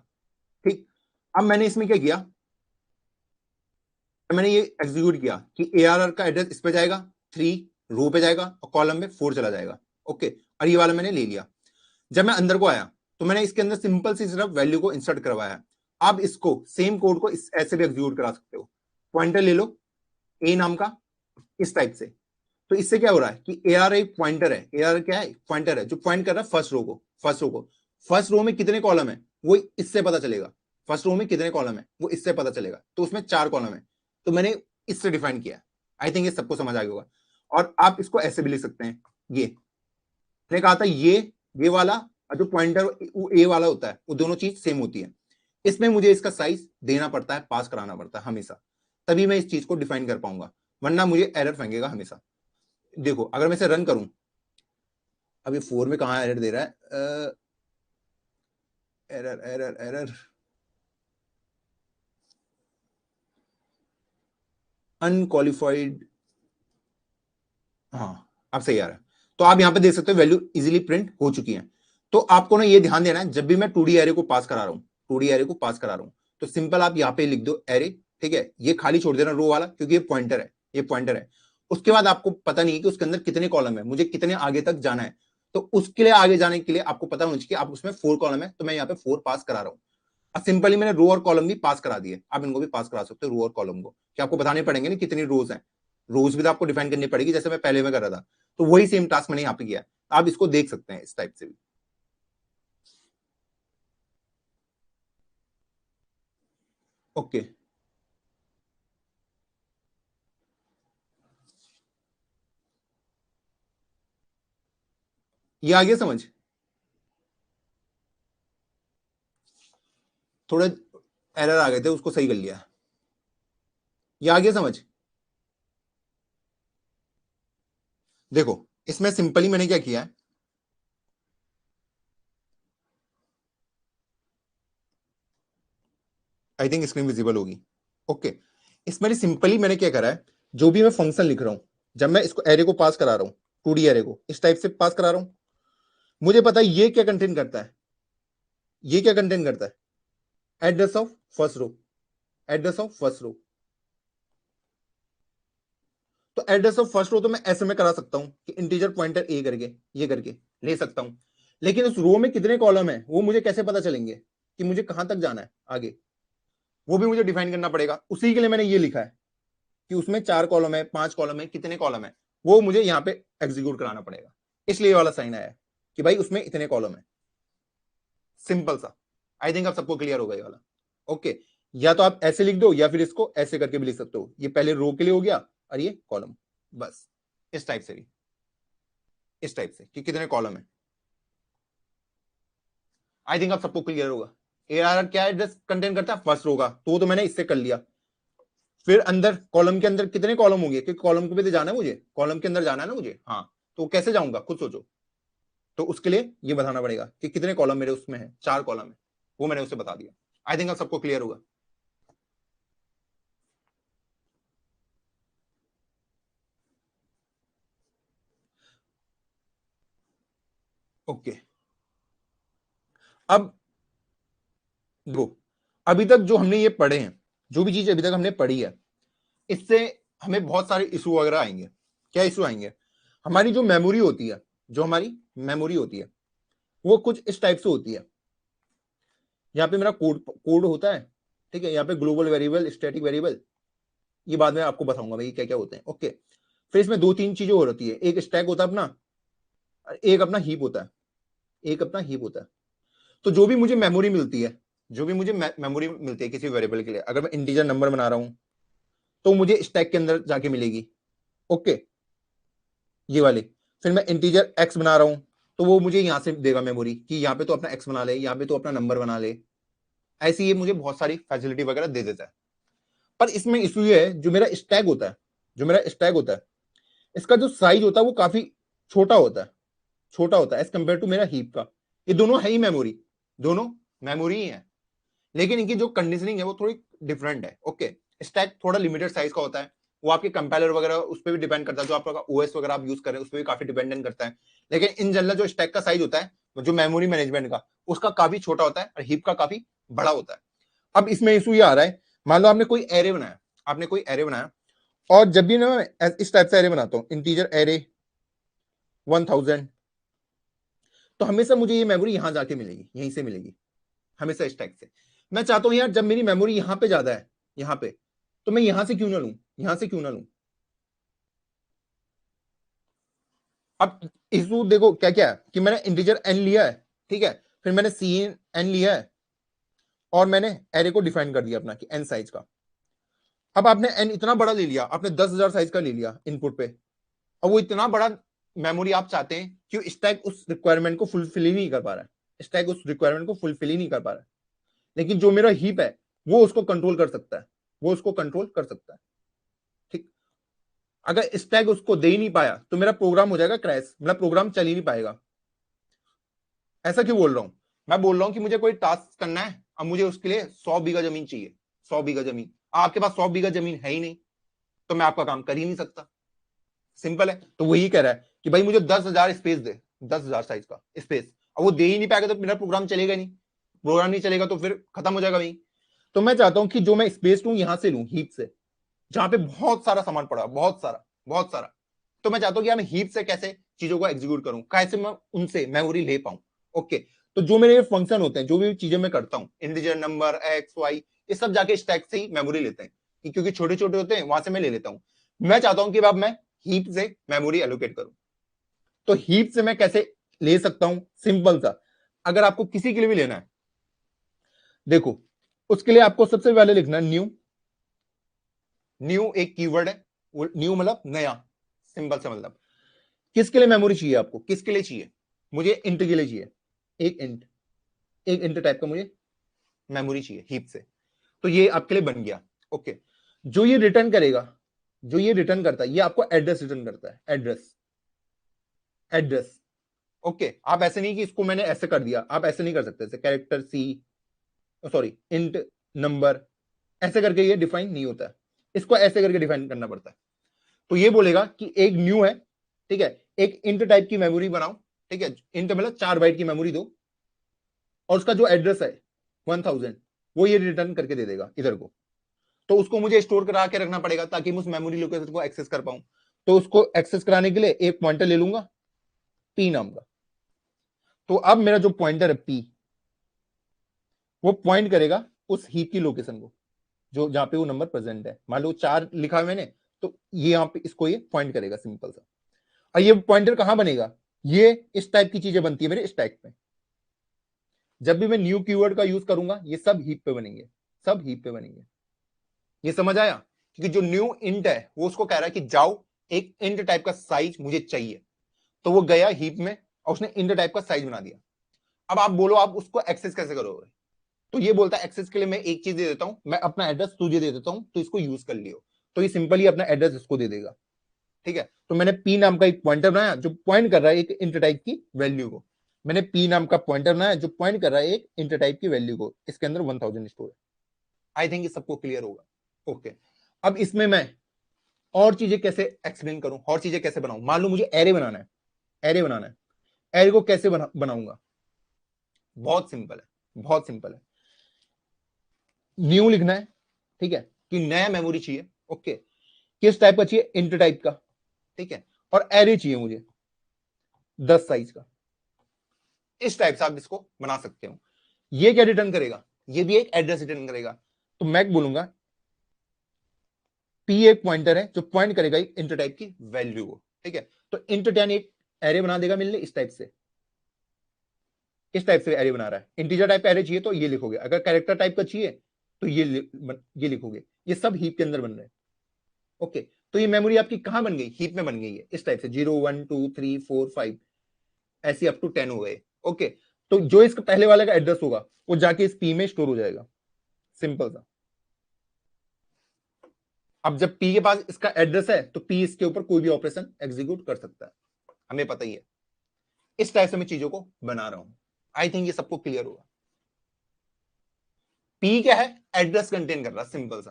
ठीक। अब मैंने इसमें क्या किया, मैंने ये एग्जीक्यूट किया कि ARR का एड्रेस इस पे जाएगा, 3 रो पे जाएगा और कॉलम में 4 चला जाएगा। ओके, और ये वाला मैंने ले लिया। जब मैं अंदर को आया तो मैंने इसके अंदर सिंपल सी सिर्फ वैल्यू को इंसर्ट करवाया। आप इसको सेम कोड को ऐसे भी एग्जीक्यूट करा सकते हो, पॉइंटर ले लो ए नाम का, इस टाइप से। तो इससे क्या हो रहा है कि AR एक पॉइंटर है, AR क्या है, पॉइंटर है जो पॉइंट कर रहा है फर्स्ट रो को, फर्स्ट रो को। फर्स्ट रो में कितने कॉलम है वो इससे पता चलेगा, फर्स्ट रो में कितने कॉलम है वो इससे पता चलेगा। तो उसमें 4 कॉलम है, तो मैंने इससे डिफाइन किया। आई थिंक ये सबको समझ आ गया होगा। और आप इसको ऐसे भी लिख सकते हैं, ये मैंने कहा था, ये वाला और जो पॉइंटर ए वाला होता है, वो दोनों चीज सेम होती है। इसमें मुझे इसका साइज देना पड़ता है, पास कराना पड़ता है हमेशा, तभी मैं इस चीज को डिफाइन कर पाऊंगा, वरना मुझे एरर फेंकेगा हमेशा। देखो अगर मैं इसे रन करूं, अब ये 4 में कहा एरर दे रहा है, एरर एरर एरर, अनक्वालिफाइड, हाँ अब सही आ रहा है। तो आप यहां पे देख सकते हो वैल्यू इजीली प्रिंट हो चुकी है। तो आपको ना ये ध्यान देना है, जब भी मैं 2D एरे को पास करा रहा हूं, 2D एरे को पास करा ररा हूं, तो सिंपल आप यहाँ पे लिख दो एरे, ठीक है, ये खाली छोड़ देना रो वाला, क्योंकि ये पॉइंटर है, ये पॉइंटर है। उसके बाद आपको पता नहीं है कि उसके अंदर कितने कॉलम है, मुझे कितने आगे तक जाना है। तो उसके लिए आगे जाने के लिए आपको पता होना चाहिए कि आप उसमें 4 कॉलम है, तो मैं यहाँ पे 4 पास करा रहा हूँ। अब सिंपली मैंने रो और कॉलम भी पास करा दिए, आप इनको भी पास करा सकते हो, रो और कॉलम को, कि आपको बताने पड़ेंगे ना कितनी रोज है, रोज भी तो आपको डिफाइन करनी पड़ेगी, जैसे मैं पहले में कर रहा था। तो वही सेम टास्क मैंने यहाँ पे किया है, आप इसको देख सकते हैं इस टाइप से भी। ओके, ये आ गया समझ, थोड़ा एरर आ गए थे, उसको सही कर लिया, ये आ गया समझ। देखो इसमें सिंपली मैंने क्या किया है, आई थिंक स्क्रीन विजिबल होगी। ओके, इसमें सिंपली मैंने क्या करा है, जो भी मैं फंक्शन लिख रहा हूं, जब मैं इसको एरे को पास करा रहा हूं, 2D एरे को इस टाइप से पास करा रहा हूं, मुझे पता है ये क्या कंटेन करता है, ये क्या कंटेन करता है? Address of first row, address of first row. तो एड्रेस ऑफ फर्स्ट रो तो मैं ऐसे में करा सकता हूं कि इंटीजर पॉइंटर ए करके ये करके ले सकता हूं, लेकिन उस रो में कितने कॉलम है वो मुझे कैसे पता चलेंगे कि मुझे कहां तक जाना है आगे? वो भी मुझे डिफाइन करना पड़ेगा। उसी के लिए मैंने ये लिखा है कि उसमें 4 कॉलम है, 5 कॉलम है, कितने कॉलम है वो मुझे यहां पे एग्जीक्यूट कराना पड़ेगा। इसलिए वाला साइन आया है कि भाई उसमें इतने कॉलम है। सिंपल सा। आई थिंक आप सबको क्लियर होगा ये वाला। ओके, या तो आप ऐसे लिख दो या फिर इसको ऐसे करके भी लिख सकते हो। ये पहले रो के लिए हो गया और ये कॉलम। बस इस टाइप से भी, इस टाइप से कि कितने कॉलम है। आई थिंक आप सबको क्लियर होगा। एआरआर क्या एड्रेस कंटेन करता है? फर्स्ट रो का। तो मैंने इससे कर लिया। फिर अंदर कॉलम के अंदर कितने कॉलम होंगे, क्योंकि कॉलम को भी तो जाना है मुझे, कॉलम के अंदर जाना है ना मुझे। हाँ, तो कैसे जाऊंगा खुद सोचो। तो उसके लिए ये बताना पड़ेगा कि कितने कॉलम मेरे उसमें है। 4 कॉलम है, वो मैंने उसे बता दिया। आई थिंक आप सबको क्लियर होगा। ओके, अब देखो, अभी तक जो हमने ये पढ़े हैं, जो भी चीज अभी तक हमने पढ़ी है, इससे हमें बहुत सारे इशू वगैरह आएंगे। क्या इशू आएंगे? हमारी जो मेमोरी होती है, जो हमारी मेमोरी होती है वो कुछ इस टाइप से होती है। यहाँ पे मेरा कोड कोड होता है, ठीक है। यहाँ पे ग्लोबल वेरिएबल, स्टैटिक वेरिएबल, ये बाद में आपको बताऊंगा भाई क्या क्या होते हैं। ओके, फिर इसमें 2-3 चीजें हो रही है। एक स्टैक होता है अपना, एक अपना हीप होता है, एक अपना हीप होता है। तो जो भी मुझे मेमोरी मिलती है, जो भी मुझे मेमोरी मिलती है किसी वेरिएबल के लिए, अगर मैं इंटीजर नंबर बना रहा हूं तो मुझे स्टैक के अंदर जाके मिलेगी। ओके, ये वाली। फिर मैं इंटीजर एक्स बना रहा हूं तो वो मुझे यहां से देगा मेमोरी कि यहाँ पे तो अपना एक्स बना ले, यहाँ पे तो अपना नंबर बना ले। ऐसे ये मुझे बहुत सारी फैसिलिटी वगैरह दे देता है। पर इसमें इशू ये है, जो मेरा स्टैक होता है, जो मेरा स्टैक होता है, इसका जो साइज होता है वो काफी छोटा होता है, छोटा होता है एज कंपेयर टू मेरा हीप का। ये दोनों है ही मेमोरी, दोनों मेमोरी ही है, लेकिन इनकी जो कंडीशनिंग है वो थोड़ी डिफरेंट है। ओके, स्टैक थोड़ा लिमिटेड साइज का होता है, वो आपके कंपाइलर वगैरह उस पर भी डिपेंड करता है, जो आपका ओएस वगैरह आप यूज कर रहे हैं उस पर भी काफी डिपेंडेंट करता है। लेकिन इन जनरल जो स्टैक का साइज होता है, जो मेमोरी मैनेजमेंट का, उसका काफी छोटा होता है और हीप का काफी बड़ा होता है। अब इसमें इशू ये आ रहा है, मान लो आपने कोई एरे बनाया, आपने कोई एरे बनाया, और जब भी ना मैं इस टाइप से एरे बनाता हूं, इंटीजर एरे 1000, तो हमेशा मुझे ये मेमोरी यहां जाके मिलेगी, यहीं से मिलेगी, हमेशा स्टैक से। मैं चाहता हूं यार जब मेरी मेमोरी यहां पे ज्यादा है, यहां पे, तो मैं यहां से क्यों ना लूं, यहां से क्यों ना लूं। अब इशू देखो क्या क्या है कि मैंने इंटीजर एन लिया है, ठीक है, फिर मैंने सी एन लिया है और मैंने एरे को डिफाइन कर दिया अपना कि एन साइज का। अब आपने एन इतना बड़ा ले लिया, आपने 10,000 साइज का ले लिया इनपुट पे। अब वो इतना बड़ा मेमोरी आप चाहते हैं कि स्टैक उस रिक्वायरमेंट को फुलफिल ही नहीं कर पा रहा है, स्टैक उस रिक्वायरमेंट को फुलफिल ही नहीं कर पा रहा है। लेकिन जो मेरा हीप है वो उसको कंट्रोल कर सकता है, वो उसको कंट्रोल कर सकता है, ठीक। अगर स्टैक उसको दे ही नहीं पाया तो मेरा प्रोग्राम हो जाएगा क्रैश, मेरा प्रोग्राम चल ही नहीं पाएगा। ऐसा क्यों बोल रहा हूं? मैं बोल रहा हूं कि मुझे कोई टास्क करना है, अब मुझे उसके लिए 100 बीघा जमीन चाहिए, 100 बीघा जमीन। आपके पास 100 बीघा जमीन है ही नहीं, तो मैं आपका काम कर ही नहीं सकता। सिंपल है। तो वही कह रहा है कि भाई मुझे 10,000 स्पेस दे, 10,000 साइज का स्पेस। अब वो दे ही नहीं पाएगा तो मेरा प्रोग्राम चलेगा नहीं, प्रोग्राम नहीं चलेगा तो फिर खत्म हो जाएगा वही। तो मैं चाहता हूं कि जो मैं स्पेस लूं यहां से लूं, हीप से, जहां पे बहुत सारा सामान पड़ा, बहुत सारा, बहुत सारा। तो मैं चाहता हूं कि मैं हीप से कैसे चीजों को एग्जीक्यूट करूं, कैसे मैं उनसे मेमोरी ले पाऊं। ओके, तो जो मेरे फंक्शन होते हैं, जो भी चीजें मैं करता हूं, इंटीजर नंबर एक्स वाई, ये सब जाके स्टैक से ही मेमोरी लेते हैं, क्योंकि छोटे छोटे होते हैं, वहां से मैं ले लेता हूं। मैं चाहता हूं कि अब मैं हीप से मेमोरी एलोकेट करूं। तो हीप से मैं कैसे ले सकता हूं? सिंपल सा, अगर आपको किसी के लिए भी लेना है, देखो, उसके लिए आपको सबसे पहले लिखना है न्यू। न्यू एक कीवर्ड है, न्यू मतलब नया, सिंपल से मतलब किसके लिए मेमोरी चाहिए आपको, किसके लिए चाहिए? मुझे इंट के लिए चाहिए, एक इंट, एक इंट टाइप का मुझे मेमोरी चाहिए हीप से। तो ये आपके लिए बन गया। ओके, जो ये रिटर्न करेगा, जो ये रिटर्न करता है, ये आपको एड्रेस रिटर्न करता है, एड्रेस, एड्रेस। ओके, आप ऐसे नहीं कि इसको मैंने ऐसे कर दिया, आप ऐसे नहीं कर सकते, जैसे कैरेक्टर सी, सॉरी इंट नंबर, ऐसे करके ये डिफाइन नहीं होता है, इसको ऐसे करके डिफाइन करना पड़ता है। तो ये बोलेगा कि एक न्यू है, ठीक है, एक इंट टाइप की मेमोरी बनाओ, ठीक है, इंट मतलब 4 बाइट की मेमोरी दो, और उसका जो एड्रेस है 1000 वो ये रिटर्न करके दे देगा इधर को। तो उसको मुझे स्टोर करा के रखना पड़ेगा ताकि मैं उस मेमोरी लोकेशन को एक्सेस कर पाऊं। तो उसको एक्सेस कराने के लिए एक पॉइंटर ले लूंगा पी नाम का। तो अब मेरा जो पॉइंटर है पी वो पॉइंट करेगा उस हीप की लोकेशन को जो जहां पे वो नंबर प्रेजेंट है। मान लो 4 लिखा है मैंने, तो ये यहां पे इसको ये पॉइंट करेगा सिंपल सा। और ये पॉइंटर कहां बनेगा, ये इस टाइप की चीजें बनती है मेरे स्टैक पे। जब भी मैं न्यू कीवर्ड का यूज करूंगा ये सब हीप पे बनेंगे, सब हीप पे बनेंगे। ये समझ आया? क्योंकि जो न्यू इंट है वो उसको कह रहा है कि जाओ एक इंट टाइप का साइज मुझे चाहिए। तो वो गया हीप में और उसने इंट टाइप का साइज बना दिया। अब आप बोलो आप उसको एक्सेस कैसे करोगे? तो ये बोलता है एक्सेस के लिए मैं एक चीज दे देता हूं, मैं अपना एड्रेस तुझे दे देता हूं तो इसको यूज कर लियो। तो ये सिंपली अपना एड्रेस इसको दे देगा। ठीक है, तो मैंने पी नाम का एक पॉइंटर बनाया जो पॉइंट कर रहा है एक इंट टाइप की वैल्यू को। मैंने पी नाम का पॉइंटर बनाया जो पॉइंट कर रहा है एक इंट टाइप की वैल्यू को। इसके अंदर 1000 स्टोर है। आई थिंक ये सबको क्लियर होगा। ओके, अब इसमें मैं और चीजें कैसे एक्सप्लेन करूं, और चीजें कैसे बनाऊं। मान लो मुझे एरे बनाना है, एरे बनाना है। एरे को कैसे बनाऊंगा? बहुत सिंपल है, बहुत सिंपल है। न्यू लिखना है, ठीक है, कि नया मेमोरी चाहिए। ओके, किस टाइप का चाहिए? इंट टाइप का। ठीक है, और एरे चाहिए मुझे 10 साइज का। इस टाइप से आप इसको बना सकते हो। ये क्या रिटर्न करेगा? ये भी एक एड्रेस रिटर्न करेगा। तो मैं बोलूंगा पी एक पॉइंटर है जो पॉइंट करेगा एक इंट टाइप की वैल्यू को। ठीक है, तो इंट 10 एक एरे बना देगा मेरे लिए इस टाइप से। इस टाइप से एरे बना रहा है। इंटीजर टाइप का एरे चाहिए तो ये लिखोगे, अगर कैरेक्टर टाइप का चाहिए तो ये लिखोगे। ये सब हीप के अंदर बन रहे हैं। ओके, तो ये मेमोरी आपकी कहां बन गई? हीप में बन गई है इस टाइप से 0 1 2 3 4 5 ऐसी अप टू 10 हो गए। ओके, तो जो इसका पहले वाले का एड्रेस होगा वो जाके इस पी में स्टोर हो जाएगा। सिंपल सा। अब जब पी के पास इसका एड्रेस है तो पी इसके ऊपर कोई भी ऑपरेशन एग्जीक्यूट कर सकता है, हमें पता ही है। इस टाइप से मैं चीजों को बना रहा हूं। आई थिंक ये सबको क्लियर होगा। पी क्या है? एड्रेस कंटेन कर रहा, सिंपल सा।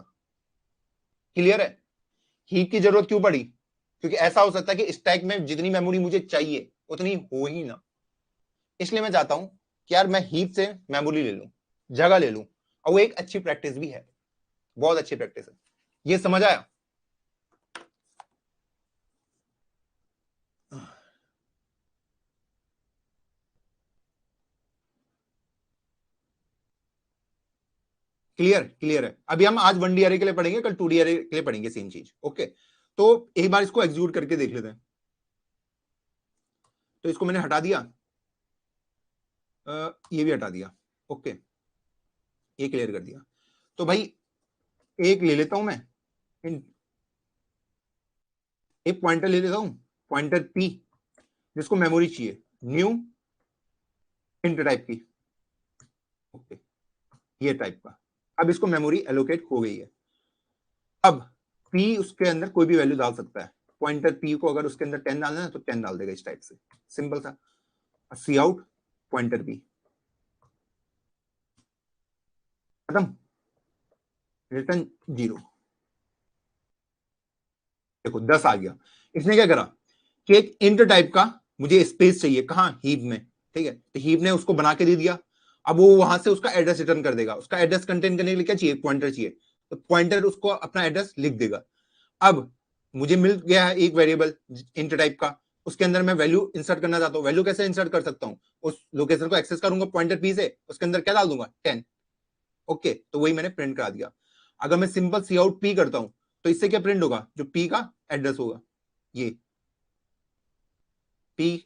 क्लियर है? हीप की जरूरत क्यों पड़ी? क्योंकि ऐसा हो सकता है कि स्टैक में जितनी मेमोरी मुझे चाहिए उतनी हो ही ना। इसलिए मैं चाहता हूं कि यार मैं हीप से मेमोरी ले लूं, जगह ले लूं। और वो एक अच्छी प्रैक्टिस भी है, बहुत अच्छी प्रैक्टिस है। ये समझ आया? क्लियर? क्लियर है। अभी हम आज 1D एरे के लिए पढ़ेंगे, कल 2D एरे के लिए पढ़ेंगे सेम चीज। ओके, तो एक बार इसको एग्जीक्यूट करके देख लेते हैं। तो इसको मैंने हटा दिया, ये भी हटा दिया। ओके, ये क्लियर कर दिया। तो भाई एक ले लेता हूं मैं, एक पॉइंटर ले लेता हूं, पॉइंटर पी, जिसको मेमोरी चाहिए न्यू इंट टाइप की। ओके, ये टाइप का। अब इसको मेमोरी एलोकेट हो गई है। अब पी उसके अंदर कोई भी वैल्यू डाल सकता है। पॉइंटर पी को अगर उसके अंदर 10 डालना है तो 10 डाल देगा इस टाइप से, सिंपल सा। सी आउट पॉइंटर पी, खत्म। रिटर्न 0। देखो 10 आ गया। इसने क्या करा कि एक इंट टाइप का मुझे स्पेस चाहिए, कहां? हीप में। ठीक है, तो हीप ने उसको बना के दे दिया। अब वो वहां से उसका एड्रेस रिटर्न कर देगा। उसका एड्रेस कंटेन करने के लिए क्या चाहिए? पॉइंटर चाहिए। तो पॉइंटर उसको अपना एड्रेस लिख देगा। अब मुझे मिल गया है एक वेरिएबल इंट टाइप का, उसके अंदर मैं वैल्यू इंसर्ट करना चाहता हूं। वैल्यू कैसे इंसर्ट कर सकता हूं? उस लोकेशन को एक्सेस करूंगा पॉइंटर पी से, उसके अंदर क्या डाल दूंगा? 10। ओके, तो वही मैंने प्रिंट करा दिया। अगर मैं सिंपल सी आउट पी करता हूं तो इससे क्या प्रिंट होगा? जो पी का एड्रेस होगा, ये पी,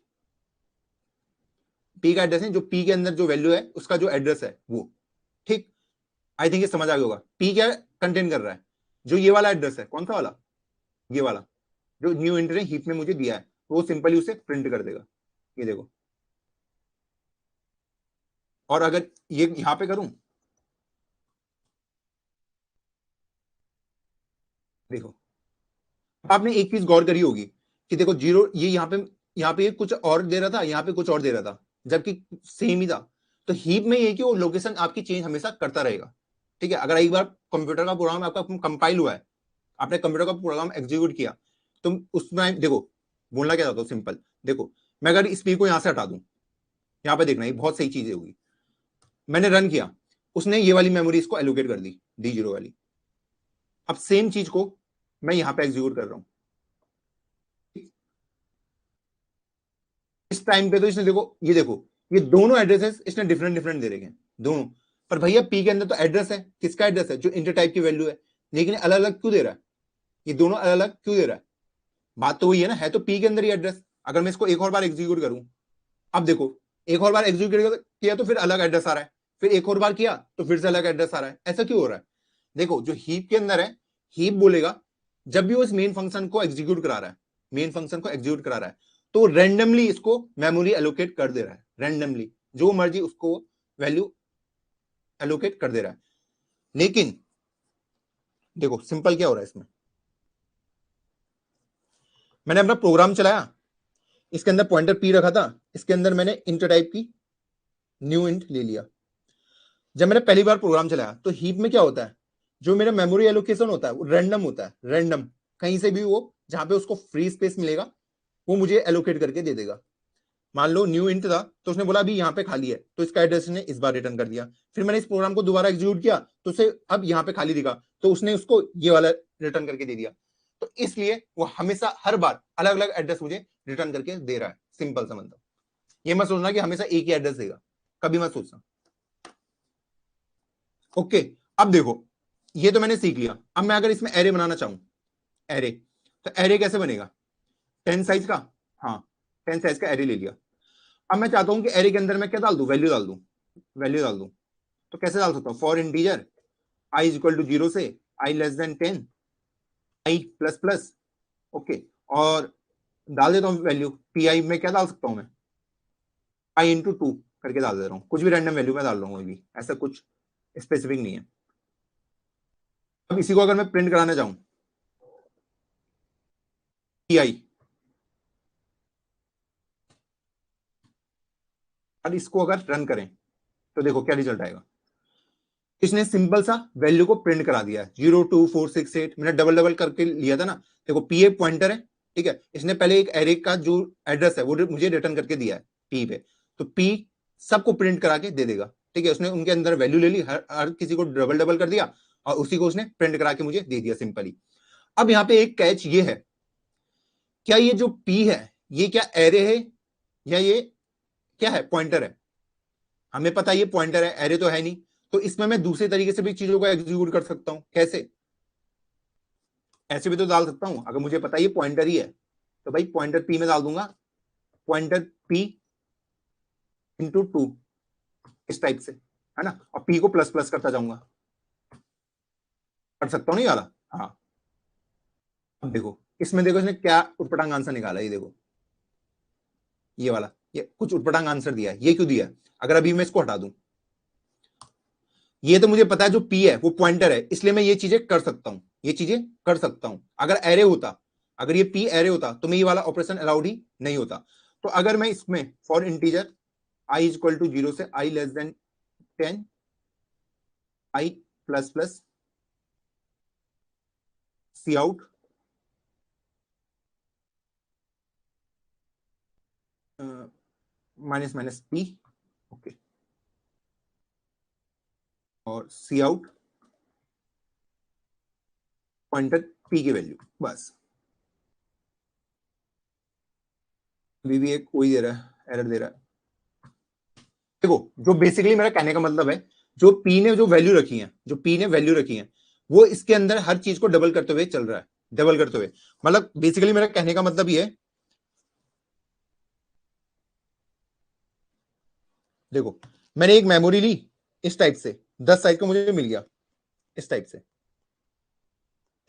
पी का एड्रेस है, जो पी के अंदर जो वैल्यू है उसका जो एड्रेस है वो। ठीक, आई थिंक ये समझ आ गया होगा। पी क्या कंटेन कर रहा है? जो ये वाला एड्रेस है, कौन सा वाला? ये वाला, जो न्यू इंट ने हीप में मुझे दिया है, तो वो सिंपली उसे प्रिंट कर देगा। ये देखो, और अगर ये यहां पे करूं, देखो आपने एक चीज गौर करी होगी कि देखो जीरो, ये यहाँ पे कुछ और दे रहा था, यहाँ पे कुछ और दे रहा था, जबकि सेम ही था। तो हीप में ये कि वो लोकेशन आपकी चेंज हमेशा करता रहेगा। ठीक है, अगर एक बार कंप्यूटर का प्रोग्राम आपका कंपाइल हुआ है, आपने कंप्यूटर का प्रोग्राम एग्जीक्यूट किया, तुम उसमें देखो बोलना क्या चाहता हूँ, सिंपल देखो। मैं अगर इस पी को यहां से हटा दूं, यहाँ पे देखना ये बहुत सही चीज होगी। मैंने रन किया, उसने ये वाली मेमोरी इसको एलोकेट कर दी, D0 वाली। अब सेम चीज को मैं यहां पे एग्जीक्यूट कर रहा हूं। इस टाइम पे तो इसने देखो ये दोनों एड्रेसेस इसने डिफरेंट डिफरेंट दे रखे हैं दोनों, पर भैया पी के अंदर तो एड्रेस है, किसका एड्रेस है, जो इंटर टाइप की वैल्यू है, लेकिन अलग अलग क्यों दे रहा है, ये दोनों अलग अलग क्यों दे रहा है? बात तो वही है ना, है तो पी के अंदर ही एड्रेस। अगर मैं इसको एक और बार एग्जीक्यूट करूं, अब देखो एक और बार एग्जीक्यूट किया तो फिर अलग एड्रेस आ रहा है, फिर एक और बार किया तो फिर से अलग एड्रेस आ रहा है, ऐसा क्यों हो रहा है? देखो जो हीप के अंदर है, हीप बोलेगा जब भी वो इस मेन फंक्शन को एग्जीक्यूट करा रहा है, मेन फंक्शन को एग्जीक्यूट करा रहा है, तो रैंडमली इसको मेमोरी एलोकेट कर दे रहा है, रैंडमली जो मर्जी उसको वैल्यू एलोकेट कर दे रहा है। लेकिन देखो सिंपल क्या हो रहा है इसमें, मैंने अपना प्रोग्राम चलाया, इसके अंदर पॉइंटर पी रखा था, इसके अंदर मैंने इंटर टाइप की न्यू इंट ले लिया। जब मैंने पहली बार प्रोग्राम चलाया तो हीप में क्या होता है, जो मेरा मेमोरी एलोकेशन होता है वो रैंडम होता है, रैंडम कहीं से भी वो जहां पे उसको फ्री स्पेस मिलेगा वो मुझे एलोकेट करके दे देगा। मान लो न्यू इंट था तो उसने बोला अभी यहाँ पे खाली है, तो इसका एड्रेस ने इस बार रिटर्न कर दिया। फिर मैंने इस प्रोग्राम को दोबारा एग्जीक्यूट किया तो उसे अब यहाँ पे खाली दिखा, तो उसने उसको ये वाला रिटर्न करके दे दिया। तो इसलिए वो हमेशा हर बार अलग अलग एड्रेस मुझे रिटर्न करके दे रहा है। सिंपल समझ लो, ये मत सोचना कि हमेशा एक ही एड्रेस देगा, कभी मत सोचना। ओके, अब देखो ये तो मैंने सीख लिया। अब मैं अगर इसमें एरे बनाना चाहूं, एरे, तो एरे कैसे बनेगा, 10 साइज का, हाँ 10 साइज का एरे ले लिया। अब मैं चाहता हूं कि एरे के अंदर मैं क्या डाल दूं, वैल्यू डाल दूं, वैल्यू डाल दूं। तो कैसे डाल सकता हूं, for integer i is equal to 0 से i less than 10 i plus plus. Okay, और डाल देता हूं वैल्यू, पी आई में क्या डाल सकता हूं मैं, i इंटू 2 करके डाल दे रहा हूं, कुछ भी रैंडम वैल्यू में डाल रहा हूं, अभी ऐसा कुछ स्पेसिफिक नहीं है। अब इसी को अगर मैं प्रिंट कराना चाहूं, पी आई, और इसको अगर रन करें तो देखो क्या रिजल्ट आएगा। इसने सिंपल सा वैल्यू को प्रिंट करा दिया है, 02468, मैंने डबल डबल करके लिया था ना। देखो पी ए पॉइंटर है, ठीक है, इसने पहले एक एरे का जो एड्रेस है वो मुझे रिटर्न करके दिया है पी पे, तो पी सबको प्रिंट करा के दे देगा, ठीक है। उसने उनके अंदर वैल्यू ले ली, हर किसी को डबल डबल कर दिया और उसी को उसने प्रिंट करा के मुझे दे दिया सिंपली। अब यहाँ पे एक कैच ये है, क्या ये जो पी है ये क्या एरे है या ये क्या है, पॉइंटर है? हमें पता है ये पॉइंटर है, एरे तो है नहीं। तो इसमें मैं दूसरे तरीके से भी चीजों को एग्जीक्यूट कर सकता हूं, कैसे, ऐसे भी तो डाल सकता हूं। अगर मुझे पता है ये पॉइंटर ही है तो भाई पॉइंटर पी में डाल दूंगा, पॉइंटर पी इंटू 2, इस टाइप से, है ना, और पी को प्लस प्लस करता जाऊंगा, कर सकता हूं नहीं वाला, हाँ। अब देखो इसमें, देखो इसने क्या उटपटांग आंसर निकाला, ये देखो ये वाला, ये कुछ उटपटांग आंसर दिया है। ये क्यों दिया है, अगर अभी मैं इसको हटा दूं, ये तो मुझे पता है जो पी है वो पॉइंटर है, इसलिए मैं ये चीजें कर सकता हूं, ये चीजें कर सकता हूं। अगर एरे होता, अगर ये पी एरे होता तो मैं ये वाला ऑपरेशन अलाउड ही नहीं होता। तो अगर मैं इसमें for integer i is equal to 0 से i less than 10 i plus plus c out minus minus p, okay, और सी आउट पॉइंटर पी की वैल्यू, बस। अभी भी एक कोई दे रहा है, एरर दे रहा है। देखो जो बेसिकली मेरा कहने का मतलब है, जो पी ने जो वैल्यू रखी है, जो पी ने वैल्यू रखी है वो इसके अंदर हर चीज को डबल करते हुए चल रहा है, डबल करते हुए। मतलब बेसिकली मेरा कहने का मतलब ये है, देखो मैंने एक मेमोरी ली इस टाइप से, 10 साइज का मुझे मिल गया, इस टाइप से,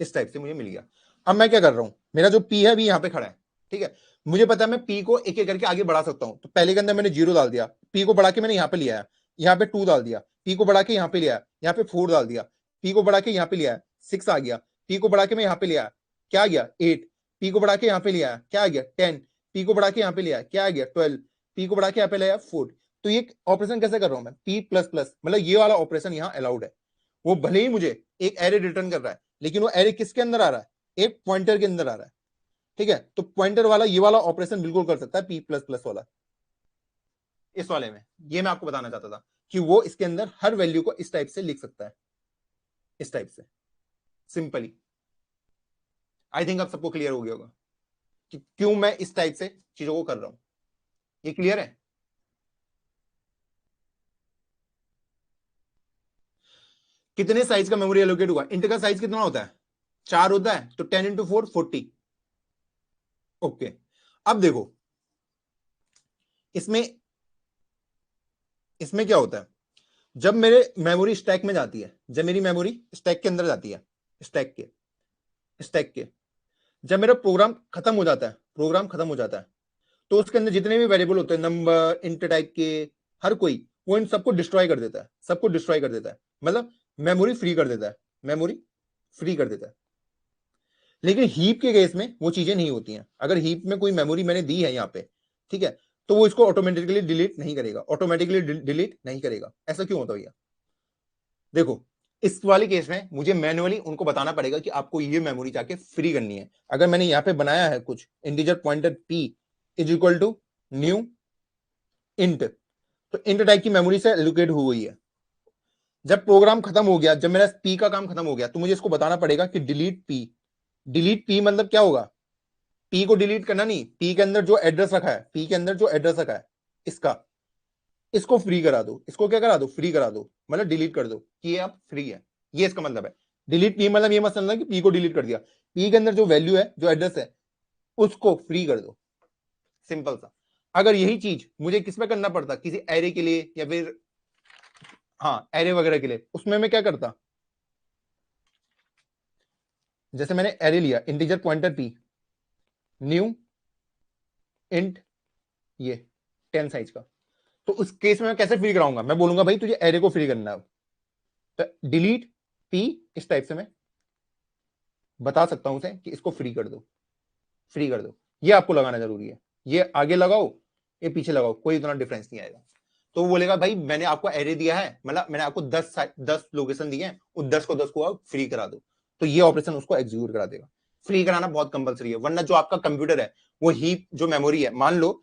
इस टाइप से मुझे मिल गया। अब मैं क्या कर रहा हूं, मेरा जो पी है अभी यहां पे खड़ा है, ठीक है, मुझे पता है मैं पी को एक एक करके आगे बढ़ा सकता हूं। तो पहले के अंदर मैंने 0 डाल दिया, पी को बढ़ा के मैंने यहां पे लिया है, यहां पे 2 डाल दिया, पी को बढ़ा के यहां पे लिया है, यहां पे 4 डाल दिया, पी को बढ़ा के यहां पे लिया है, 6 आ गया, पी को बढ़ा के मैं यहां पे लिया, क्या आ गया 8, पी को बढ़ा के यहां पे लिया, क्या आ गया 10, पी को बढ़ा के यहां पे लिया, क्या आ गया 12, पी को बढ़ा के यहां पे लिया 4। तो ये ऑपरेशन कैसे कर रहा हूं मैं, पी प्लस प्लस, मतलब ये वाला ऑपरेशन यहां अलाउड है। वो भले ही मुझे एक एरे रिटर्न कर रहा है, लेकिन वो एरे किसके अंदर आ रहा है, एक पॉइंटर के अंदर आ रहा है, ठीक है। तो पॉइंटर वाला ये वाला ऑपरेशन बिल्कुल कर सकता है, पी प्लस प्लस वाला, इस वाले में। ये मैं आपको बताना चाहता था कि वो इसके अंदर हर वैल्यू को इस टाइप से लिख सकता है, इस टाइप से सिंपली। आई थिंक अब सबको क्लियर हो गया होगा कि क्यों मैं इस टाइप से चीजों को कर रहा हूं। ये क्लियर है? कितने साइज का मेमोरी एलोकेट हुआ? इंट का साइज कितना होता है? 4 होता है, तो 10 इंटू 4 40। ओके, अब देखो इसमें इसमें क्या होता है, जब मेरे मेमोरी स्टैक में जाती है, जब मेरी मेमोरी स्टैक के अंदर जाती है, स्टैक के जब मेरा प्रोग्राम खत्म हो जाता है, प्रोग्राम खत्म हो जाता है, तो उसके अंदर जितने भी वेरिएबल होते हैं, नंबर, इंट टाइप के, हर कोई, वो इन सबको डिस्ट्रॉय कर देता है, सबको डिस्ट्रॉय कर देता है, मतलब मेमोरी फ्री कर देता है, मेमोरी फ्री कर देता है। लेकिन हीप के केस में वो चीजें नहीं होती हैं। अगर हीप में कोई मेमोरी मैंने दी है यहाँ पे, ठीक है, तो वो इसको ऑटोमेटिकली डिलीट नहीं करेगा, ऑटोमेटिकली डिलीट नहीं करेगा। ऐसा क्यों होता है भैया? देखो, इस वाले केस में मुझे मैन्युअली उनको बताना पड़ेगा कि आपको ये मेमोरी जाके फ्री करनी है। अगर मैंने यहाँ पे बनाया है कुछ integer pointer p is equal to new int, तो इंट टाइप की मेमोरी से एलोकेट हुई है। जब प्रोग्राम खत्म हो गया, जब मेरा p का काम खत्म हो गया, तो मुझे इसको बताना पड़ेगा कि डिलीट p। डिलीट p मतलब क्या होगा? p को डिलीट करना नहीं, p के अंदर जो एड्रेस रखा है, p के अंदर जो एड्रेस रखा है इसका, इसको फ्री करा दो। इसको क्या करा दो? फ्री करा दो, मतलब डिलीट कर दो कि ये अब फ्री है। ये इसका मतलब है। डिलीट पी मतलब ये मत समझना कि पी को डिलीट कर दिया, पी के अंदर जो वैल्यू है, जो एड्रेस है, उसको फ्री कर दो, सिंपल सा। अगर यही चीज मुझे किस में करना पड़ता, किसी एरे के लिए या फिर हाँ एरे वगैरह के लिए, उसमें मैं क्या करता, जैसे मैंने एरे लिया integer pointer P new int ये 10 साइज का, तो उस केस में मैं कैसे फ्री कराऊंगा? मैं बोलूंगा भाई तुझे एरे को फ्री करना है, तो डिलीट पी, इस टाइप से मैं बता सकता हूं उसे कि इसको फ्री कर दो, फ्री कर दो। ये आपको लगाना जरूरी है। ये आगे लगाओ, ये पीछे लगाओ, कोई इतना डिफरेंस नहीं आएगा। तो वो बोलेगा भाई मैंने आपको एरे दिया है, मतलब मैंने आपको 10 लोकेशन दिए हैं, उस 10 को आप फ्री करा दो, तो ये ऑपरेशन उसको एग्जीक्यूट करा देगा। फ्री कराना बहुत कंपलसरी है, वरना जो आपका कंप्यूटर है, वो हीप जो मेमोरी है, मान लो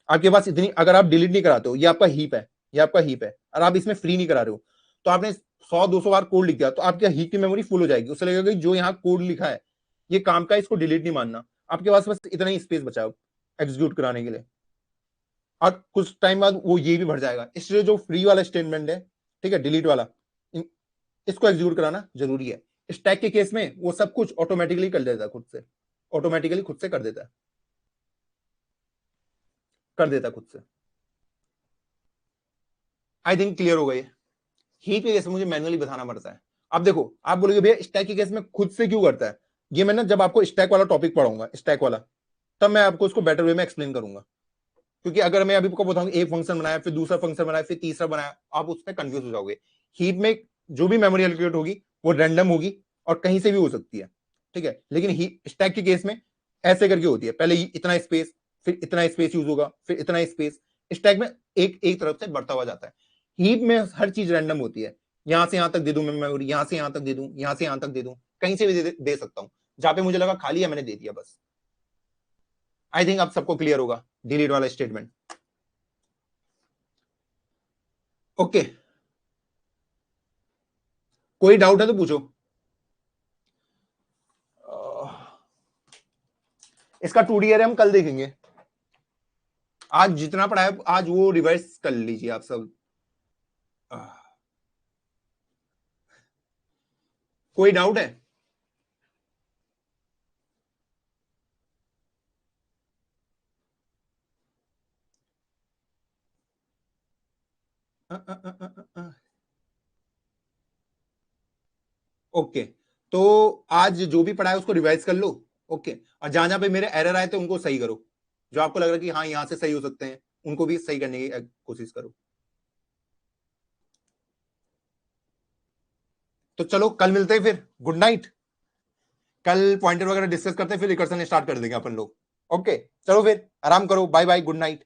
आपके पास इतनी, अगर आप डिलीट नहीं कराते हो, ये आपका हीप है, ये आपका हीप है, और आप इसमें फ्री नहीं करा रहे हो, तो आपने 100-200 बार कोड लिख दिया, तो आपकी हीप की मेमोरी फुल हो जाएगी। उससे लगेगा कि जो यहाँ कोड लिखा है ये काम का, इसको डिलीट नहीं मानना। आपके पास बस इतना ही स्पेस बचा एग्जीक्यूट कराने के लिए, और कुछ टाइम बाद वो ये भी भर जाएगा। इसलिए जो फ्री वाला स्टेटमेंट है, ठीक है, डिलीट वाला, इसको एग्जीक्यूट कराना जरूरी है। स्टैक के केस में वो सब कुछ ऑटोमेटिकली कर देता है, खुद से, ऑटोमेटिकली खुद से कर देता है, कर देता है खुद से। आई थिंक क्लियर हो गई। हीप के केस में मुझे मैनुअली बताना पड़ता है। अब देखो, आप बोलोगे भैया स्टैक के केस में खुद से क्यों करता है? ये मैं ना जब आपको स्टैक वाला टॉपिक पढ़ाऊंगा, स्टैक वाला, तब मैं आपको उसको बेटर वे में एक्सप्लेन करूंगा। क्योंकि अगर मैं अभी आपको बताऊंगा एक फंक्शन बनाया, फिर दूसरा फंक्शन बनाया, फिर तीसरा बनाया, आप उसमें कंफ्यूज हो जाओगे। हीप में जो भी मेमोरी एलोकेट होगी वो रैंडम होगी और कहीं से भी हो सकती है, ठीक है। लेकिन स्टैक के केस में ऐसे करके होती है, पहले इतना स्पेस, फिर इतना स्पेस यूज होगा, फिर इतना स्पेस। स्टैक में एक एक तरफ से बढ़ता हुआ जाता है। हीप में हर चीज रैंडम होती है। यहां से यहां तक दे दूं मैं मेमोरी, यहां से यहां तक दे दूं, यहां से यहां तक दे दूं, कहीं से भी दे सकता हूं। जहां पे मुझे लगा खाली है मैंने दे दिया, बस। आई थिंक अब सबको क्लियर होगा डिलीट वाला स्टेटमेंट। ओके, कोई डाउट है तो पूछो। इसका 2D एरे हम कल देखेंगे। आज जितना पढ़ा है आज वो रिवाइज कर लीजिए आप सब। कोई डाउट है? ओके, तो आज जो भी पढ़ा है उसको रिवाइज कर लो। ओके, और जहां जहां पे मेरे एरर आए थे उनको सही करो। जो आपको लग रहा है कि हाँ यहां से सही हो सकते हैं, उनको भी सही करने की कोशिश करो। तो चलो कल मिलते हैं फिर। Good night. कल पॉइंटर वगैरह डिस्कस करते हैं, फिर रिकर्सन स्टार्ट कर देंगे अपन लोग। ओके, चलो फिर आराम करो। Bye bye, good night.